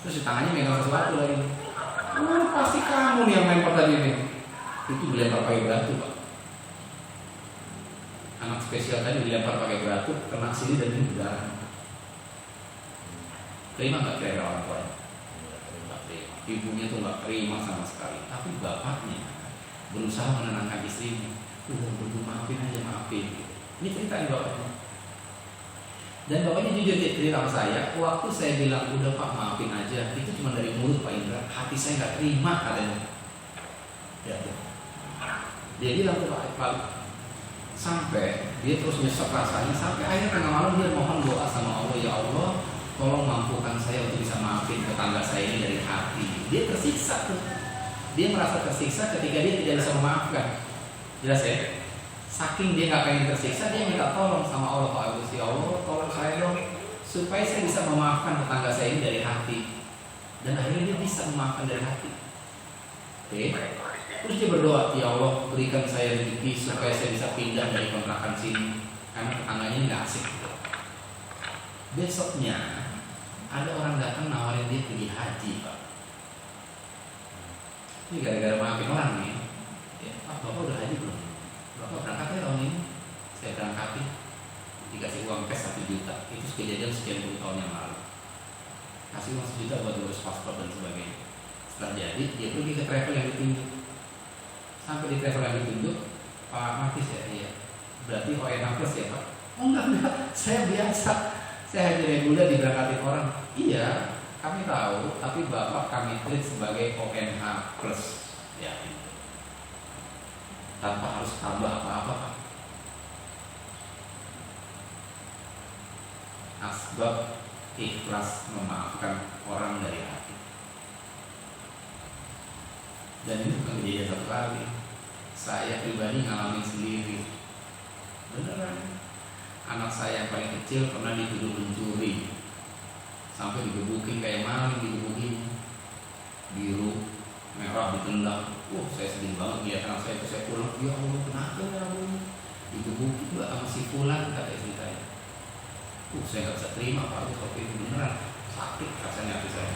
B: Terus di tangannya megang sesuatu lagi. Pasti kamu nih yang main tadi ini. Itu dilempar pakai batu, Pak. Anak spesial tadi dilempar pakai batu, kena sini dan ini berdarah. Terima nggak kira-kira orang tuanya? Ibunya tuh nggak terima sama sekali. Tapi bapaknya berusaha menenangkan istrinya. Udah maafin aja, maafin. Ini ceritain bapaknya. Dan bapaknya jujur cerita sama saya, waktu saya bilang udah Pak maafin aja, itu cuma dari mulut Pak Indra, hati saya nggak terima katanya. Ya. Dia bilang ke Pak, sampai dia terus nyesek rasanya, sampai akhirnya tengah malam dia mohon doa sama Allah, ya Allah, tolong mampukan saya untuk bisa maafin tetangga saya ini dari hati. Dia tersiksa tuh, dia merasa tersiksa ketika dia tidak bisa memaafkan. Jelas ya? Saking dia nggak pengen tersiksa, dia minta tolong sama Allah, Pak Agus, ya Allah tolong saya dong supaya saya bisa memaafkan tetangga saya ini dari hati. Dan akhirnya dia bisa memaafkan dari hati. Oke. Terus dia berdoa, ya Allah berikan saya rezeki supaya saya bisa pindah dari kontrakan sini karena tetangganya nggak asik. Besoknya ada orang datang nawarin dia pergi haji, Pak. Ini gara-gara maafin orang nih. Ya, Pak, Bapak udah haji belum? Bapak berangkat ya tahun ini? Saya berangkatin. Dikasih uang cash 1 juta. Itu kejadian sekian puluh tahun yang lalu. Kasih uang 1 juta buat urus paspor dan sebagainya. Setelah jadi, dia pergi ke travel yang ditunjuk. Sampai di travel yang ditunjuk, Pak Martis ya, iya. Berarti ONH plus ya Pak? Oh enggak, saya biasa. Saya hanya reguler diberangkatin orang. Iya, kami tahu, tapi Bapak kami treat sebagai ONH plus. Ya, tanpa harus tambah apa-apa Pak. Asbab ikhlas memaafkan orang dari hati. Dan ini bukan kejadian satu kali. Saya pribadi ngalamin sendiri. Beneran. Anak saya yang paling kecil pernah dituduh mencuri. Sampai digebukin kayak maling, digebukin. Biru, merah ditendang. Wah, saya sedih banget lihat anak saya itu. Saya pulang, ya Allah kenapa ya Allah? Digebukin Mbak sama si Fulan, kata istri saya. Saya nggak bisa terima Pak, seperti itu beneran sakit rasanya hati saya.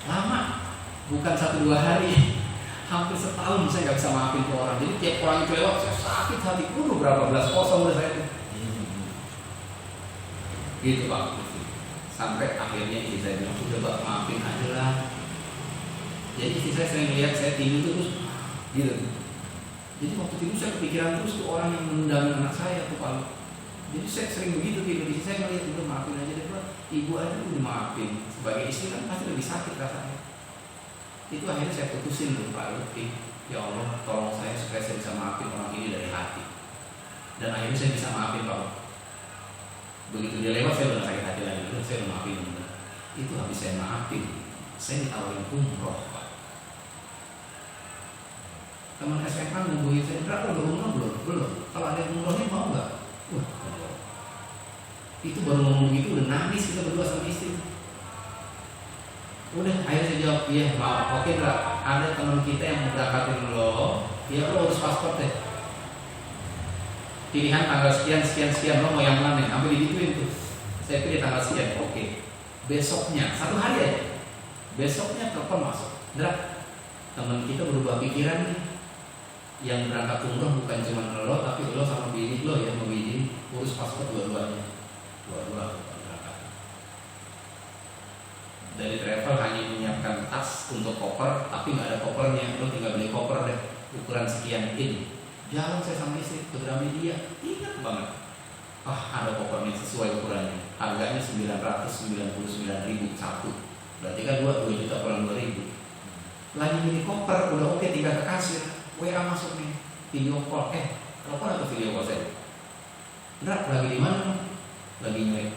B: Lama, bukan 1-2 hari, hampir setahun saya nggak bisa maafin ke orang. Jadi tiap orang itu lewat saya sakit hati. Berapa belas kosong udah saya itu. Gitu Pak. Sampai akhirnya istri saya bilang, udah Pak maafin aja lah. Jadi istri saya sering lihat saya tidur terus gitu. Jadi waktu tidur saya kepikiran terus tuh orang yang menendang anak saya tuh Pak. Jadi saya sering begitu tidur, saya ngeliat udah maafin aja deh Pak. Ibu aja udah maafin. Sebagai istri kan pasti lebih sakit rasanya. Itu akhirnya saya putusin tuh Pak Lutfi. Ya Allah tolong saya supaya saya bisa maafin orang ini dari hati. Dan akhirnya saya bisa maafin Pak. Begitu dia lewat saya udah sakit hati lagi. Udah saya udah maafin bener. Itu habis saya maafin, saya ditawarin umroh Pak. Teman SMA nungguin saya, berapa udah umroh belum? Belum. Kalau ada yang umrohnya mau nggak? Itu baru ngomong gitu udah nangis kita berdua sama istri. Udah akhirnya saya jawab, iya mau, oke Dra, ada teman kita yang mau berangkatin lo, ya lo urus paspor deh. Pilihan tanggal sekian lo mau yang mana? Sampai digituin tuh. Saya pilih tanggal sekian, oke. Besoknya 1 hari aja. Besoknya telepon masuk, Dra, teman kita berubah pikiran nih. Yang berangkat umroh bukan cuma lo, tapi lo sama bini lo yang mau izin urus paspor dua-duanya. Dua-dua berangkat. Dari travel hanya menyiapkan tas untuk koper, tapi nggak ada kopernya. Lo tinggal beli koper deh, ukuran sekian ini. Jalan saya sama istri ke Gramedia, ingat banget. Ada kopernya sesuai ukurannya. Harganya 999.000 satu. Berarti kan 2 juta kurang 2.000. Lagi beli koper, udah oke, tinggal ke kasir. WA masuk nih, video call. Telepon atau video call saya? Drak, lagi di mana? Lagi nyari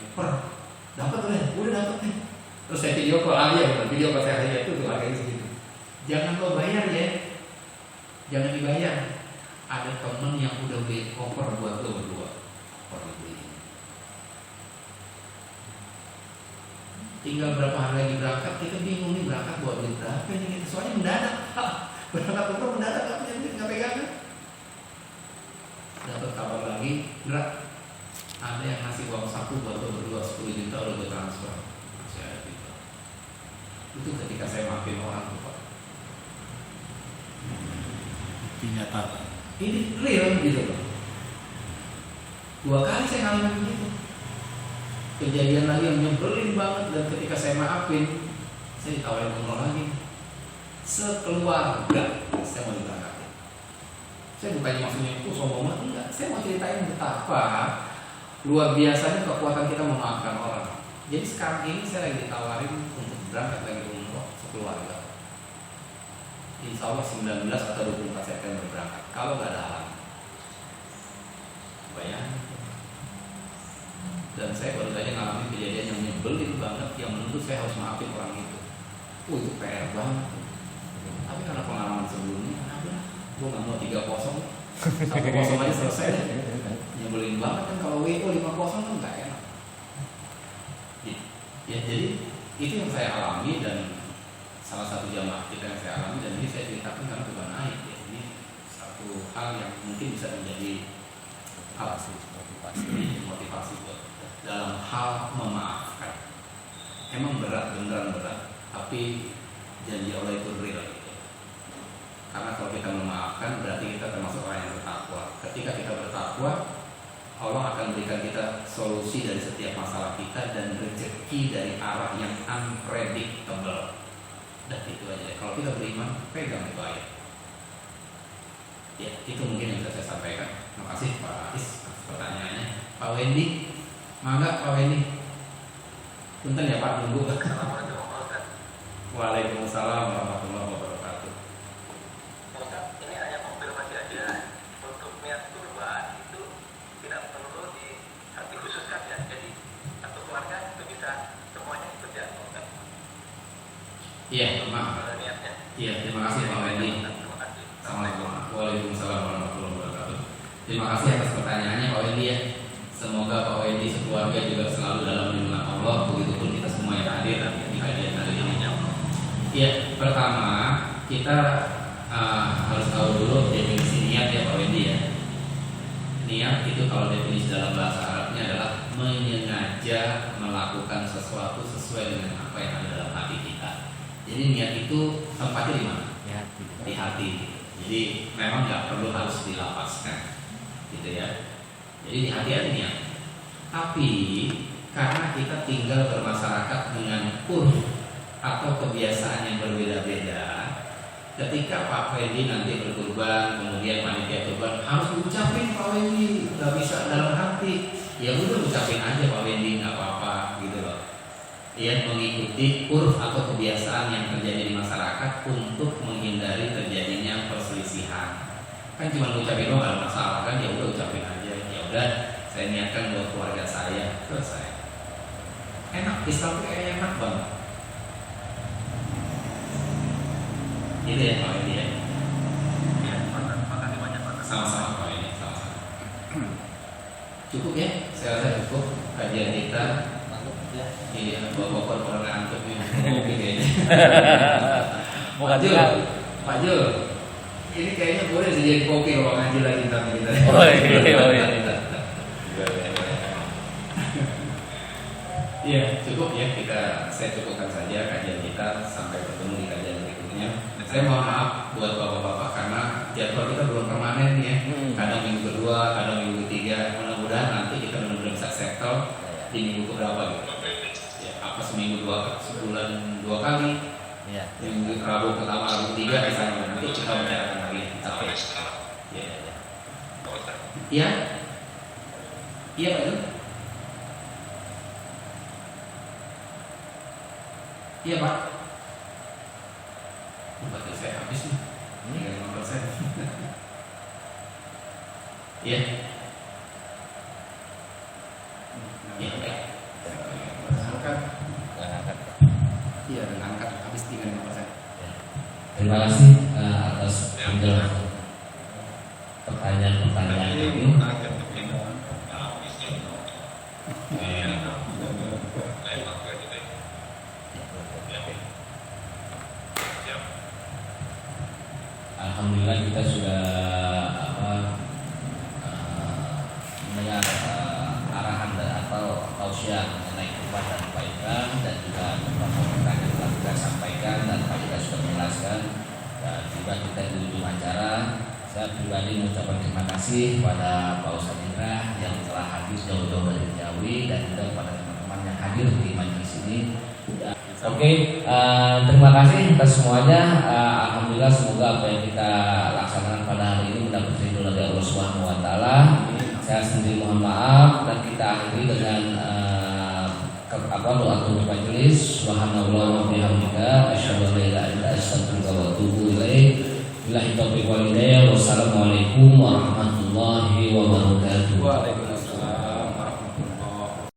B: dapat udah dapat nih. Terus saya video call aja, video call saya aja itu tuh harganya segitu. Jangan lo bayar ya, jangan dibayar. Ada temen yang udah beli koper buat lo berdua, koper beli. Tinggal berapa hari lagi berangkat, kita bingung nih berangkat buat duit berapa nih? Soalnya mendadak, berangkat koper mendadak nggak punya duit, nggak pegangan. Dapat kabar lagi, Drak, ada yang ngasih uang saku buat lo berdua 10 juta udah gue transfer. Saya gitu. Itu ketika saya maafin orang tuh Pak.
D: Kenyataan.
B: Ini real gitu Pak. 2 kali saya ngalamin begitu. Kejadian lagi yang nyebelin banget, dan ketika saya maafin, saya ditawarin umroh lagi. Sekeluarga saya mau diberangkatin. Saya bukannya maksudnya itu sombong banget, enggak. Saya mau ceritain betapa luar biasanya kekuatan kita memaafkan orang. Jadi sekarang ini saya lagi ditawarin untuk berangkat lagi umroh sekeluarga. Insya Allah 19 atau 24 September berangkat. Kalau nggak ada halangan, bayangin. Dan saya baru saja ngalamin kejadian yang nyebelin banget, yang menurut saya harus maafin orang itu. Itu PR banget. Tapi karena pengalaman sebelumnya, gue nggak mau 3-0, 1-0 aja selesai. Nyebelin banget kan kalau WO 5-0 kan nggak enak. Ya, jadi itu yang saya alami, dan salah satu jamaah kita yang saya alami, dan ini saya ceritakan karena bukan aib ya. Ini satu hal yang mungkin bisa menjadi motivasi buat dalam hal memaafkan. Emang berat, beneran berat, tapi janji Allah itu real gitu. Karena kalau kita memaafkan berarti kita termasuk orang yang bertakwa. Ketika kita bertakwa, Allah akan berikan kita solusi dari setiap masalah kita dan rezeki dari arah yang unpredictable. Dan itu aja. Kalau kita beriman, pegang itu ayat. Ya, itu mungkin yang bisa saya sampaikan. Terima kasih Pak Is atas pertanyaannya. Pak Wendy, mangga Pak Wendy. Punten ya Pak, tunggu. Waalaikumsalam warahmatullahi wabarakatuh.
J: Ini hanya konfirmasi aja. Untuk niat kurban itu tidak perlu di khususkan ya. Jadi satu keluarga itu bisa semuanya ikut ya.
B: Iya, maaf.
J: Niatnya.
B: Iya, terima kasih Pak Wendy.
J: Terima kasih.
B: Assalamualaikum. Waalaikumsalam warahmatullahi wabarakatuh. Terima kasih atas pertanyaannya Pak Wendy ya. Semoga Pak Wendy sekeluarga juga selalu dalam lindungan Allah. Begitupun kita semua yang hadir di kajian hari ini. Ya, pertama kita harus tahu dulu definisi niat ya Pak Wendy ya. Niat itu kalau definisi dalam bahasa Arabnya adalah menyengaja melakukan sesuatu sesuai dengan apa yang ada dalam hati kita. Jadi niat itu tempatnya di mana? Di hati. Jadi memang nggak perlu harus dilapaskan, gitu ya. Jadi di hati ada niat. Tapi karena kita tinggal bermasyarakat dengan atau kebiasaan yang berbeda-beda, ketika Pak Wendy nanti berkurban, kemudian panitia kurban harus ucapin Pak Wendy, nggak bisa dalam hati. Ya udah ucapin aja Pak Wendy, nggak apa-apa gitu loh. Ya, mengikuti atau kebiasaan yang terjadi di masyarakat untuk menghindari terjadinya perselisihan. Kan cuma ucapin doang nggak ada masalah kan, ya udah ucapin aja. Ya udah, saya niatkan buat keluarga saya, selesai. Enak, Islam itu enak banget. Itu ya Pak Wendy ya.
J: Makasih banyak Pak.
B: Sama-sama Pak Wendy, sama-sama. Cukup ya, saya rasa cukup kajian kita. Iya, bapak-bapak orang ngantuk nih, kopi kayaknya. Pak Jul, ini kayaknya boleh jadi kopi kalau ngaji lagi ntar kita.
G: Oh iya.
B: Iya, cukup ya, saya cukupkan saja kajian kita, sampai ketemu di kajian berikutnya. Saya mohon maaf buat bapak-bapak karena jadwal kita belum permanen ya. Kadang minggu kedua, kadang minggu ketiga. Mudah-mudahan nanti kita benar-benar bisa settle di minggu keberapa gitu. Ya, apa seminggu sebulan 2 kali.
G: Iya.
B: Minggu Rabu pertama, Rabu ketiga misalnya, nanti kita bicarakan lagi. Ya. Iya. Iya Pak Jul. Iya Pak. Baterai saya habis nih. Tinggal 5%. Iya. Iya baik. Angkat. Iya, dan angkat habis 35%.
G: Terima kasih atas penjelasan pertanyaan-pertanyaan ini. Alhamdulillah kita sudah mendengar arahan atau tausiah mengenai kurban dan kebaikan, dan juga beberapa pertanyaan yang telah kita sampaikan dan Pak juga sudah menjelaskan, dan juga kita di ujung acara. Saya pribadi mengucapkan terima kasih kepada Pak Ustadz Indra yang telah hadir jauh-jauh dari Jawi, dan juga kepada teman-teman yang hadir di majelis ini. Oke, terima kasih atas semuanya. Alhamdulillah, semoga apa yang kita laksanakan pada hari ini mendapat ridho dari Allah Subhanahu wa taala. Saya sendiri mohon maaf, dan kita akhiri dengan doa tutup majelis. Subhanallah wa bihamdika, asyhadu an la ilaha illa anta, astaghfiruka wa atubu ilaik. Billahi taufiq wal hidayah. Wassalamualaikum warahmatullahi wabarakatuh.
B: Waalaikumsalam.